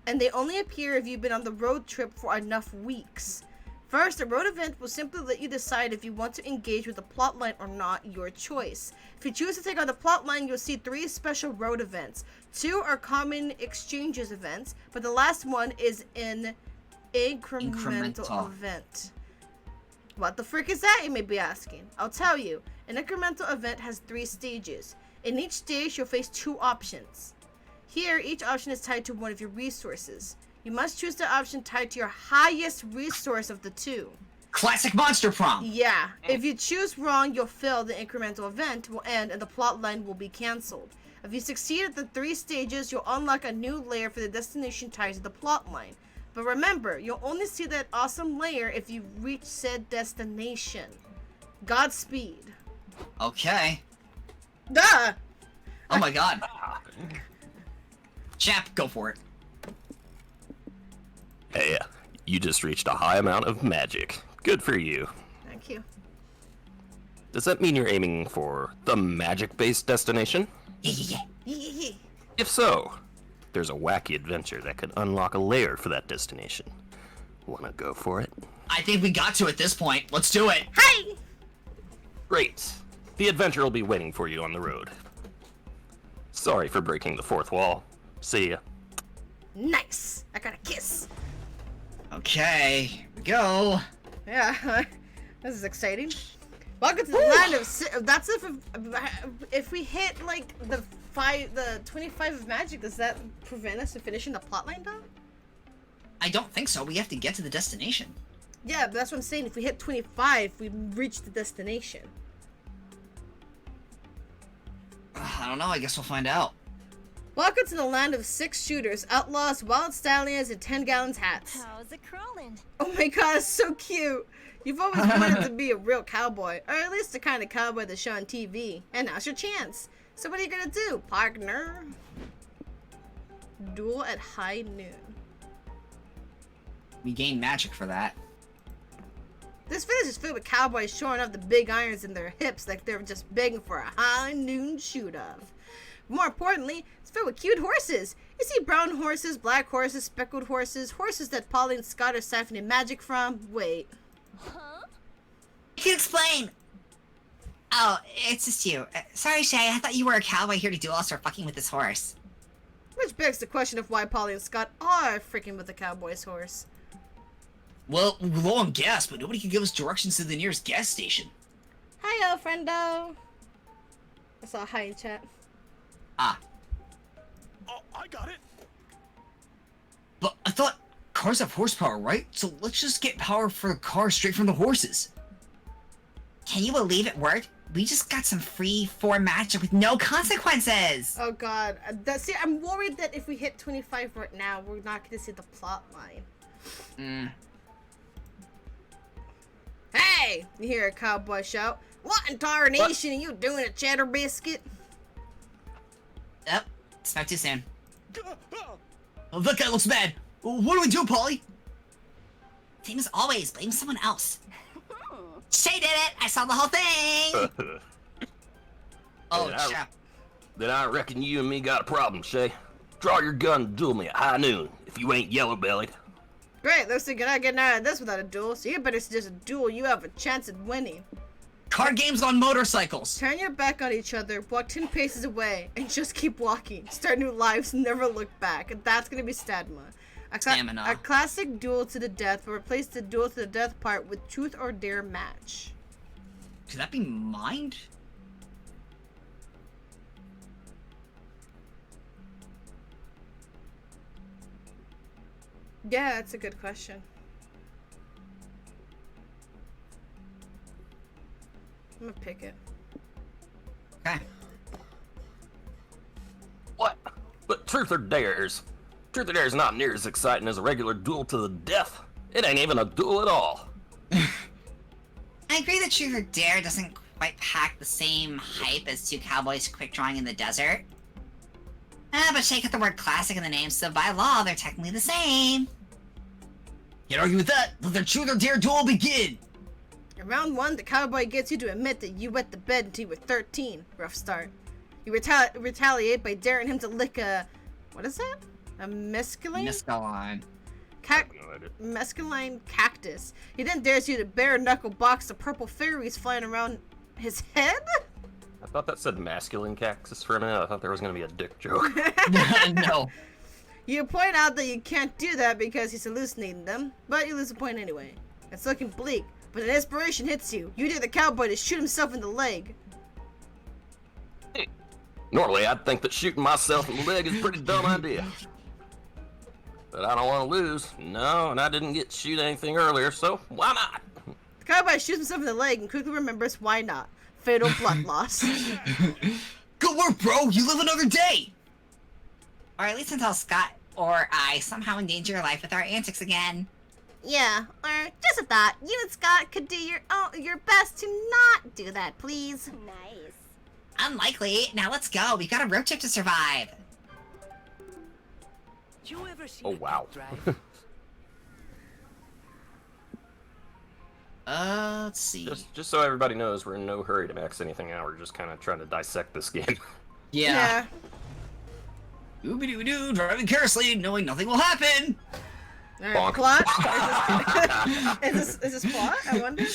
And they only appear if you've been on the road trip for enough weeks. First, a road event will simply let you decide if you want to engage with the plotline or not, your choice. If you choose to take on the plotline, you'll see 3 special road events. 2 are common exchanges events, but the last one is an incremental event. What the frick is that, you may be asking? I'll tell you. An incremental event has 3 stages. In each stage, you'll face 2 options. Here, each option is tied to one of your resources. You must choose the option tied to your highest resource of the 2.
Classic monster prom.
Yeah. If you choose wrong, you'll fail. The incremental event will end and the plot line will be cancelled. If you succeed at the 3 stages, you'll unlock a new layer for the destination tied to the plot line. But remember, you'll only see that awesome layer if you reach said destination. Godspeed.
Okay.
Duh!
Oh my god. Chap, go for it.
Hey, you just reached a high amount of magic. Good for you.
Thank you.
Does that mean you're aiming for the magic-based destination?
Yeah.
If so, there's a wacky adventure that could unlock a layer for that destination. Wanna go for it?
I think we got to at this point. Let's do it.
Hey!
Great. The adventure will be waiting for you on the road. Sorry for breaking the 4th wall. See ya.
Nice! I got a kiss.
Okay, here we go.
Yeah, this is exciting. Welcome to the land of. That's if we hit like the 25 of magic. Does that prevent us from finishing the plotline though?
I don't think so. We have to get to the destination.
Yeah, but that's what I'm saying. If we hit 25, we reach the destination.
I don't know. I guess we'll find out.
Welcome to the land of 6 shooters, outlaws, wild stallions, and 10 gallons hats.
How's it crawling?
Oh my god, it's so cute. You've always wanted to be a real cowboy, or at least the kind of cowboy that's shown on TV. And now's your chance. So what are you gonna do, partner? Duel at high noon.
We gain magic for that.
This village is filled with cowboys showing off the big irons in their hips like they're just begging for a high noon shoot-off. More importantly, it's filled with cute horses. You see brown horses, black horses, speckled horses, horses that Polly and Scott are siphoning magic from. Wait.
Huh?
I can explain. Oh, it's just you. Sorry, Shay. I thought you were a cowboy here to duel us or fucking with this horse.
Which begs the question of why Polly and Scott are freaking with the cowboy's horse.
Well, we're low on gas, but nobody can give us directions to the nearest gas station.
Hiyo, friendo. I saw hi in chat.
Ah.
Oh, I got it.
But I thought cars have horsepower, right? So let's just get power for the car straight from the horses. Can you believe it worked? We just got some free 4 magic with no consequences!
Oh god. See, I'm worried that if we hit 25 right now, we're not going to see the plot line. Hey! You hear a cowboy shout. What in tarnation are you doing, a cheddar biscuit?
Yep, it's not too soon. Oh, that guy looks mad. What do we do, Polly? Same as always, blame someone else. Shay did it! I saw the whole thing! Oh, chap.
Then I reckon you and me got a problem, Shay. Draw your gun and duel me at high noon, if you ain't yellow-bellied.
Great, looks like you're not getting out of this without a duel, so you better suggest a duel you have a chance at winning.
Card games on motorcycles!
Turn your back on each other, walk 10 paces away, and just keep walking. Start new lives, never look back. And that's gonna be Stamina. A classic duel to the death will replace the duel to the death part with truth or dare match.
Could that be mind?
Yeah, that's a good question. I'm gonna pick it.
Okay.
What? But truth or dares? Truth or dare is not near as exciting as a regular duel to the death. It ain't even a duel at all.
I agree that Truth or Dare doesn't quite pack the same hype as 2 cowboys quick drawing in the desert. But Shay got the word classic in the name, so by law, they're technically the same. Can't argue with that. Let the Truth or Dare duel begin!
In round 1, the cowboy gets you to admit that you wet the bed until you were 13. Rough start. You retaliate by daring him to lick a... What is that? A mescaline?
Mescaline.
mescaline cactus. He then dares you to bare-knuckle box the purple fairies flying around his head?
I thought that said masculine cactus for a minute. I thought there was going to be a dick joke.
No.
You point out that you can't do that because he's hallucinating them, but you lose a point anyway. It's looking bleak, but an inspiration hits you. You dare the cowboy to shoot himself in the leg.
Normally, I'd think that shooting myself in the leg is a pretty dumb idea. But I don't want to lose. No, and I didn't get to shoot anything earlier, so why not?
The cowboy shoots himself in the leg and quickly remembers why not. Fatal blood loss.
Good work, bro! You live another day!
Or at least until Scott or I somehow endanger your life with our antics again.
Yeah, or just a thought. You and Scott could do your best to not do that, please.
Nice.
Unlikely. Now let's go. We've got a road trip to survive.
You ever seen
Oh,
a
wow.
duck drive?
Let's see.
Just so everybody knows, we're in no hurry to max anything out. We're just kind of trying to dissect this game.
Yeah. Ooby-doo-doo, driving carelessly, knowing nothing will happen!
Alright,
Bonk.
plot? Is this plot? I wonder?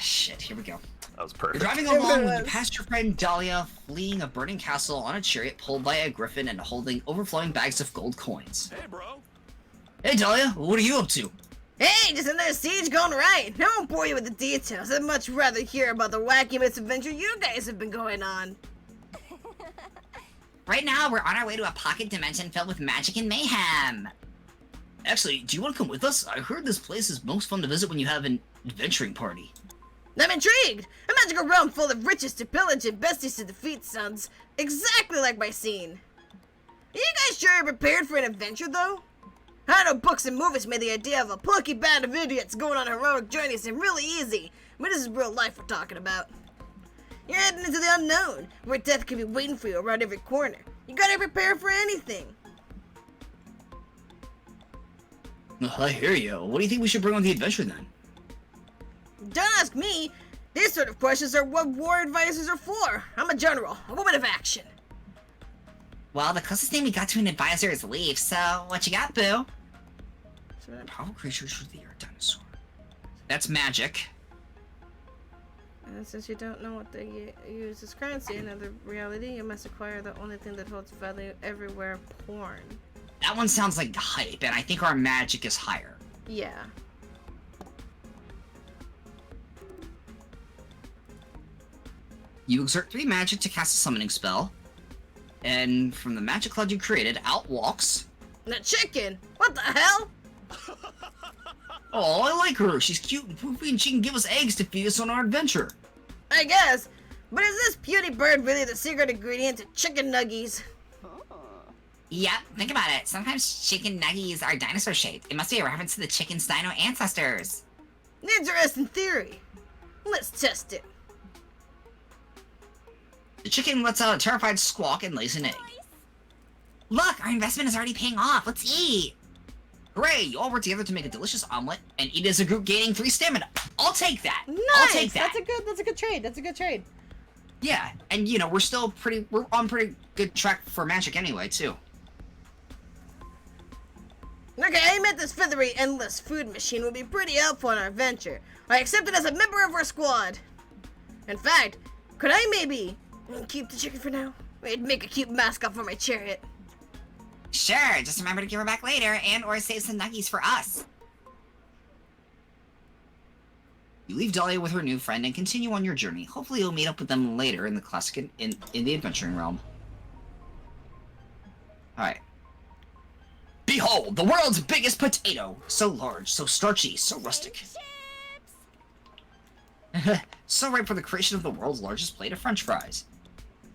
Shit, here we go.
That was
You're
perfect.
driving along when you pass your friend Dahlia, fleeing a burning castle on a chariot pulled by a griffin and holding overflowing bags of gold coins.
Hey, bro.
Hey Dahlia, what are you up to?
Hey, just another siege gone right. I won't bore you with the details. I'd much rather hear about the wacky misadventure you guys have been going on.
Right now, we're on our way to a pocket dimension filled with magic and mayhem.
Actually, do you want to come with us? I heard this place is most fun to visit when you have an adventuring party.
I'm intrigued! A magical realm full of riches to pillage and besties to defeat sounds exactly like my scene. Are you guys sure you're prepared for an adventure, though? I know books and movies made the idea of a plucky band of idiots going on heroic journeys seem really easy, but this is real life we're talking about. You're heading into the unknown, where death could be waiting for you around every corner. You gotta prepare for anything.
I hear you. What do you think we should bring on the adventure then?
Don't ask me. These sort of questions are what war advisors are for. I'm a general, a woman of action.
Well, the closest thing we got to an advisor is Leaf, so what you got, boo?
Powerful creatures for the air dinosaur. That's magic.
And since you don't know what they use as currency in other reality, you must acquire the only thing that holds value everywhere, porn.
That one sounds like hype, and I think our magic is higher.
Yeah.
You exert 3 magic to cast a summoning spell, and from the magic cloud you created, out walks...
The chicken! What the hell?
Oh, I like her. She's cute and poofy, and she can give us eggs to feed us on our adventure.
I guess. But is this puny bird really the secret ingredient to chicken nuggies?
Yep, think about it. Sometimes chicken nuggies are dinosaur-shaped. It must be a reference to the chicken's dino ancestors.
Interesting theory. Let's test it.
The chicken lets out a terrified squawk and lays an egg.
Look, our investment is already paying off. Let's eat.
Hooray! You all work together to make a delicious omelet and eat as a group, gaining 3 stamina. I'll take that.
Nice.
I'll take that.
That's a good trade. That's a good trade.
Yeah, and you know we're on pretty good track for magic anyway too.
Okay, I admit this feathery, endless food machine will be pretty helpful in our venture. I accept it as a member of our squad. In fact, could I maybe keep the chicken for now? It'd make a cute mascot for my chariot.
Sure, just remember to give her back later and or save some nuggies for us.
You leave Dahlia with her new friend and continue on your journey. Hopefully you'll meet up with them later in the classic in the adventuring realm. Alright. Behold, the world's biggest potato! So large, so starchy, so rustic. So ripe for the creation of the world's largest plate of french fries.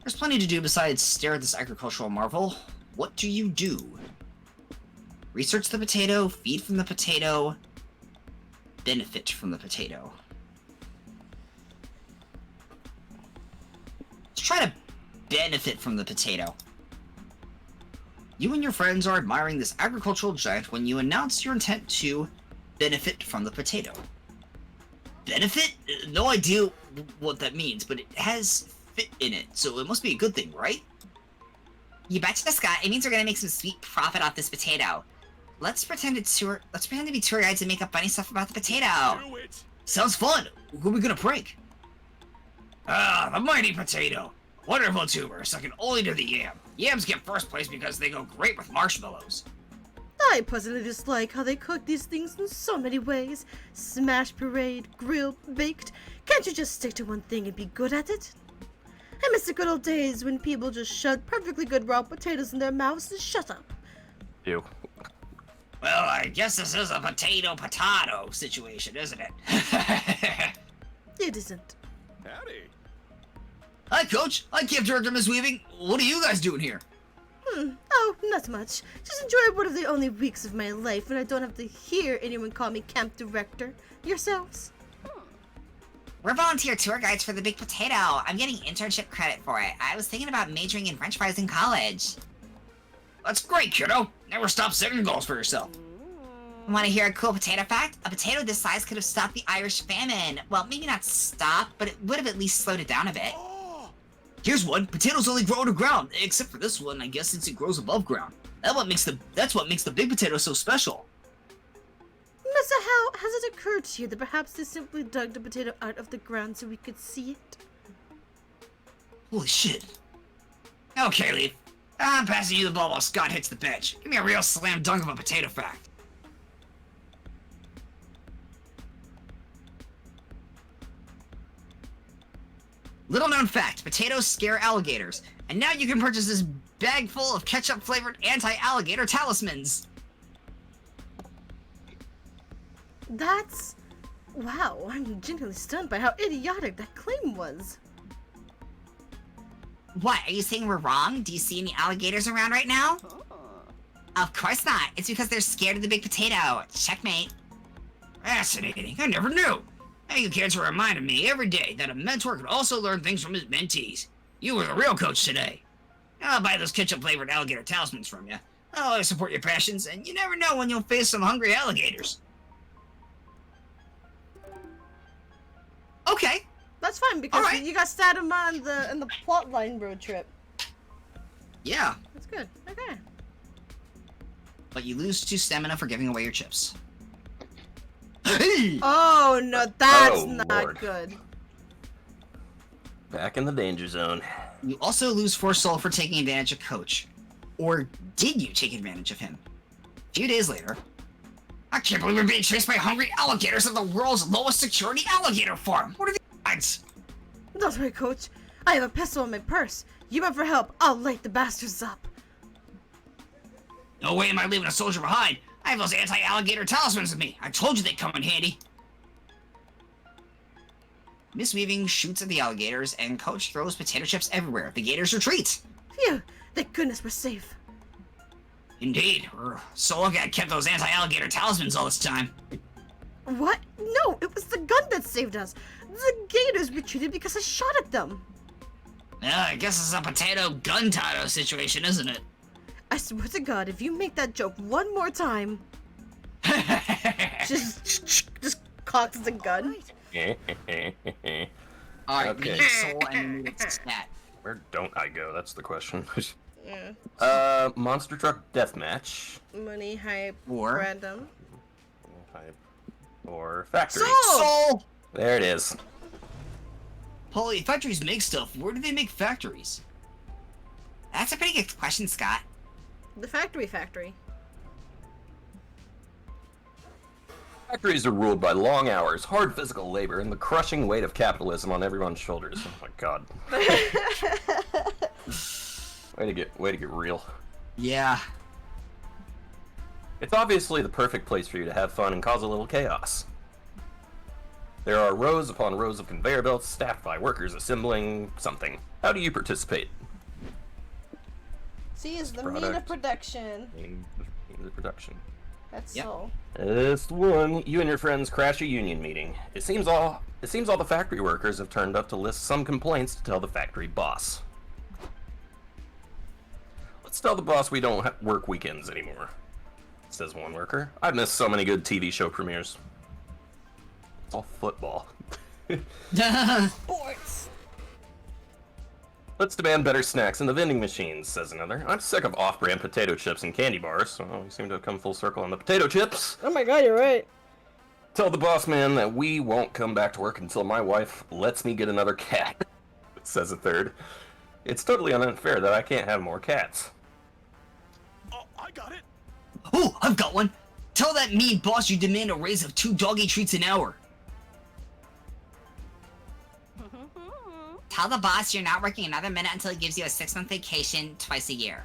There's plenty to do besides stare at this agricultural marvel. What do you do? Research the potato, feed from the potato, benefit from the potato. Let's try to benefit from the potato. You and your friends are admiring this agricultural giant when you announce your intent to benefit from the potato. Benefit? No idea what that means, but it has fit in it, so it must be a good thing, right?
You betcha, Scott. It means we're gonna make some sweet profit off this potato.
let's pretend to be tour guides and make up funny stuff about the potato.
Do it!
Sounds fun. Who are we gonna prank?
Ah, the mighty potato. Wonderful tuber, second only to the yam. Yams get first place because they go great with marshmallows.
I personally dislike how they cook these things in so many ways. Smash, parade, grill, baked. Can't you just stick to one thing and be good at it? I miss the good old days when people just shoved perfectly good raw potatoes in their mouths and shut up.
Ew.
Well, I guess this is a potato-potato situation, isn't it?
It isn't.
Howdy.
Hi, Coach. Hi, Camp Director Miss Weaving. What are you guys doing here?
Oh, not much. Just enjoy one of the only weeks of my life when I don't have to hear anyone call me camp director. Yourselves?
We're volunteer tour guides for the Big Potato. I'm getting internship credit for it. I was thinking about majoring in French fries in college.
That's great, kiddo. Never stop setting goals for yourself.
Want to hear a cool potato fact? A potato this size could have stopped the Irish famine. Well, maybe not stop, but it would have at least slowed it down a bit.
Here's one. Potatoes only grow underground, except for this one, I guess, since it grows above ground. That's what makes the big potato so special.
Mr. Howe, has it occurred to you that perhaps they simply dug the potato out of the ground so we could see it?
Holy shit. Okay, Leaf. I'm passing you the ball while Scott hits the bench. Give me a real slam dunk of a potato fact.
Little known fact, potatoes scare alligators. And now you can purchase this bag full of ketchup-flavored anti-alligator talismans.
That's... Wow, I'm genuinely stunned by how idiotic that claim was.
What, are you saying we're wrong? Do you see any alligators around right now? Of course not. It's because they're scared of the big potato. Checkmate.
Fascinating. I never knew. Now you kids are reminding me every day that a mentor can also learn things from his mentees. You were the real coach today. I'll buy those ketchup-flavored alligator talismans from you. I'll always support your passions, and you never know when you'll face some hungry alligators.
Okay.
That's fine because
Alright.
you got Saddam in the plotline road trip.
Yeah,
That's good. Okay.
but you lose 2 stamina for giving away your chips. Hey!
Oh no, that's
Oh,
not
Lord.
good.
Back in the danger zone.
You also lose 4 soul for taking advantage of Coach. Or did you take advantage of him? A few days later.
I can't believe we're being chased by hungry alligators at the world's lowest security alligator farm. What are the odds?
Don't worry, Coach. I have a pistol in my purse. You want for help? I'll light the bastards up.
No way am I leaving a soldier behind. I have those anti-alligator talismans with me. I told you they'd come in handy.
Miss Weaving shoots at the alligators, and Coach throws potato chips everywhere. The gators retreat.
Phew! Thank goodness we're safe.
Indeed. We're so lucky I kept those anti-alligator talismans all this time.
What? No, it was the gun that saved us. The gators retreated because I shot at them.
Yeah, I guess it's a potato gun tato situation, isn't it?
I swear to God, if you make that joke one more time, just cocks the gun.
Alright,
Okay.
we need soul and we need a stat.
Where don't I go? That's the question.
Yeah.
Monster Truck Deathmatch.
Money, hype,
Or-
random.
Or Factory.
Soul!
There it is.
Holy, factories make stuff. Where do they make factories? That's a pretty good question, Scott.
The factory.
Factories are ruled by long hours, hard physical labor, and the crushing weight of capitalism on everyone's shoulders. Oh my god. Way to get real.
Yeah.
It's obviously the perfect place for you to have fun and cause a little chaos. There are rows upon rows of conveyor belts staffed by workers assembling something. How do you participate?
C is the
Product.
mean of production.
In the production.
That's
Yep.
so.
This one, you and your friends crash a union meeting. It seems all the factory workers have turned up to list some complaints to tell the factory boss. Let's tell the boss we don't work weekends anymore, says one worker. I've missed so many good TV show premieres. It's all football.
Sports.
Let's demand better snacks in the vending machines, says another. I'm sick of off-brand potato chips and candy bars. Well, we seem to have come full circle on the potato chips.
Oh my god, you're right.
Tell the boss man that we won't come back to work until my wife lets me get another cat, says a third. It's totally unfair that I can't have more cats.
Oh, I got it.
Oh, I've got one. Tell that mean boss you demand a raise of 2 doggy treats an hour.
Tell the boss you're not working another minute until he gives you a 6-month vacation twice a year.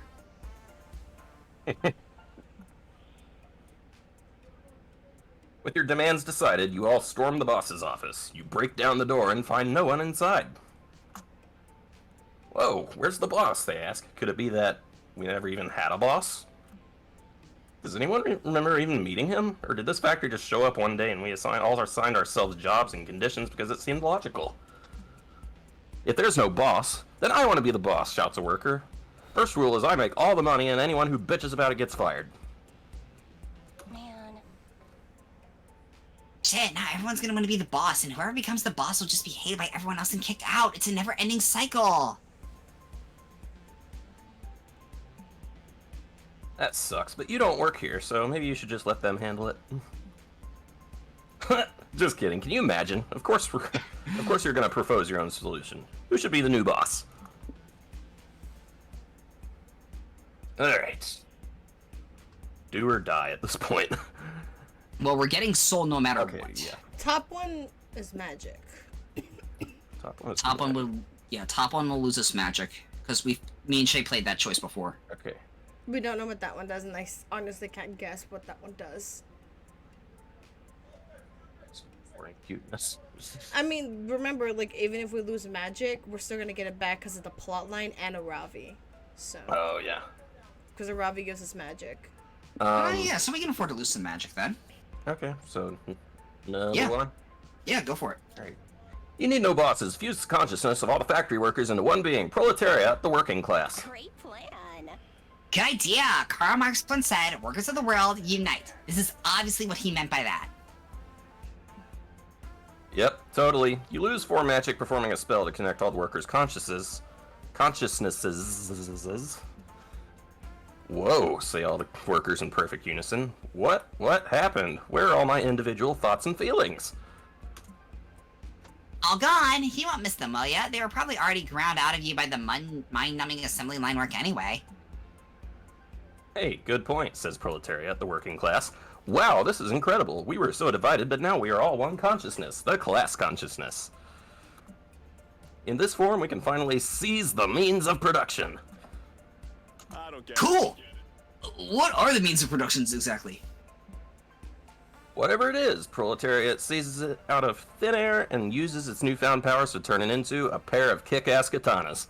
With your demands decided, you all storm the boss's office. You break down the door and find no one inside. Whoa, where's the boss, they ask. Could it be that we never even had a boss? Does anyone remember even meeting him? Or did this factory just show up one day and we all assigned ourselves jobs and conditions because it seemed logical? If there's no boss, then I want to be the boss, shouts a worker. First rule is I make all the money and anyone who bitches about it gets fired.
Man.
Shit, now everyone's gonna want to be the boss, and whoever becomes the boss will just be hated by everyone else and kicked out. It's a never-ending cycle.
That sucks, but you don't work here, so maybe you should just let them handle it. Just kidding. Can you imagine? Of course you're gonna propose your own solution. Who should be the new boss? Alright. Do or die at this point.
Well, we're getting soul no matter
Okay,
what.
yeah.
Top one is magic.
Top one will lose us magic. Because me and Shay played that choice before.
Okay.
We don't know what that one does, and I honestly can't guess what that one does.
Boring cuteness.
I mean, remember, like, even if we lose magic, we're still gonna get it back because of the plot line and a Ravi. So.
Oh, yeah.
Because a Ravi gives us magic.
Yeah, so we can afford to lose some magic then.
Okay, so number
Yeah.
one.
Yeah, go for it.
Alright. You need no bosses. Fuse the consciousness of all the factory workers into one being, proletariat, the working class.
Great plan.
Good idea. Karl Marx once said, workers of the world, unite. This is obviously what he meant by that.
Yep, totally. You lose 4 magic performing a spell to connect all the workers' consciousnesses. Whoa, say all the workers in perfect unison. What? What happened? Where are all my individual thoughts and feelings?
All gone. You won't miss them, will ya? They were probably already ground out of you by the mind-numbing assembly line work anyway.
Hey, good point, says proletariat, the working class. Wow, this is incredible. We were so divided, but now we are all one consciousness, the class consciousness. In this form, we can finally seize the means of production.
I don't get
Cool.
it.
What are the means of productions exactly?
Whatever it is, proletariat seizes it out of thin air and uses its newfound powers to turn it into a pair of kick-ass katanas.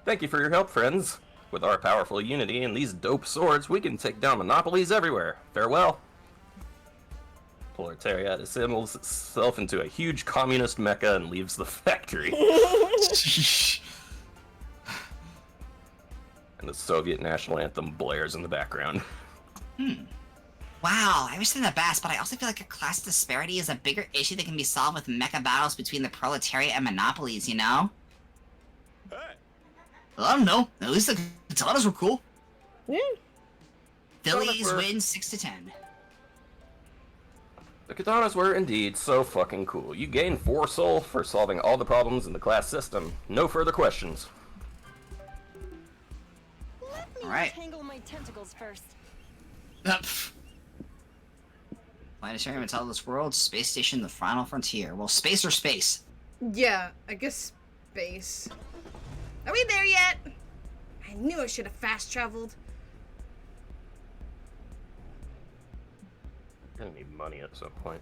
Thank you for your help, friends. With our powerful unity and these dope swords, we can take down monopolies everywhere. Farewell. Proletariat assembles itself into a huge communist mecca and leaves the factory. And the Soviet national anthem blares in the background.
Wow, I wish them the best, but I also feel like a class disparity is a bigger issue that can be solved with mecha battles between the proletariat and monopolies, you know?
Hey,
Well, I don't know. At least the katanas were cool.
Yeah.
Phillies
were-
win 6-10.
The katanas were indeed so fucking cool. You gain 4 soul for solving all the problems in the class system. No further questions.
Let me
Alright.
tangle my tentacles first.
Planetarium inside this world, space station, the final frontier. Well, space or space?
Yeah, I guess space. Are we there yet? I knew I should have fast traveled.
Gonna need money at some point.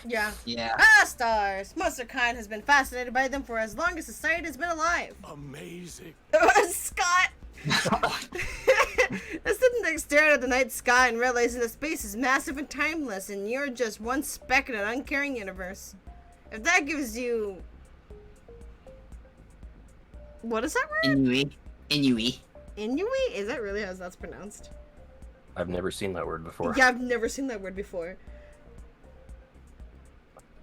Yeah.
Yeah.
Ah, stars! Monsterkind has been fascinated by them for as long as society has been alive.
amazing.
Scott! I sitting there staring at the night sky and realizing that space is massive and timeless, and you're just one speck in an uncaring universe. If that gives you... What is that word?
Inui. Inui.
Inuit? Is that really how that's pronounced?
I've never seen that word before.
Yeah, I've never seen that word before.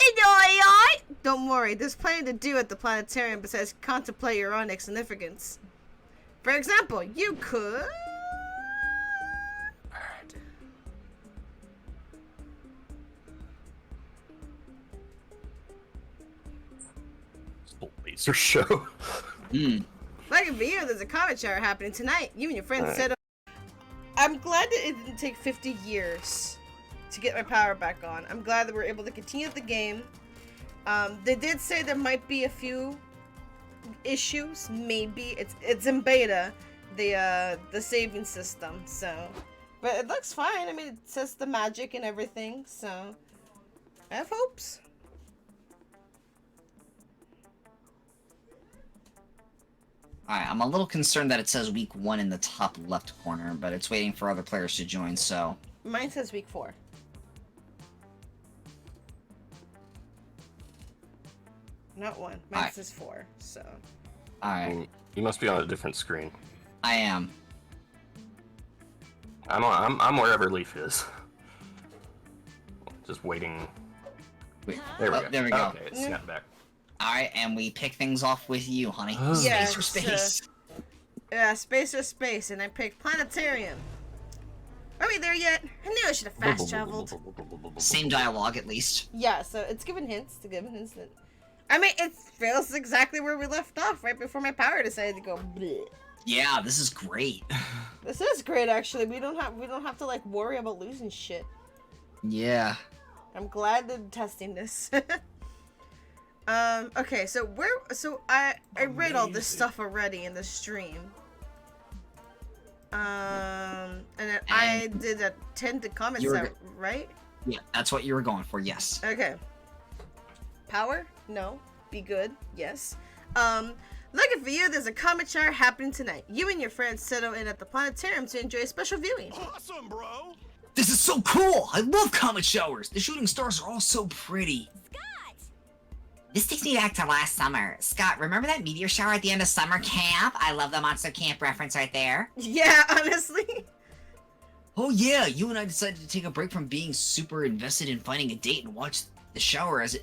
Inuit! don't worry, there's plenty to do at the planetarium besides contemplate your own insignificance. For example, you could...
Laser show.
Like a video, there's a comet shower happening tonight. You and your friends set up. I'm glad that it didn't take 50 years to get my power back on. I'm glad that we're able to continue the game. They did say there might be a few issues. Maybe it's in beta, the saving system. So, but it looks fine. I mean, it says the magic and everything. So, I have hopes.
Alright, I'm a little concerned that it says week 1 in the top left corner, but it's waiting for other players to join, so...
Mine says week 4. Not 1. Mine says 4, so...
Alright.
You must be on a different screen.
I am.
I'm wherever Leaf is. Just waiting.
Wait,
there we go.
There we go.
Okay, it's snapped back.
Alright, and we pick things off with you, honey.
Yeah,
Space or space?
Yeah, space or space, and I picked planetarium. Are we there yet? I knew I should have fast traveled.
Same dialogue, at least.
Yeah, so it's giving hints. That, I mean, it feels exactly where we left off, right before my power decided to go bleh.
Yeah, this is great.
This is great, actually. We don't have to like worry about losing shit.
Yeah.
I'm glad they're testing this. Okay, so I read all this stuff already in the stream. And then I did attend the comments, right?
Yeah, that's what you were going for, yes.
Okay. Power? No. Be good? Yes. Lucky for you, there's a comet shower happening tonight. You and your friends settle in at the planetarium to enjoy a special viewing.
Awesome, bro!
This is so cool! I love comet showers! The shooting stars are all so pretty.
This takes me back to last summer. Scott, remember that meteor shower at the end of summer camp? I love the Monster Camp reference right there.
Yeah, honestly.
Oh yeah, you and I decided to take a break from being super invested in finding a date and watch the shower as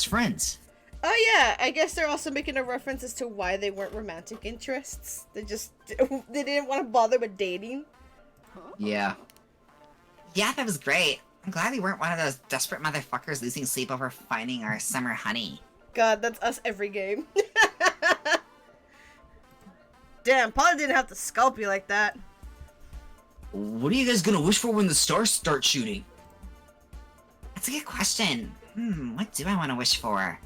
friends.
Oh yeah, I guess they're also making a reference as to why they weren't romantic interests. They didn't want to bother with dating.
Yeah.
Yeah, that was great. I'm glad we weren't one of those desperate motherfuckers losing sleep over finding our summer honey.
God, that's us every game. Damn, Polly didn't have to scalp you like that.
What are you guys gonna wish for when the stars start shooting?
That's a good question. What do I want to wish for?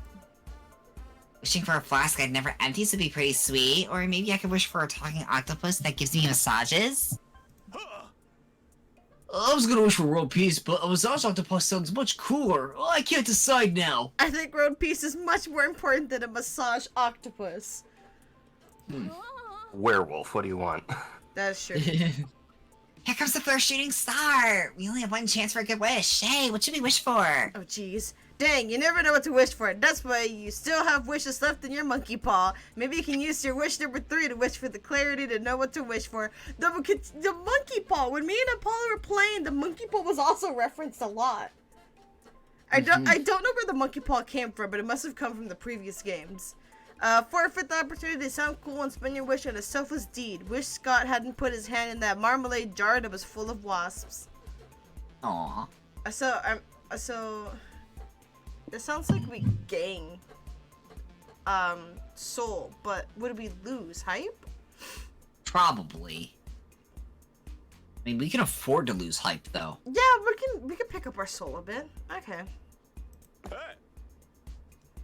Wishing for a flask I'd never emptied would be pretty sweet, or maybe I could wish for a talking octopus that gives me massages?
I was gonna wish for world peace, but a massage octopus sounds much cooler. Oh, I can't decide now.
I think world peace is much more important than a massage octopus.
Werewolf, what do you want?
That's true.
Here comes the first shooting star! We only have one chance for a good wish. Hey, what should we wish for?
Oh, jeez. Dang, you never know what to wish for. That's why you still have wishes left in your monkey paw. Maybe you can use your wish number 3 to wish for the clarity to know what to wish for. The monkey paw. When me and Apollo were playing, the monkey paw was also referenced a lot. I don't know where the monkey paw came from, but it must have come from the previous games. Forfeit the opportunity to sound cool and spend your wish on a selfless deed. Wish Scott hadn't put his hand in that marmalade jar that was full of wasps.
Aww.
So it sounds like we gain soul, but would we lose hype?
Probably. I mean, we can afford to lose hype, though.
Yeah, we can pick up our soul a bit. Okay.
Hey!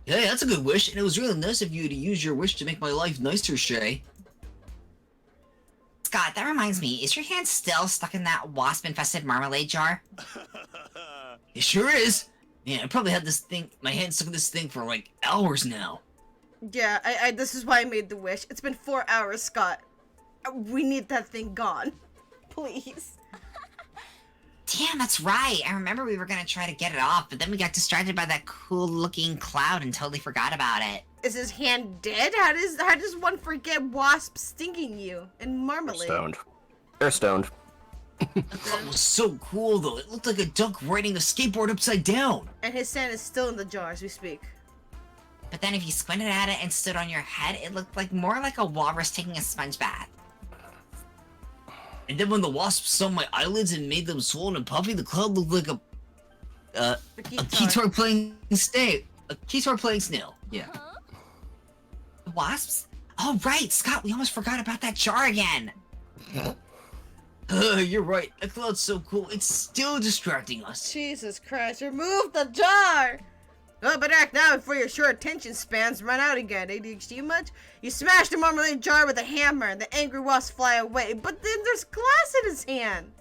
Hey, that's a good wish, and it was really nice of you to use your wish to make my life nicer, Shay.
Scott, that reminds me, is your hand still stuck in that wasp-infested marmalade jar?
It sure is. Man, I probably had my hand stuck in this thing for like hours now.
Yeah, I this is why I made the wish. It's been 4 hours, Scott. We need that thing gone. Please.
Damn, that's right. I remember we were gonna try to get it off, but then we got distracted by that cool-looking cloud and totally forgot about it.
Is his hand dead? How does one forget wasps stinging you in marmalade?
They're stoned.
That was so cool, though. It looked like a duck riding a skateboard upside down.
And his sand is still in the jar as we speak.
But then if you squinted at it and stood on your head, it looked like more like a walrus taking a sponge bath.
And then when the wasp stung my eyelids and made them swollen and puffy, the cloud looked like a Keytor playing snail. Yeah.
Huh?
Wasps? Oh, right, Scott, we almost forgot about that jar again.
You're right. That cloud's so cool. It's still distracting us.
Jesus Christ, remove the jar! Oh, but act now before your short attention spans run out again. ADHD much? You smash the marmalade jar with a hammer and the angry wasps fly away, but then there's glass in his hand.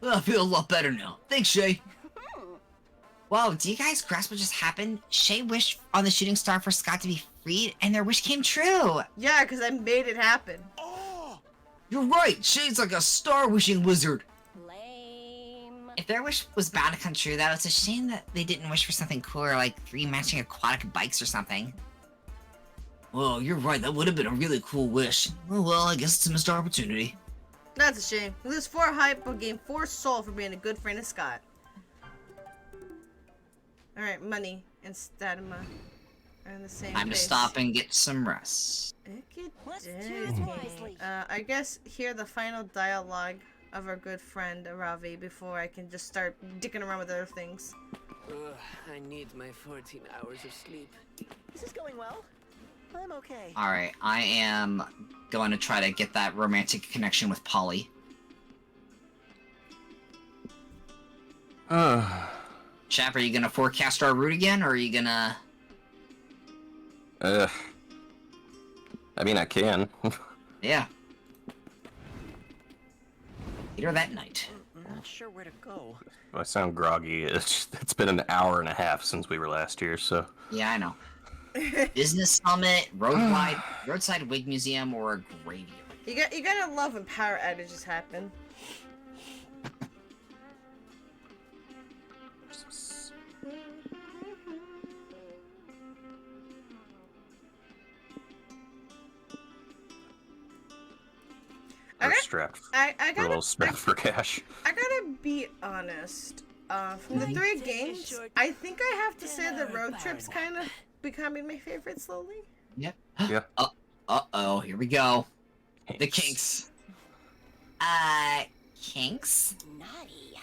Well, I feel a lot better now. Thanks, Shay.
Whoa, do you guys grasp what just happened? Shay wished on the shooting star for Scott to be freed, and their wish came true.
Yeah, because I made it happen.
Oh!
You're right. Shay's like a star-wishing wizard.
Lame.
If their wish was bound to come true, though, it's a shame that they didn't wish for something cooler, like 3 matching aquatic bikes or something.
Well, you're right. That would have been a really cool wish. Oh, well, I guess it's a missed opportunity.
That's a shame. We lose 4 hype, but gain 4 soul for being a good friend of Scott. Alright, money and stamina are in the same
Time to
place.
stop and get some rest.
Let's
Okey-dokey.
choose wisely.
I guess hear the final dialogue of our good friend Ravi before I can just start dicking around with other things.
Ugh, I need my 14 hours of sleep.
Is this going well? I'm okay.
Alright, I am going to try to get that romantic connection with Polly. Chap, are you gonna forecast our route again, or are you gonna...
I mean, I can.
Yeah. Later that night.
I'm not sure where to go.
I sound groggy. It's been an hour and a half since we were last here, so...
Yeah, I know. Business summit, roadside wig museum, or a graveyard.
You gotta love when power outages happen.
We're strapped.
I
We're a
gotta
little strapped for cash.
I gotta be honest. From the 3 games, I think I have to say the road trip's kind of becoming my favorite slowly.
Yep.
Yeah.
Uh-oh, here we go. The
Kinks.
kinks. Kinks?
Naughty.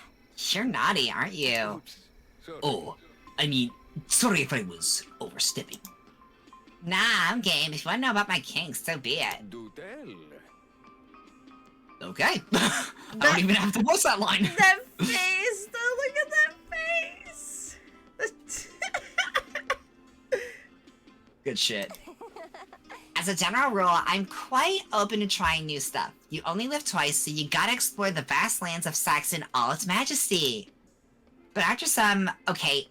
You're naughty, aren't you?
Oh, I mean, sorry if I was overstepping.
Nah, I'm game. If you want to know about my kinks, so be it.
Do tell.
Okay. I don't even have to voice that line.
That face, though, look at that face.
Good shit. As a general rule, I'm quite open to trying new stuff. You only live twice, so you gotta explore the vast lands of sex in all its majesty. But after some,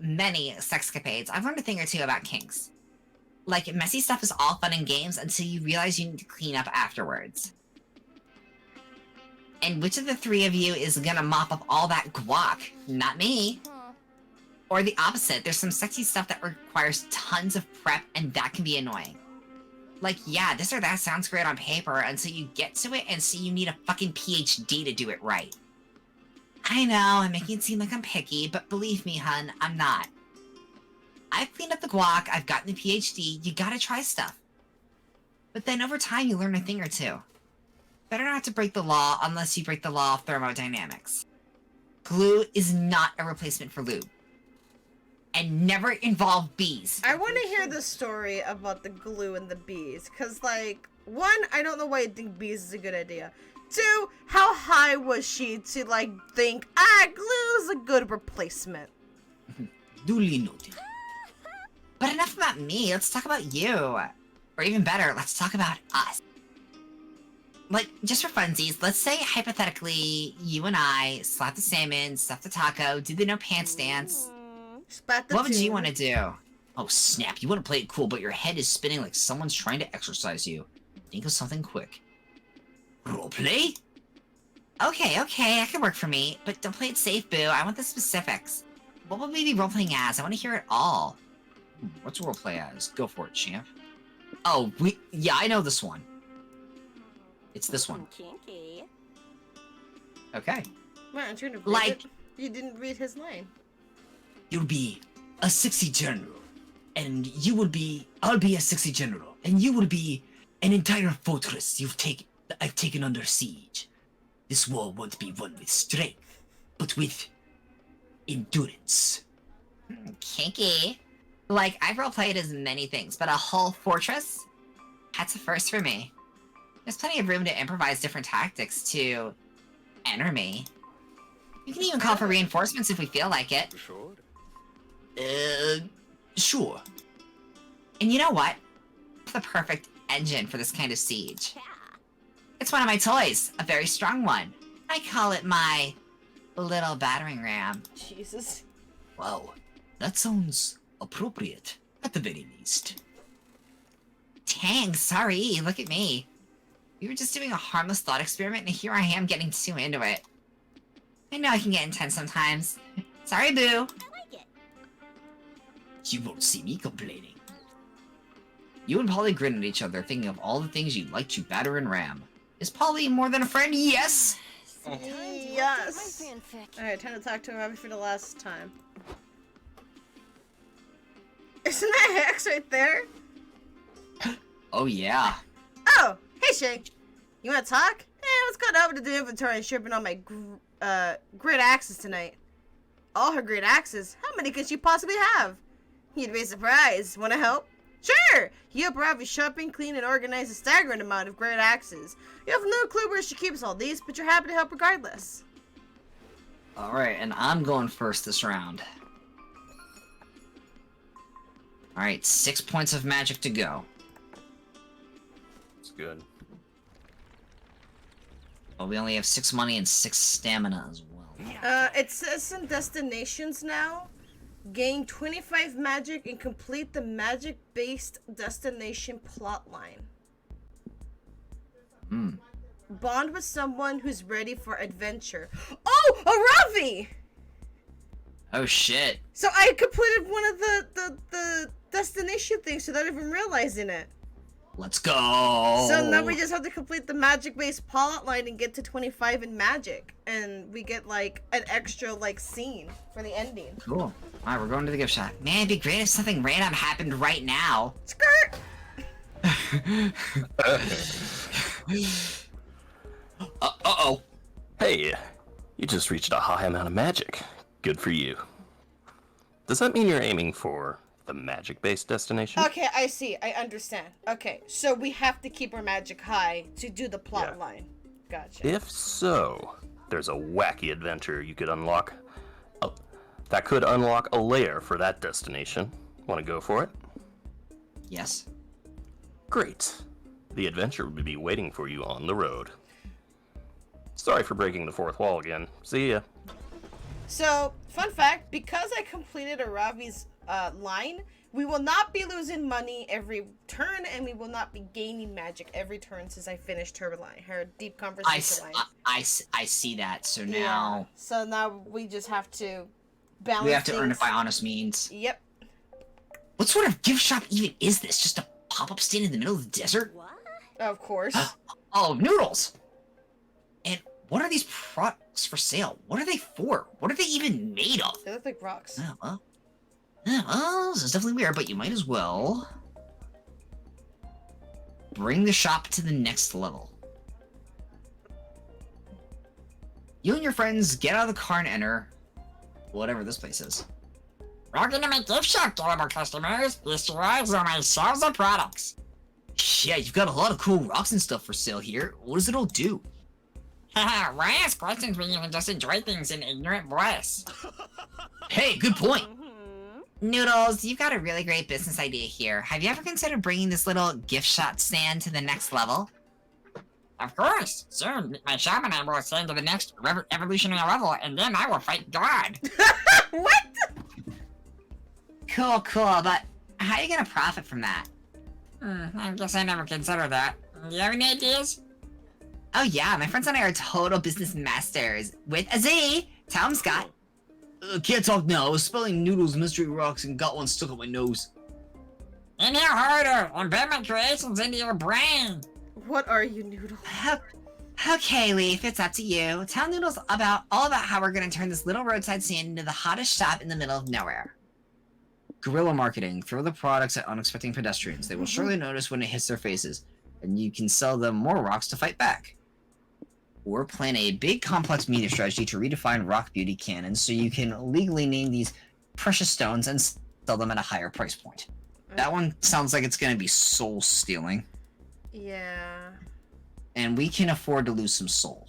many sexcapades, I've learned a thing or two about kinks. Like, messy stuff is all fun and games until you realize you need to clean up afterwards. And which of the 3 of you is gonna mop up all that guac? Not me. Or the opposite, there's some sexy stuff that requires tons of prep, and that can be annoying. Like, yeah, this or that sounds great on paper until you get to it and see you need a fucking PhD to do it right. I know, I'm making it seem like I'm picky, but believe me, hun, I'm not. I've cleaned up the guac, I've gotten the PhD, you gotta try stuff. But then over time you learn a thing or two. Better not to break the law unless you break the law of thermodynamics. Glue is not a replacement for lube. And never involve bees.
I want to hear the story about the glue and the bees, because, like, 1, I don't know why you think bees is a good idea. 2, how high was she to, like, think, glue is a good replacement?
Duly noted.
But enough about me, let's talk about you. Or even better, let's talk about us. Like, just for funsies, let's say, hypothetically, you and I slap the salmon, stuff the taco, do the no pants dance.
Spat the
What would you
tune.
want to do?
Oh, snap. You want to play it cool, but your head is spinning like someone's trying to exercise you. Think of something quick. Roleplay?
Okay, that can work for me, but don't play it safe, boo. I want the specifics. What would we be role-playing as? I want to hear it all.
What's roleplay as? Go for it, champ. Oh, yeah, I know this one. It's this one.
Kinky.
Okay.
Wow, I'm trying to read
Like-
it. You didn't read his line.
You'll be a sexy general and I'll be a sexy general, and you will be an entire fortress I've taken under siege. This war won't be won with strength, but with endurance.
Kinky. Like, I've roleplayed as many things, but a whole fortress? That's a first for me. There's plenty of room to improvise different tactics to enter me. You can even call for reinforcements if we feel like it.
Sure.
Sure.
And you know what? The perfect engine for this kind of siege.
Yeah.
It's one of my toys, a very strong one. I call it my little battering ram.
Jesus.
Wow, that sounds appropriate, at the very least.
Dang, sorry, look at me. We were just doing a harmless thought experiment, and here I am getting too into it. I know I can get intense sometimes. Sorry, boo.
I like it.
You won't see me complaining. You and Polly grin at each other, thinking of all the things you'd like to batter and ram. Is Polly more than a friend? Yes!
Sometimes you update
Yes.
my fanfic.
Alright, time to talk to him for the last time. Isn't that Hex right there?
Oh yeah.
Oh, hey Shay. You wanna talk? Let's go over to the inventory and shipping all my great axes tonight. All her great axes? How many could she possibly have? You'd be surprised. Wanna help? Sure! You help Ravi shopping, clean, and organize a staggering amount of great axes. You have no clue where she keeps all these, but you're happy to help regardless.
Alright, and I'm going first this round. Alright, 6 points of magic to go.
It's good.
Well, we only have 6 money and 6 stamina as well.
It says some destinations now. Gain 25 magic and complete the magic-based destination plotline. Bond with someone who's ready for adventure. Oh, a Ravi!
Oh shit.
So I completed one of the destination things without even realizing it.
Let's go!
So now we just have to complete the magic-based plotline and get to 25 in magic. And we get, like, an extra, like, scene for the ending.
Cool. Alright, we're going to the gift shop.
Man, it'd be great if something random happened right now.
Skirt!
Uh-oh.
Hey, you just reached a high amount of magic. Good for you. Does that mean you're aiming for the magic-based destination?
Okay, I see. I understand. Okay, so we have to keep our magic high to do the plot
Yeah.
line. Gotcha.
If so, there's a wacky adventure you could unlock. That could unlock a lair for that destination. Want to go for it?
Yes.
Great. The adventure will be waiting for you on the road. Sorry for breaking the fourth wall again. See ya.
So, fun fact, because I completed a Ravi's line, we will not be losing money every turn, and we will not be gaining magic every turn since I finished her line, her deep conversation line.
I see that, so now...
Yeah. So now we just have to balance
We have to earn it
things.
by honest means.
Yep.
What sort of gift shop even is this? Just a pop-up stand in the middle of the desert?
What?
Of course.
Oh, noodles! And what are these products for sale? What are they for? What are they even made of?
They look like rocks.
Oh, well, this is definitely weird, but you might as well bring the shop to the next level. You and your friends get out of the car and enter whatever this place is.
Welcome to my gift shop, durable customers. Feast your eyes on my shelves of products.
Yeah, you've got a lot of cool rocks and stuff for sale here. What does it all do?
Haha, why ask questions when you can just enjoy things in ignorant voice?
Hey, good point.
Noodles, you've got a really great business idea here. Have you ever considered bringing this little gift shop stand to the next level? Of course. Soon, my shop and I will ascend to the next evolutionary level, and then I will fight God.
What?
Cool, but how are you gonna profit from that? I guess I never considered that. Do you have any ideas? Oh yeah, my friends and I are total business masters. With a Z! Tell 'em, Scott.
Can't talk now. I was spelling noodles, mystery rocks, and got one stuck up my nose.
Inhale harder! Embed my creations into your brain!
What are you, Noodle?
Okay, Leaf, it's up to you. Tell Noodles all about how we're gonna turn this little roadside stand into the hottest shop in the middle of nowhere. Guerrilla marketing. Throw the products at unexpecting pedestrians. They will surely notice when it hits their faces, and you can sell them more rocks to fight back. Or plan a big complex media strategy to redefine rock beauty canons so you can legally name these precious stones and sell them at a higher price point. That one sounds like it's going to be soul stealing.
Yeah.
And we can afford to lose some soul.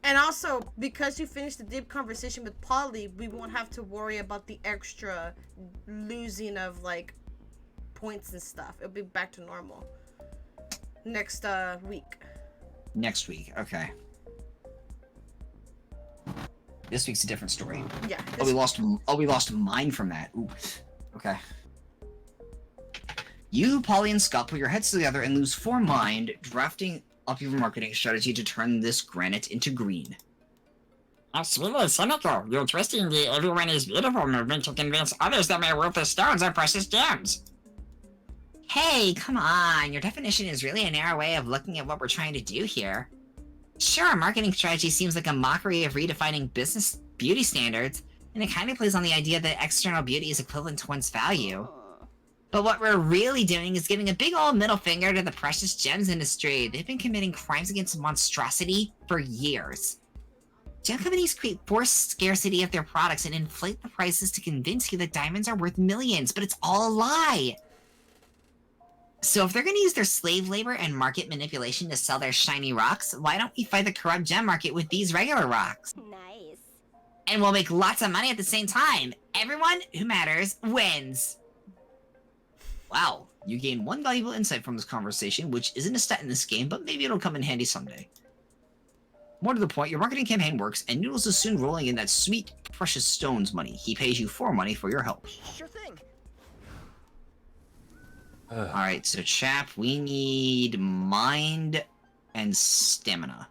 And also, because you finished the deep conversation with Polly, we won't have to worry about the extra losing of, like, points and stuff. It'll be back to normal. Next, week.
Next week, okay. This week's a different story.
Yeah.
We lost mine from that. Ooh. Okay. You, Polly, and Scott put your heads together and lose 4 mind, drafting up your marketing strategy to turn this granite into green.
That's really cynical. You're twisting the everyone is beautiful movement to convince others that my worthless stones are precious gems.
Hey, come on. Your definition is really a narrow way of looking at what we're trying to do here. Sure, our marketing strategy seems like a mockery of redefining business beauty standards, and it kind of plays on the idea that external beauty is equivalent to one's value. But what we're really doing is giving a big old middle finger to the precious gems industry. They've been committing crimes against monstrosity for years. Gem companies create forced scarcity of their products and inflate the prices to convince you that diamonds are worth millions, but it's all a lie. So if they're going to use their slave labor and market manipulation to sell their shiny rocks, why don't we fight the corrupt gem market with these regular rocks?
Nice.
And we'll make lots of money at the same time. Everyone who matters wins. Wow, you gain 1 valuable insight from this conversation, which isn't a stat in this game, but maybe it'll come in handy someday. More to the point, your marketing campaign works, and Noodles is soon rolling in that sweet, precious stones money. He pays you 4 money for your help.
Sure thing.
Alright, so chap, we need mind and stamina.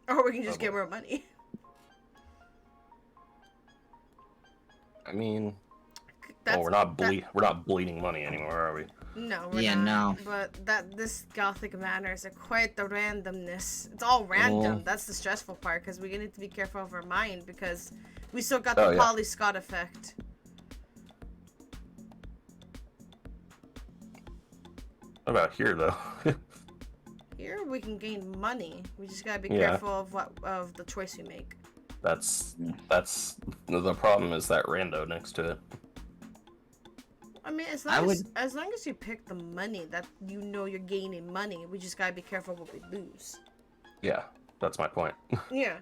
Or we can just get more money.
I mean,
That's,
we're not bleeding money anymore, are we?
No, we're
Yeah,
not.
no.
But this Gothic Manors are quite the randomness. It's all random. That's the stressful part, because we need to be careful of our mind, because we still got the Polly Scott effect.
What about here, though?
Here we can gain money. We just gotta be careful of the choice we make.
That's the problem, is that rando next to it.
I mean, as long as you pick the money, that you know you're gaining money, we just gotta be careful what we lose.
Yeah, that's my point.
Yeah.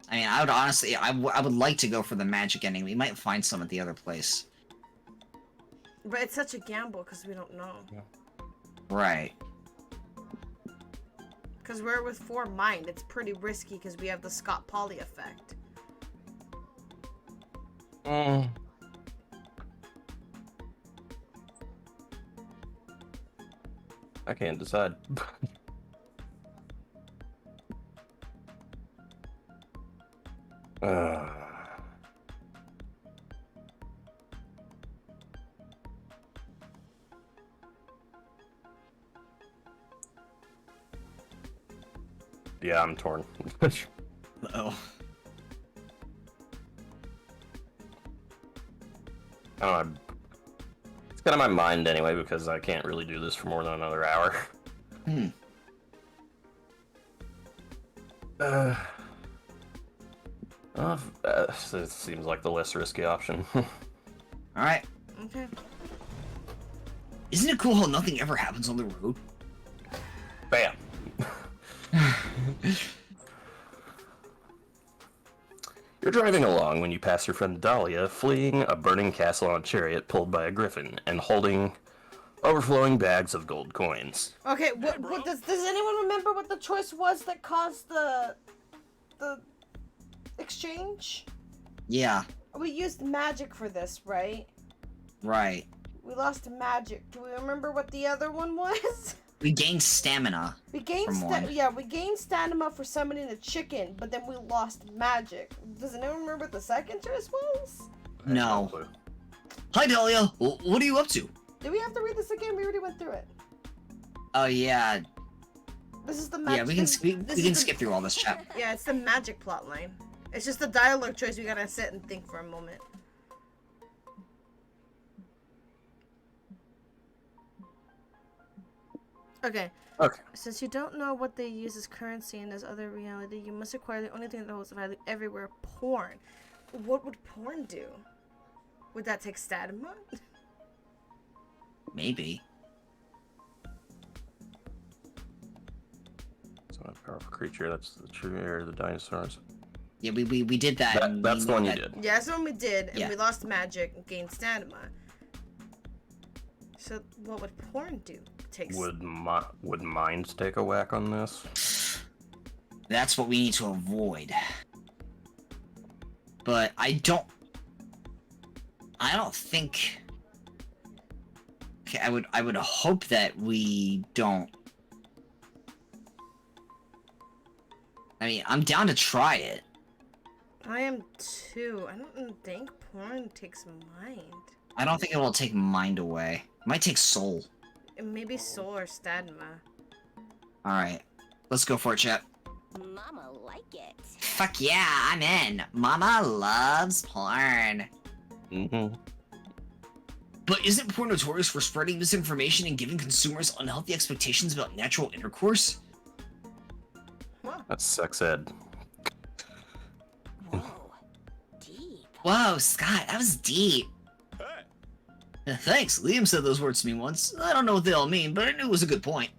I mean, I would honestly, I would like to go for the magic ending. We might find some at the other place.
But it's such a gamble, because we don't know.
Yeah.
Right.
Because we're with 4 mind, it's pretty risky, because we have the Scott Polly effect.
I can't decide. Yeah, I'm torn.
Uh-oh.
I don't know. It's kind of my mind anyway, because I can't really do this for more than another hour. It seems like the less risky option.
Alright.
Okay.
Isn't it cool how nothing ever happens on the road?
Bam! You're driving along when you pass your friend Dahlia, fleeing a burning castle on a chariot pulled by a griffin and holding overflowing bags of gold coins.
Okay, what does anyone remember what the choice was that caused the exchange?
Yeah.
We used magic for this, right?
Right.
We lost magic. Do we remember what the other one was?
We gained stamina.
We gained stamina for summoning a chicken, but then we lost magic. Does anyone remember what the second choice was?
No. Hi, Dahlia. What are you up to?
Do we have to read this again? We already went through it.
Oh, yeah.
This is the magic.
Yeah, we can skip through all this, chat.
Yeah, it's the magic plot line. It's just the dialogue choice. We gotta sit and think for a moment. Okay.
Okay.
Since you don't know what they use as currency in this other reality, you must acquire the only thing that holds value everywhere: porn. What would porn do? Would that take stamina?
Maybe.
It's not a powerful creature. That's the true heir of the dinosaurs.
Yeah, we did that. and
That's
we
the
know
one you
that-
did.
Yeah, that's the one we did, and
Yeah.
we lost magic and gained stamina. So what would porn do? Takes.
Would mind take a whack on this?
That's what we need to avoid. But I don't think. Okay, I would hope that we don't. I mean, I'm down to try it.
I am too. I don't think porn takes mind.
I don't think it will take mind away. It might take soul.
Maybe soul or stamina.
Alright. Let's go for it, chat.
Mama like it.
Fuck yeah, I'm in. Mama loves porn.
Mm-hmm.
But isn't porn notorious for spreading misinformation and giving consumers unhealthy expectations about natural intercourse?
Well,
That's sex ed.
Whoa. Deep.
Whoa, Scott, that was deep.
Hey,
Thanks, Liam said those words to me once. I don't know what they all mean, but I knew it was a good point.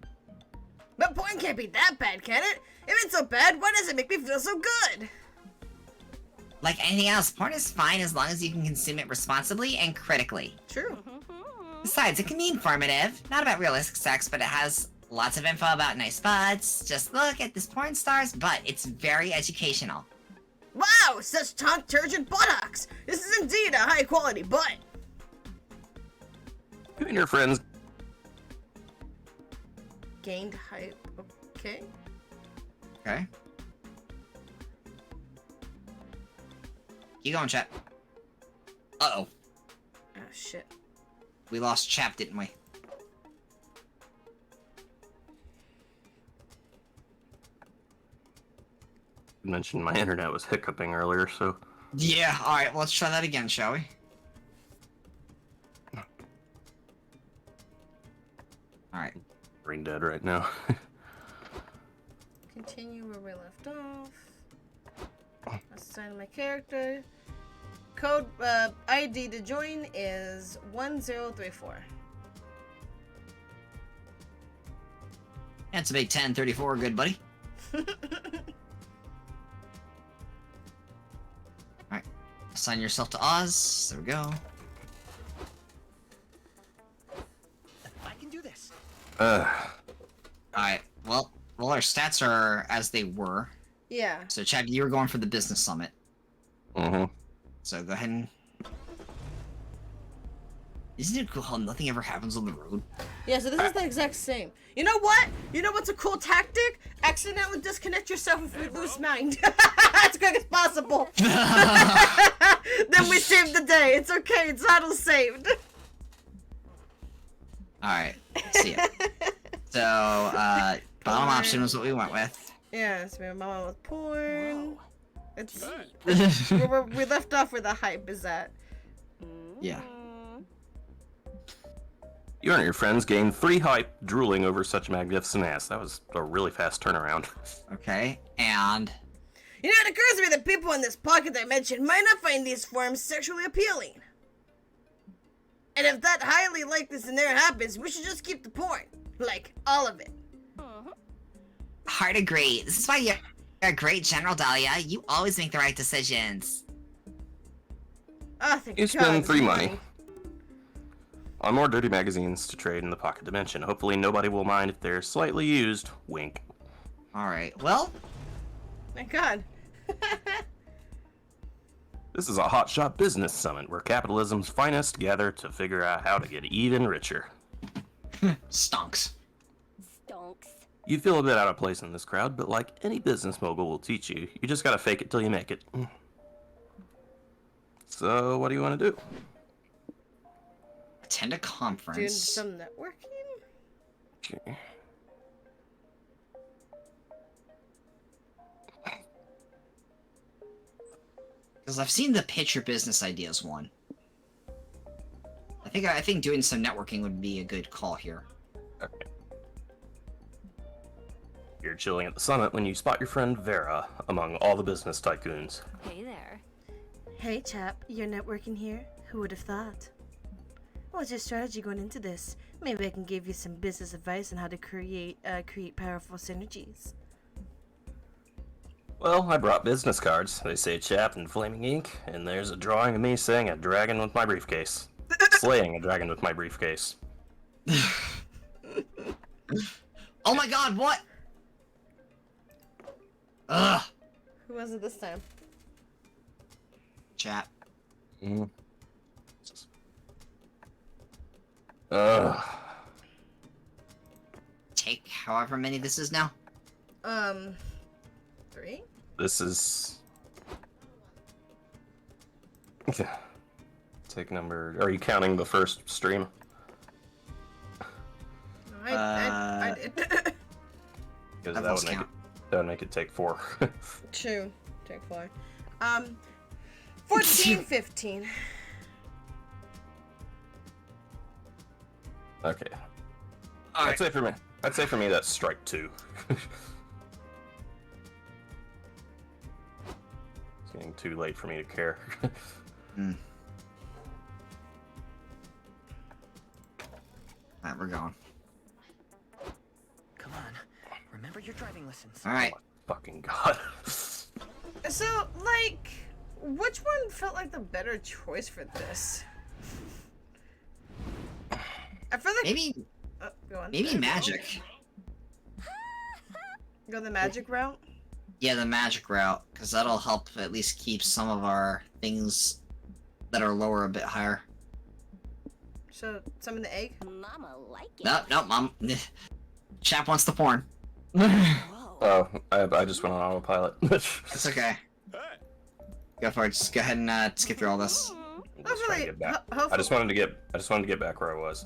but porn can't be that bad, can it? If it's so bad, why does it make me feel so good?
Like anything else, porn is fine as long as you can consume it responsibly and critically.
True.
Besides, it can be informative. Not about realistic sex, but it has lots of info about nice butts. Just look at this porn star's butt. It's very educational.
Wow, such turgid buttocks! This is indeed a high quality butt.
You and your friends.
Gained hype. Okay.
Okay. Keep going, chat. Uh-oh.
Oh shit.
We lost Chap, didn't we?
You mentioned my internet was hiccuping earlier, so
Yeah, alright, well, let's try that again, shall we? Alright.
brain dead right now.
Continue where we left off. Assign my character. Code ID to join is 1034.
That's a big 1034, good buddy. Alright. Assign yourself to Oz. There we go.
I can do this.
Alright, well, our stats are as they were.
Yeah.
So, Chad, you were going for the business summit.
Mm-hmm.
So, go ahead and... Isn't it cool how nothing ever happens on the road?
Yeah, so this is the exact same. You know what? You know what's a cool tactic? Accidentally disconnect yourself if you lose mind. As quick as possible. Then we save the day. It's okay. It's auto saved.
Alright, see ya. So, bottom option was what we went with.
Yeah, so we have mama with porn. It's
hey.
where we left off where the hype is at.
Yeah.
You and your friends gained 3 hype drooling over such magnificent ass. That was a really fast turnaround.
Okay, and...
You know, it occurs to me that people in this pocket dimension might not find these forms sexually appealing. And if that highly likely scenario happens, we should just keep the porn. Like, all of it.
Hard agree. This is why you're a great General, Dahlia. You always make the right decisions.
Oh, thank
You
God.
spend 3 money on more dirty magazines to trade in the pocket dimension. Hopefully nobody will mind if they're slightly used. Wink.
Alright, well...
Thank God.
This is a hotshot business summit where capitalism's finest gather to figure out how to get even richer.
Stonks.
Stonks.
You feel a bit out of place in this crowd, but like any business mogul will teach you, you just gotta fake it till you make it. So, what do you want to do?
Attend a
Doing
conference.
some networking?
Okay.
Because I've seen the pitch your business ideas one. I think doing some networking would be a good call here.
Okay. You're chilling at the summit when you spot your friend Vera among all the business tycoons.
Hey there.
Hey, chap. You're networking here? Who would have thought? What's your strategy going into this? Maybe I can give you some business advice on how to create powerful synergies.
Well, I brought business cards. They say chap in flaming ink, and there's a drawing of me saying a dragon with my briefcase. Slaying a dragon with my briefcase.
Oh my god, what? Ugh.
Who was it this time?
Chat.
Mm. Ugh.
Take however many this is now.
3?
This is... Take number... Are you counting the first stream?
I did.
Because
I've
that
lost
would make
count.
that would make it take 4.
2. Take 4. 14, 15.
Okay.
All
I'd say for me that's strike 2. It's getting too late for me to care.
Mm. Alright, we're going.
Come on. Remember your driving lessons.
Alright.
Oh my fucking god.
So, like, which one felt like the better choice for this? I feel like
Maybe
go on.
maybe magic.
Go the magic route.
Yeah, the magic route, because that'll help at least keep some of our things that are lower a bit higher.
So, summon the egg.
Mama like it.
No, mom. Chap wants the porn.
Whoa.
Oh, I just went on autopilot.
It's okay.
Hey.
Go for it. Just go ahead and skip through all this.
I'm just trying to get back.
Hopefully,
I just wanted to get back where I was.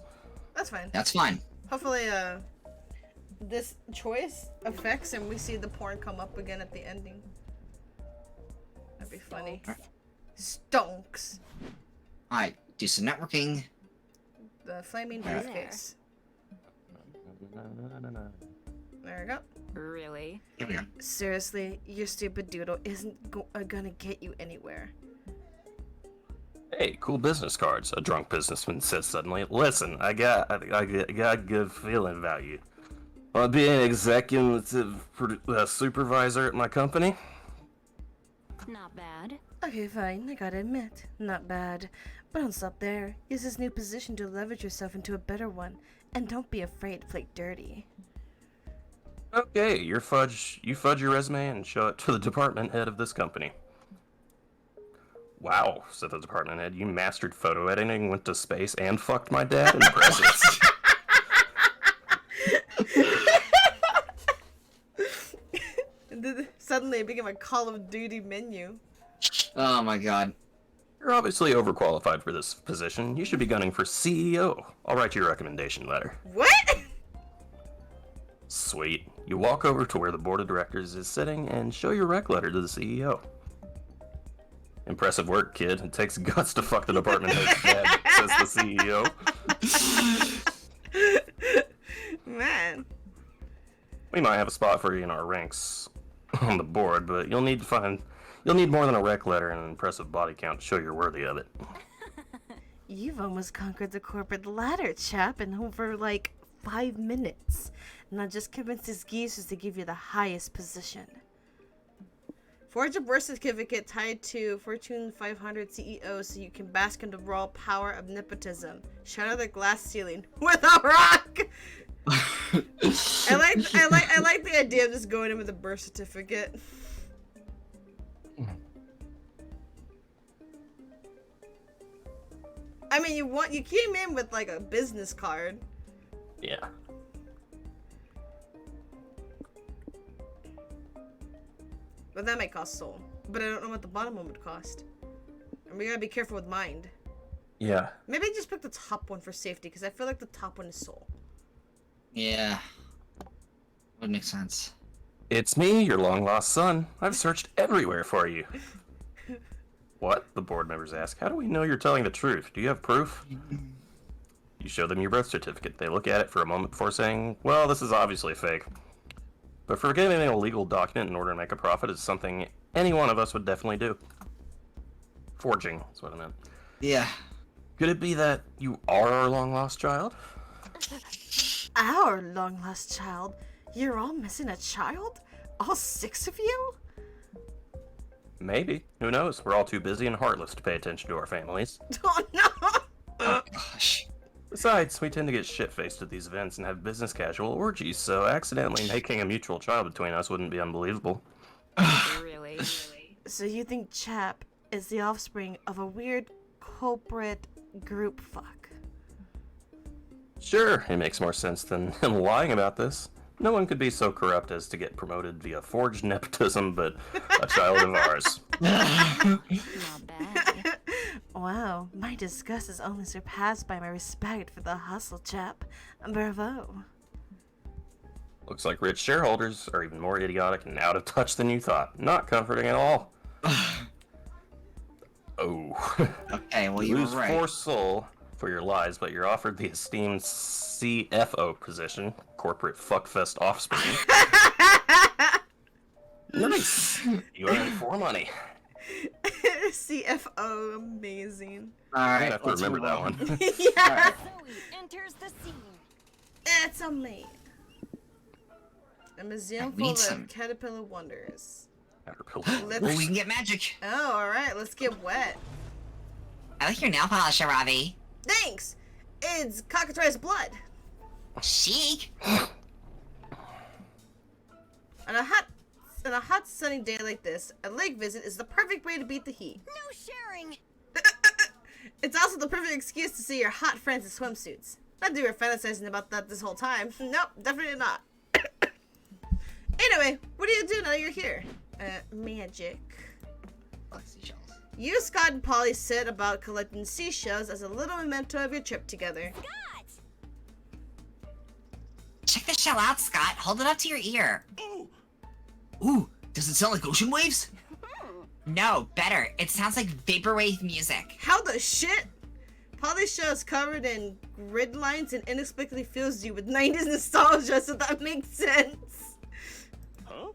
that's fine.
That's fine.
Hopefully, this choice affects and we see the porn come up again at the ending. That'd be funny. Stonks.
Alright, do some networking.
The flaming
There.
briefcase. There we go.
Really?
Here we go.
Seriously, your stupid doodle isn't gonna get you anywhere.
Hey, cool business cards. A drunk businessman says suddenly. Listen, I got a good feeling about you. Want to be an executive supervisor at my company?
Not bad.
Okay, fine. I gotta admit, not bad. But don't stop there. Use this new position to leverage yourself into a better one, and don't be afraid to play dirty.
Okay, you fudge your resume and show it to the department head of this company. Wow, said the department head. You mastered photo editing, went to space, and fucked my dad in the presents.
Suddenly it became a Call of Duty menu.
Oh my god.
You're obviously overqualified for this position. You should be gunning for CEO. I'll write you a recommendation letter.
What?
Sweet. You walk over to where the board of directors is sitting and show your rec letter to the CEO. Impressive work, kid. It takes guts to fuck the department head's dad, says the CEO.
Man.
We might have a spot for you in our ranks on the board, but you'll need more than a rec letter and an impressive body count to show you're worthy of it.
You've almost conquered the corporate ladder, chap, in over like 5 minutes. Now just convince these geezers to give you the highest position. Forge a birth certificate tied to Fortune 500 CEO so you can bask in the raw power of nepotism. Shatter the glass ceiling with a rock. I like the idea of just going in with a birth certificate. I mean, you came in with like a business card.
Yeah.
But that might cost soul. But I don't know what the bottom one would cost. And we gotta be careful with mind.
Yeah.
Maybe I just pick the top one for safety, because I feel like the top one is soul.
Yeah. Would make sense.
It's me, your long-lost son. I've searched everywhere for you. What? The board members ask. How do we know you're telling the truth? Do you have proof? You show them your birth certificate. They look at it for a moment before saying, well, this is obviously fake. But forgiving an illegal document in order to make a profit is something any one of us would definitely do. Forging is what I meant.
Yeah.
Could it be that you are our long-lost child?
Our long lost child? You're all missing a child? All 6 of you?
Maybe. Who knows? We're all too busy and heartless to pay attention to our families.
Oh no!
Oh, gosh.
Besides, we tend to get shit-faced at these events and have business casual orgies, so accidentally making a mutual child between us wouldn't be unbelievable.
Really?
So you think Chap is the offspring of a weird culprit group fuck?
Sure, it makes more sense than him lying about this. No one could be so corrupt as to get promoted via forged nepotism, but a child of ours.
Not bad.
Wow, my disgust is only surpassed by my respect for the hustle, Chap. Bravo.
Looks like rich shareholders are even more idiotic and out of touch than you thought. Not comforting at all. Oh.
Okay, well,
You
you were
lose
right.
4 soul for your lies, but you're offered the esteemed CFO position, corporate fuckfest offspring. Nice. You earn 4 money.
CFO, amazing.
I
Alright,
have to remember that one.
Yeah,
Zoe enters the scene.
it's a me. A museum
I need
full
some-
of caterpillar wonders.
Caterpillar.
Let's...
Well, we can get magic.
Oh, alright, let's get wet.
I like your nail polish, Ravi.
Thanks! It's cockatrice blood.
Chic.
On a hot sunny day like this, a lake visit is the perfect way to beat the heat.
No sharing.
It's also the perfect excuse to see your hot friends in swimsuits. Not that you were fantasizing about that this whole time. Nope, definitely not. Anyway, what do you do now you're here? Magic.
Oh, seashells.
You, Scott, and Polly said about collecting seashells as a little memento of your trip together.
Check the shell out, Scott. Hold it up to your ear. Ooh, does it sound like ocean waves? No, better. It sounds like vaporwave music.
How the shit? Polly's shell is covered in grid lines and inexplicably fills you with 90s nostalgia, so that makes sense.
Huh?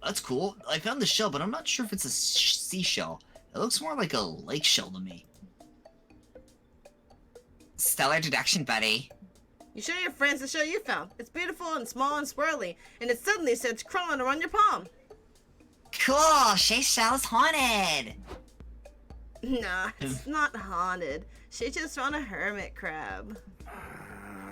That's cool. I found the shell, but I'm not sure if it's a seashell. It looks more like a lake shell to me. Stellar deduction, buddy.
You show your friends the shell you found. It's beautiful and small and swirly, and it suddenly starts crawling around your palm.
Cool, Shay's shell is haunted.
Nah, it's not haunted. She just found a hermit crab.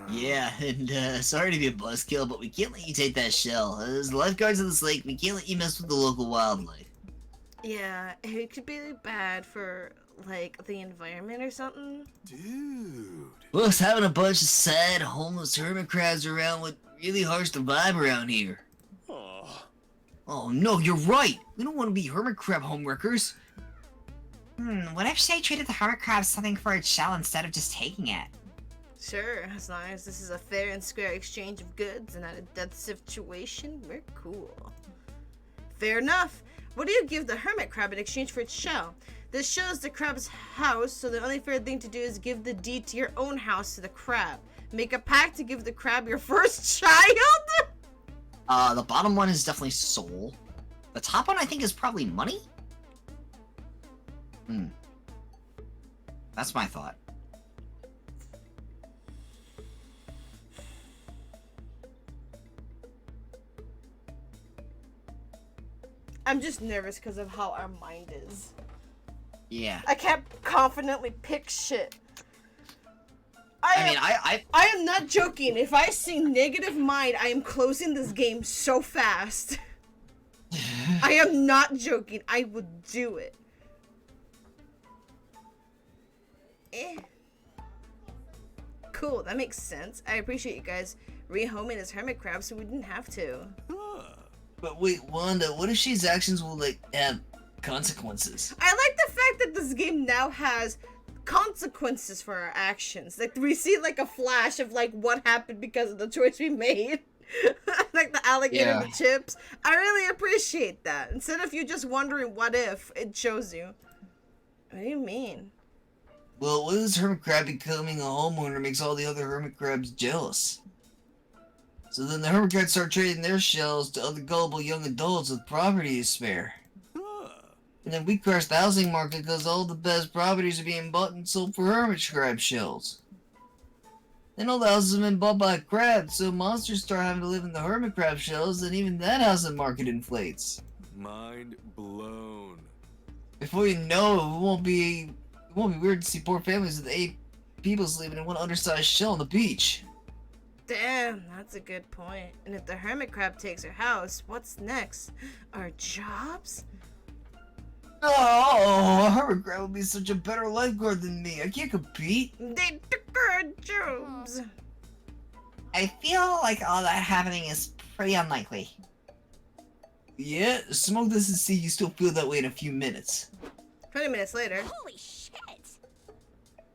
Yeah, and sorry to be a buzzkill, but we can't let you take that shell. As lifeguards of this lake, we can't let you mess with the local wildlife.
Yeah, it could be bad for, like, the environment or something.
Dude.
Plus, having a bunch of sad, homeless hermit crabs around would really harsh the vibe around here.
Oh.
Oh no, you're right! We don't want to be hermit crab homewreckers. What if Shay treated the hermit crab something for its shell instead of just taking it?
Sure, as long as this is a fair and square exchange of goods and not a death situation, we're cool. Fair enough. What do you give the hermit crab in exchange for its shell? This shell is the crab's house, so the only fair thing to do is give the deed to your own house to the crab. Make a pact to give the crab your first child?
The bottom one is definitely soul. The top one I think is probably money? That's my thought.
I'm just nervous because of how our mind is.
Yeah.
I can't confidently pick shit.
I
I am not joking. If I see negative mind, I am closing this game so fast. I am not joking. I would do it. Cool, that makes sense. I appreciate you guys rehoming his hermit crab so we didn't have to.
But wait, Wanda, what if Shay's actions will, like, have consequences?
I like the fact that this game now has consequences for our actions. Like, we see, like, a flash of, like, what happened because of the choice we made. Like the alligator with chips. I really appreciate that. Instead of you just wondering what if, it shows you. What do you mean?
Well, what is hermit crab becoming a homeowner makes all the other hermit crabs jealous. So then the hermit crabs start trading their shells to other gullible young adults with property to spare. And then we crash the housing market because all the best properties are being bought and sold for hermit crab shells. Then all the houses have been bought by crabs, so monsters start having to live in the hermit crab shells, and even that housing market inflates.
Mind blown.
Before you know it, it won't be weird to see poor families with 8 people sleeping in one undersized shell on the beach.
Damn, that's a good point. And if the hermit crab takes our house, what's next? Our jobs?
Oh, a hermit crab would be such a better lifeguard than me. I can't compete.
They took our jobs.
I feel like all that happening is pretty unlikely.
Yeah, smoke this and see you still feel that way in a few minutes.
20 minutes later.
Holy shit!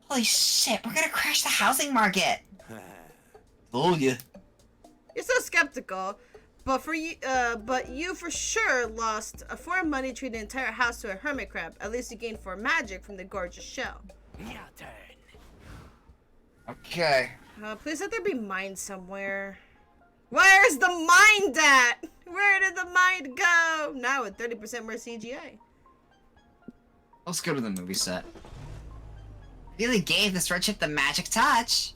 Holy shit, we're gonna crash the housing market!
Told ya.
You're so skeptical, but you for sure lost a 4 money treating the entire house to a hermit crab. At least you gained 4 magic from the gorgeous shell.
Your turn.
Okay.
Please let there be mind somewhere. Where's the mind at? Where did the mind go? Now with 30% more CGI.
Let's go to the movie set.
Really gave this road trip the magic touch.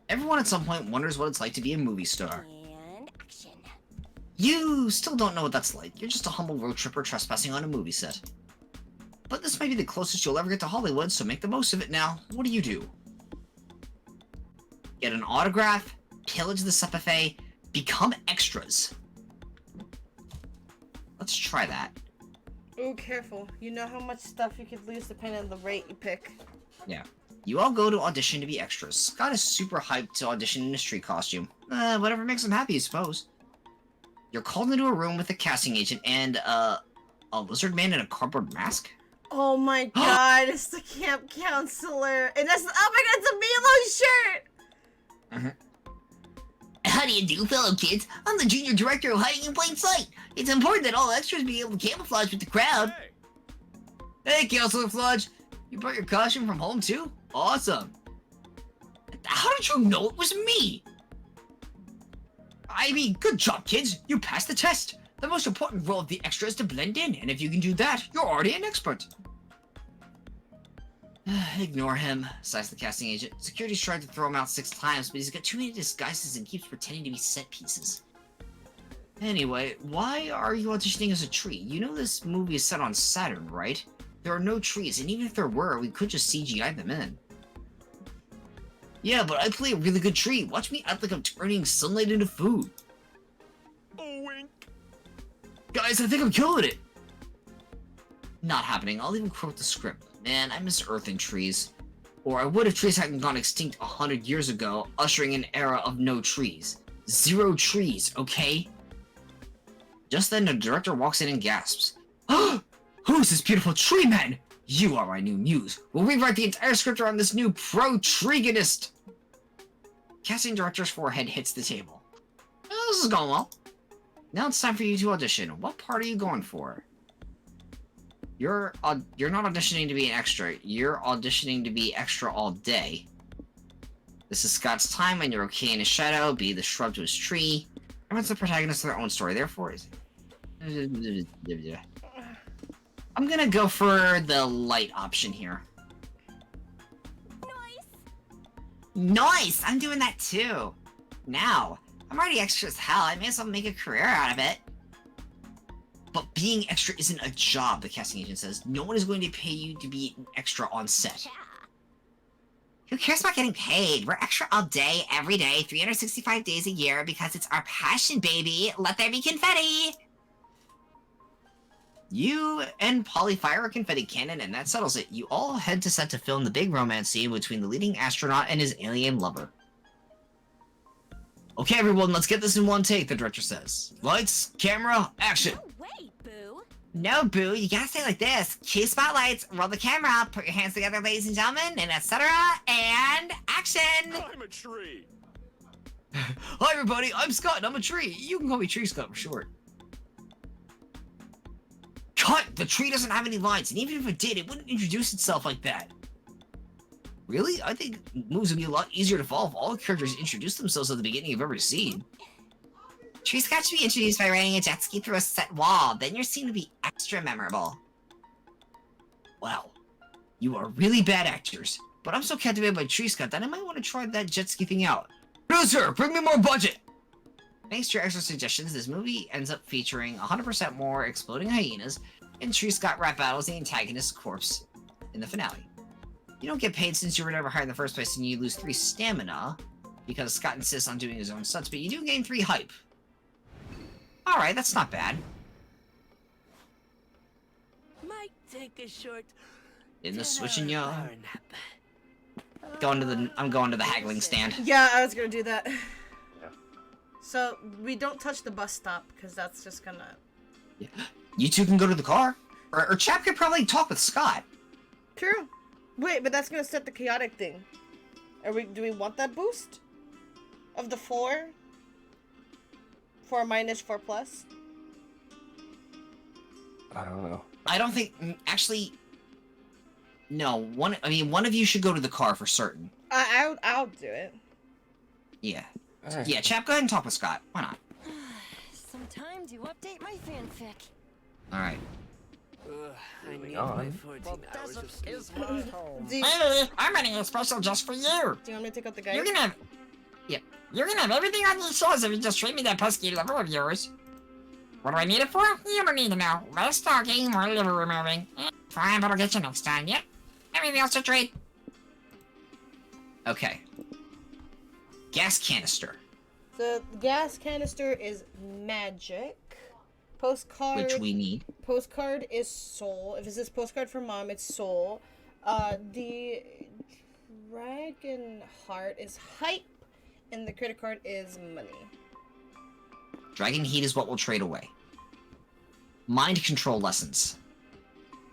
Everyone at some point wonders what it's like to be a movie star.
And action.
You still don't know what that's like. You're just a humble road tripper trespassing on a movie set. But this might be the closest you'll ever get to Hollywood, so make the most of it now. What do? Get an autograph, pillage the set buffet, become extras. Let's try that.
Oh, careful. You know how much stuff you could lose depending on the rate you pick.
Yeah. You all go to audition to be extras. Scott is super hyped to audition in a street costume. Whatever makes him happy, I suppose. You're called into a room with a casting agent and, a lizard man in a cardboard mask?
Oh my god, it's the camp counselor. And that's, oh my god, it's a Milo shirt!
How do you do, fellow kids? I'm the junior director of Hiding in Plain Sight. It's important that all extras be able to camouflage with the crowd.
Hey, Counselor Fludge! You brought your costume from home, too? Awesome!
How did you know it was me?
I mean, good job, kids! You passed the test! The most important role of the extra is to blend in, and if you can do that, you're already an expert! Ignore him, sighs the casting agent. Security's tried to throw him out 6 times, but he's got too many disguises and keeps pretending to be set pieces. Anyway, why are you auditioning as a tree? You know this movie is set on Saturn, right? There are no trees, and even if there were, we could just CGI them in. Yeah, but I play a really good tree. Watch me act like I'm turning sunlight into food.
Oh, wink.
Guys, I think I'm killing it! Not happening. I'll even quote the script. Man, I miss Earth and trees. Or I would if trees hadn't gone extinct 100 years ago, ushering an era of no trees. 0 trees, okay? Just then, the director walks in and gasps. Who's this beautiful tree man? You are my new muse. We'll rewrite the entire script around this new pro-treeganist. Casting director's forehead hits the table. This is going well. Now it's time for you to audition. What part are you going for? You're not auditioning to be an extra. You're auditioning to be extra all day. This is Scott's time, and you're okay in his shadow. Be the shrub to his tree. Everyone's the protagonist of their own story. Therefore, I'm gonna go for the light option here. Nice! I'm doing that too. Now, I'm already extra as hell. I may as well make a career out of it. But being extra isn't a job, the casting agent says. No one is going to pay you to be an extra on set. Who cares about getting paid? We're extra all day, every day, 365 days a year because it's our passion, baby. Let there be confetti! You and Polly fire a confetti cannon, and that settles it. You all head to set to film the big romance scene between the leading astronaut and his alien lover. Okay, everyone, let's get this in one take, the director says. Lights, camera, action!
No way, Boo.
No, Boo, you gotta say it like this. Cue spotlights, roll the camera, put your hands together, ladies and gentlemen, and etc. And action!
I'm a tree.
Hi, everybody, I'm Scott, and I'm a tree. You can call me Tree Scott for short.
cut! The tree doesn't have any lines, and even if it did, it wouldn't introduce itself like that. Really? I think moves would be a lot easier to follow if all the characters introduced themselves at the beginning you've ever seen. Trees got to be introduced by riding a jet ski through a set wall, then your scene would be extra memorable. Wow. You are really bad actors, but I'm so captivated by Tree Scott that I might want to try that jet ski thing out. Producer, bring me more budget! Thanks to your extra suggestions, this movie ends up featuring 100% more exploding hyenas, and Tree Scott rap battles the antagonist's corpse in the finale. You don't get paid since you were never hired in the first place, and you lose 3 stamina, because Scott insists on doing his own stunts, but you do gain 3 hype. Alright, that's not bad.
Might take a short
In the switching yard.
power nap.
I'm going to the haggling stand.
Yeah, I was gonna do that.
Yeah.
So we don't touch the bus stop because that's just gonna.
Yeah. You two can go to the car. Or Chap could probably talk with Scott.
True. Wait, but that's gonna set the chaotic thing. Do we want that boost? Of the 4? 4 minus 4 plus?
I don't know.
I don't think actually. No, one of you should go to the car for certain.
I'll do it.
Yeah.
Alright.
Yeah, Chap, go ahead and talk with Scott. Why not?
Some time to update my fanfic.
Alright.
I need
on.
my 14 hours of sleep.
Do you,
Hey, I'm running a special just for you.
do you want me to take out the guy?
You're gonna have... Yep. You're gonna have everything on these shows if you just treat me that pesky liver of yours. What do I need it for? You don't need to know. Less talking, more liver removing. Fine, but I'll get you next time, yep. Everything else to trade.
Okay. Gas canister.
The gas canister is magic. Postcard.
Which we need.
Postcard is soul. If it says postcard for mom, it's soul. The dragon heart is hype, and the credit card is money.
Dragon heat is what we'll trade away. Mind control lessons.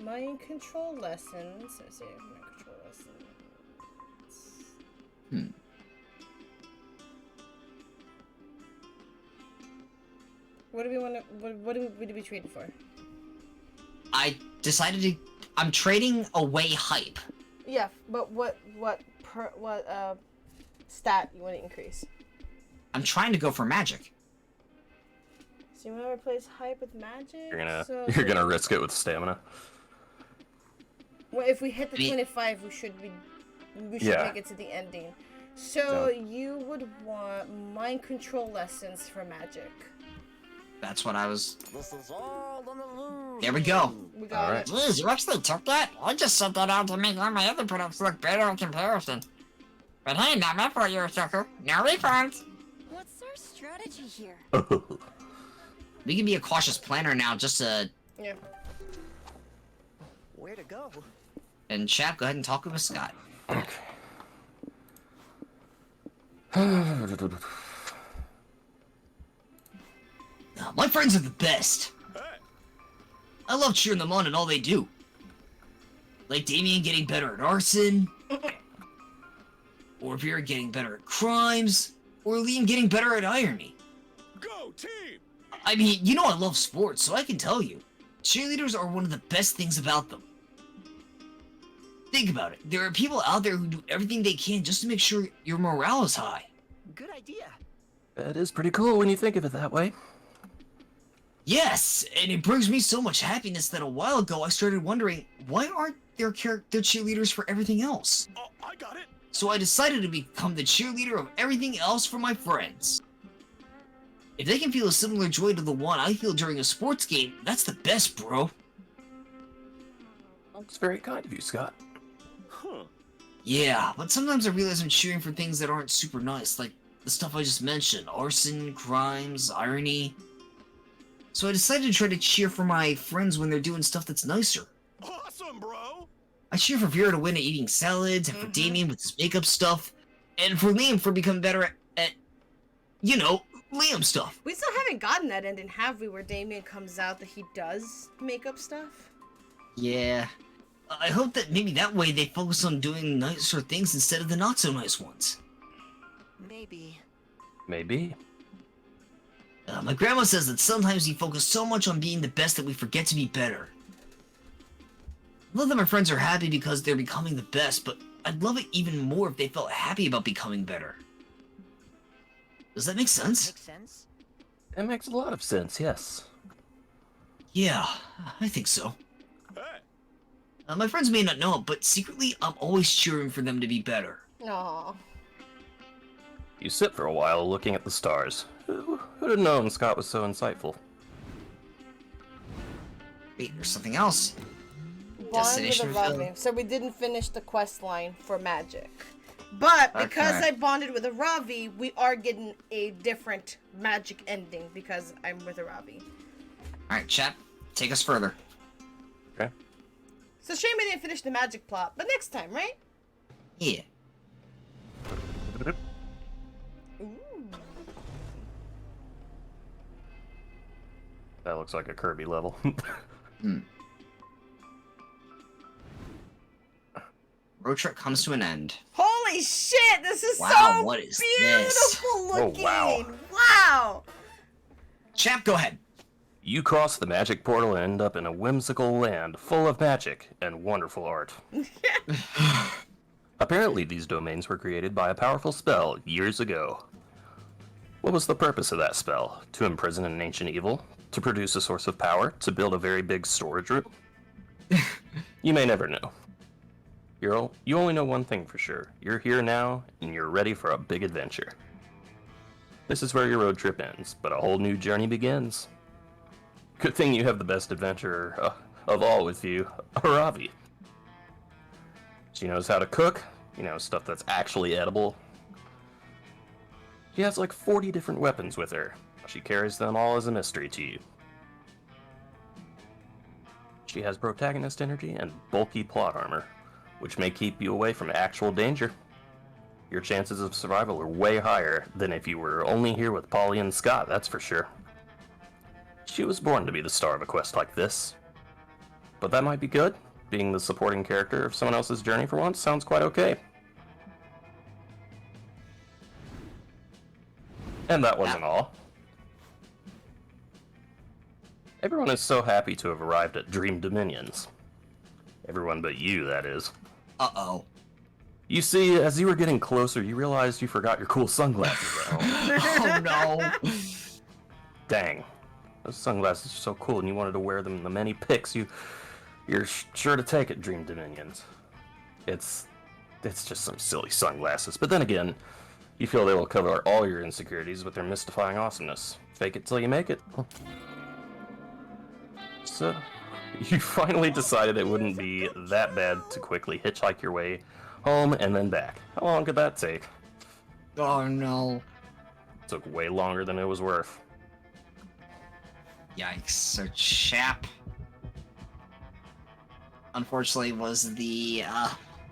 Mind control lessons. Let's see. Mind control lessons. What do we want to? What do we trade it for?
I decided to. I'm trading away hype.
Yeah, but what stat you want to increase?
I'm trying to go for magic.
So you want to replace hype with magic?
You're gonna risk it with stamina.
Well, if we hit the
Me-
25, we should
Yeah.
make it to the ending. So you would want mind control lessons for magic.
That's what I was.
This is all an illusion.
There we go.
We got
Alright.
it.
Jeez, you actually took that? I just sent that out to make all my other products look better in comparison. But hey, not my fault you're a sucker. No refunds.
What's our strategy here?
We can be a cautious planner now, just to.
Yeah.
Where to go?
And Chap, go ahead and talk with Scott. My friends are the best.
Hey,
I love cheering them on and all they do. Like Damien getting better at arson, or Vera getting better at crimes, or Liam getting better at irony.
go team!
I mean, you know I love sports, so I can tell you. Cheerleaders are one of the best things about them. Think about it. There are people out there who do everything they can just to make sure your morale is high.
Good idea.
That is pretty cool when you think of it that way.
Yes, and it brings me so much happiness that a while ago I started wondering, why aren't there cheerleaders for everything else?
Oh, I got it.
So I decided to become the cheerleader of everything else for my friends. If they can feel a similar joy to the one I feel during a sports game, that's the best, bro.
That's very kind of you, Scott.
Huh.
Yeah, but sometimes I realize I'm cheering for things that aren't super nice, like the stuff I just mentioned, arson, crimes, irony. So I decided to try to cheer for my friends when they're doing stuff that's nicer.
Awesome, bro!
I cheer for Vera to win at eating salads, and for Damien with his makeup stuff, and for Liam for becoming better at Liam stuff.
We still haven't gotten that ending, have we? Where Damien comes out that he does makeup stuff.
Yeah. I hope that maybe that way they focus on doing nicer things instead of the not so nice ones.
Maybe.
Maybe.
My grandma says that sometimes we focus so much on being the best that we forget to be better. love that my friends are happy because they're becoming the best, but I'd love it even more if they felt happy about becoming better. Does that make sense?
Makes sense.
It makes a lot of sense, yes.
Yeah, I think so.
Hey,
My friends may not know it, but secretly I'm always cheering for them to be better.
Aw.
You sit for a while looking at the stars. Who'd have known Scott was so insightful?
Wait, there's something else.
Bond with
Destination
a
fulfilled.
Ravi. So we didn't finish the quest line for magic. But because
Okay.
I bonded with a Ravi, we are getting a different magic ending because I'm with a Ravi.
Alright, chap, take us further.
Okay.
It's a shame I didn't finish the magic plot, but next time, right?
Yeah.
Ooh.
That looks like a Kirby level.
Road trip comes to an end.
Holy shit, this is
Wow,
so
what is
beautiful
this?
looking.
Oh, wow.
Wow.
Chap, go ahead.
You cross the magic portal and end up in a whimsical land full of magic and wonderful art. Apparently, these domains were created by a powerful spell years ago. What was the purpose of that spell? To imprison an ancient evil? To produce a source of power? To build a very big storage room? You may never know. You only know one thing for sure. You're here now, and you're ready for a big adventure. This is where your road trip ends, but a whole new journey begins. Good thing you have the best adventurer of all with you, Aravi. She knows how to cook, stuff that's actually edible. She has like 40 different weapons with her. She carries them all as a mystery to you. She has protagonist energy and bulky plot armor, which may keep you away from actual danger. Your chances of survival are way higher than if you were only here with Polly and Scott, that's for sure. She was born to be the star of a quest like this. But that might be good. Being the supporting character of someone else's journey for once sounds quite okay. And that wasn't all. Everyone is so happy to have arrived at Dream Dominions. Everyone but you, that is.
Uh-oh.
You see, as you were getting closer, you realized you forgot your cool sunglasses at home.
Oh no.
Dang. Those sunglasses are so cool, and you wanted to wear them in the many pics you're sure to take at Dream Dominions. It's just some silly sunglasses. But then again, you feel they will cover all your insecurities with their mystifying awesomeness. Fake it till you make it. So, you finally decided it wouldn't be that bad to quickly hitchhike your way home and then back. How long could that take?
Oh no.
Took way longer than it was worth.
Yikes. So chap, unfortunately, was the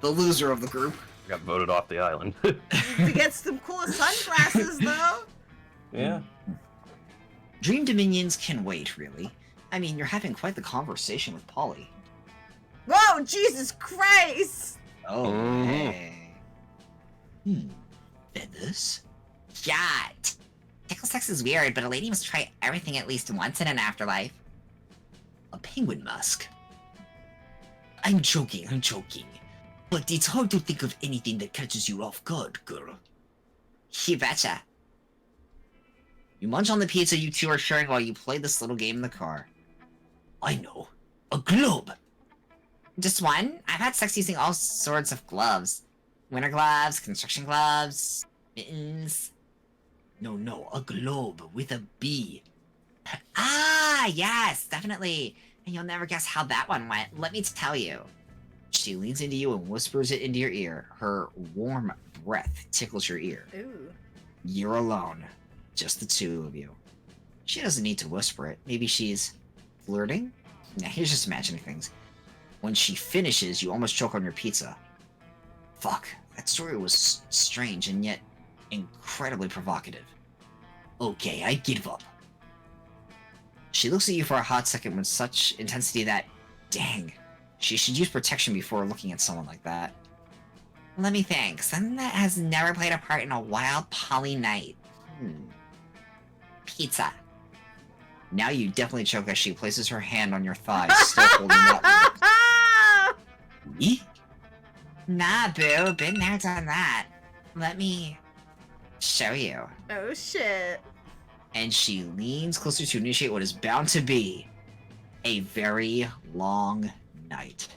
loser of the group.
Got voted off the island.
To get some cool sunglasses, though.
Yeah.
Dream Dominions can wait, really. I mean, you're having quite the conversation with Polly.
Whoa, Jesus Christ!
Oh,
Mhm.
hey. Feathers?
Yeah, tickle sex is weird, but a lady must try everything at least once in an afterlife.
A penguin mask? I'm joking. But it's hard to think of anything that catches you off guard, girl.
You betcha.
You munch on the pizza you two are sharing while you play this little game in the car. I know. A globe!
Just one? I've had sex using all sorts of gloves. Winter gloves, construction gloves, mittens.
No, a globe with a B.
Ah, yes, definitely. And you'll never guess how that one went. Let me tell you.
She leans into you and whispers it into your ear. Her warm breath tickles your ear.
Ooh.
You're alone. Just the two of you. She doesn't need to whisper it. Maybe she's flirting? Nah, here's just imagining things. When she finishes, you almost choke on your pizza. Fuck, that story was strange and yet incredibly provocative. Okay, I give up. She looks at you for a hot second with such intensity that, dang, she should use protection before looking at someone like that.
Let me think. Something that has never played a part in a wild poly night. Pizza.
Now you definitely choke as she places her hand on your thigh, still holding that. Me?
Nah, boo. Been there, done that. Let me show you.
Oh shit.
And she leans closer to initiate what is bound to be a very long night.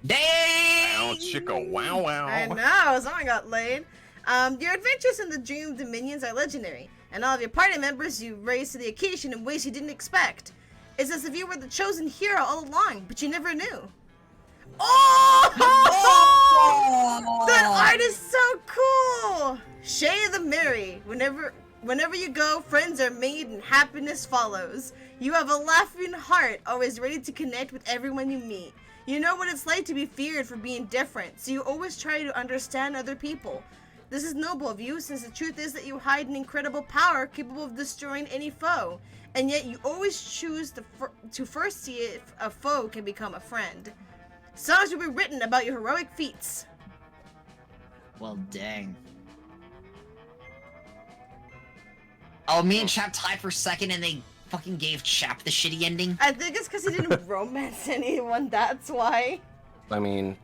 Wow,
Dang!
chicka, wow, wow.
I know, someone got laid. Your adventures in the Dream Dominions are legendary, and all of your party members you raised to the occasion in ways you didn't expect. It's as if you were the chosen hero all along, but you never knew. Oh! That art is so cool! Shay the Merry. Whenever you go, friends are made and happiness follows. You have a laughing heart, always ready to connect with everyone you meet. You know what it's like to be feared for being different, so you always try to understand other people. This is noble of you, since the truth is that you hide an incredible power capable of destroying any foe, and yet you always choose to first see if a foe can become a friend. Songs will be written about your heroic feats.
Well, dang. Oh, me and Chap tied for second, and they fucking gave Chap the shitty ending.
I think it's because he didn't romance anyone, that's why.
I mean,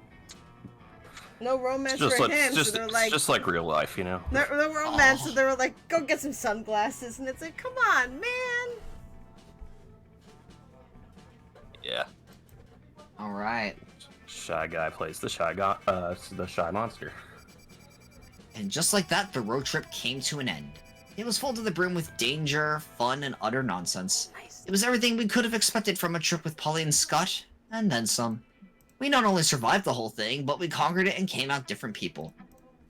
No romance
it's just
for
like,
him,
it's
so they're
just,
like...
it's just like real life, you know?
No romance, so they were like, go get some sunglasses, and it's like, come on, man!
Yeah.
Alright.
Shy guy plays the shy monster.
And just like that, the road trip came to an end. It was full to the brim with danger, fun, and utter nonsense.
Nice.
It was everything we could have expected from a trip with Polly and Scott, and then some. We not only survived the whole thing, but we conquered it and came out different people.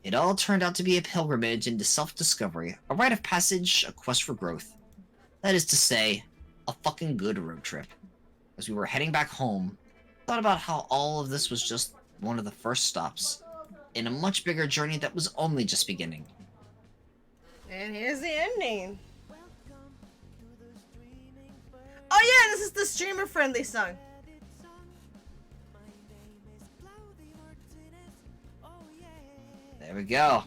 It all turned out to be a pilgrimage into self-discovery, a rite of passage, a quest for growth. That is to say, a fucking good road trip. As we were heading back home, I thought about how all of this was just one of the first stops in a much bigger journey that was only just beginning.
And here's the ending. Oh yeah, this is the streamer-friendly song.
There we go.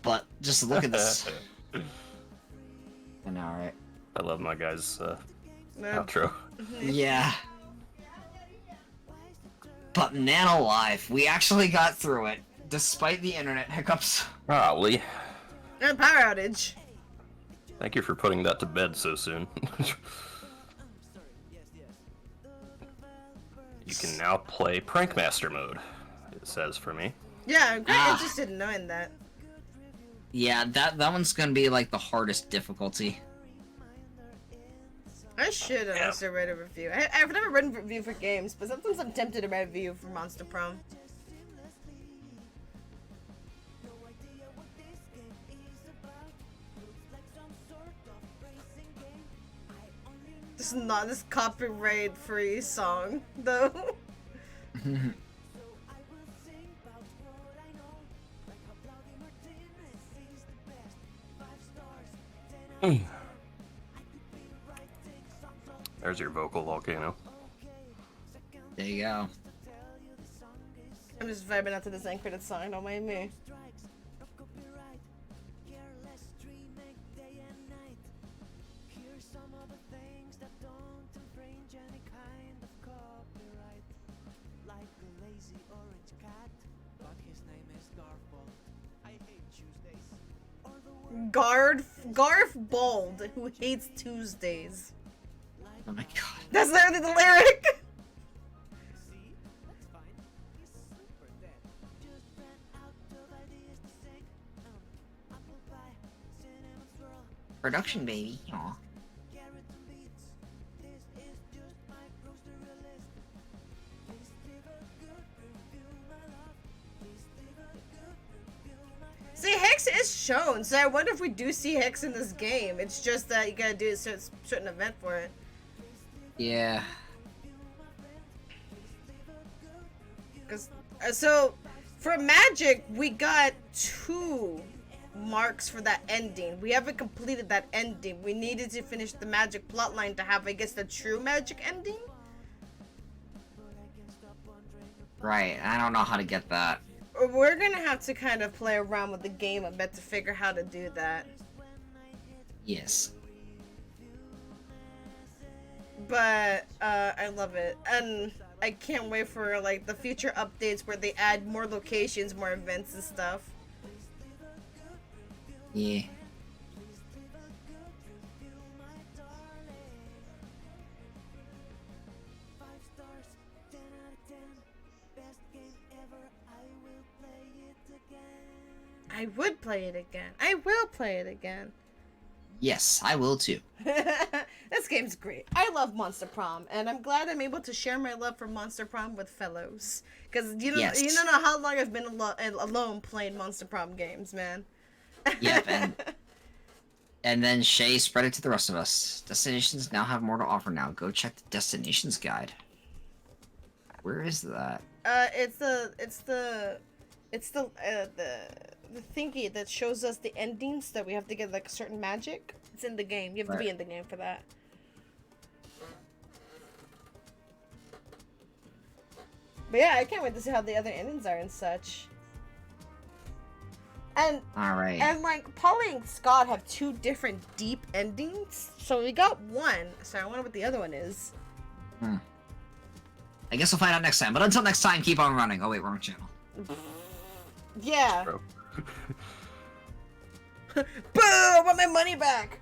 But just look at this. I know, right?
I love my guy's
No.
outro.
Yeah. But man alive, we actually got through it, despite the internet hiccups.
Ah, Lee.
And power outage.
Thank you for putting that to bed so soon. You can now play Prankmaster mode, it says for me.
Yeah, I'm quite interested in knowing that.
Yeah, that one's gonna be like the hardest difficulty.
I should also write a review. I've never written a review for games, but sometimes I'm tempted to write a review for Monster Prom. This is not this copyright-free song, though.
There's your vocal volcano.
There you go.
I'm just vibing out to this uncredited song, don't mind me. Garf Bald, who hates Tuesdays.
Oh my god.
That's literally the lyric!
Production, baby. Aw.
See, Hex is shown, so I wonder if we do see Hex in this game. It's just that you gotta do a certain event for it.
Yeah.
So, for Magic, we got 2 marks for that ending. We haven't completed that ending. We needed to finish the Magic plotline to have, I guess, the true Magic ending?
Right, I don't know how to get that.
We're gonna have to kind of play around with the game a bit to figure how to do that.
Yes.
but I love it, and I can't wait for like the future updates where they add more locations, more events and stuff.
Yeah.
I would play it again. I will play it again.
Yes, I will too.
This game's great. I love Monster Prom, and I'm glad I'm able to share my love for Monster Prom with fellows. Because you don't know how long I've been alone playing Monster Prom games, man.
Yep, and then Shay spread it to the rest of us. Destinations now have more to offer now. Go check the destinations guide. Where is that?
It's the thingy that shows us the endings that we have to get like a certain magic. It's in the game. You have to be in the game for that. But yeah, I can't wait to see how the other endings are and such. And
Alright.
and like Polly and Scott have two different deep endings. So we got one. So I wonder what the other one is.
I guess we'll find out next time. But until next time, keep on running. Oh wait, wrong channel.
Yeah.
Bro.
Boo! I want my money back.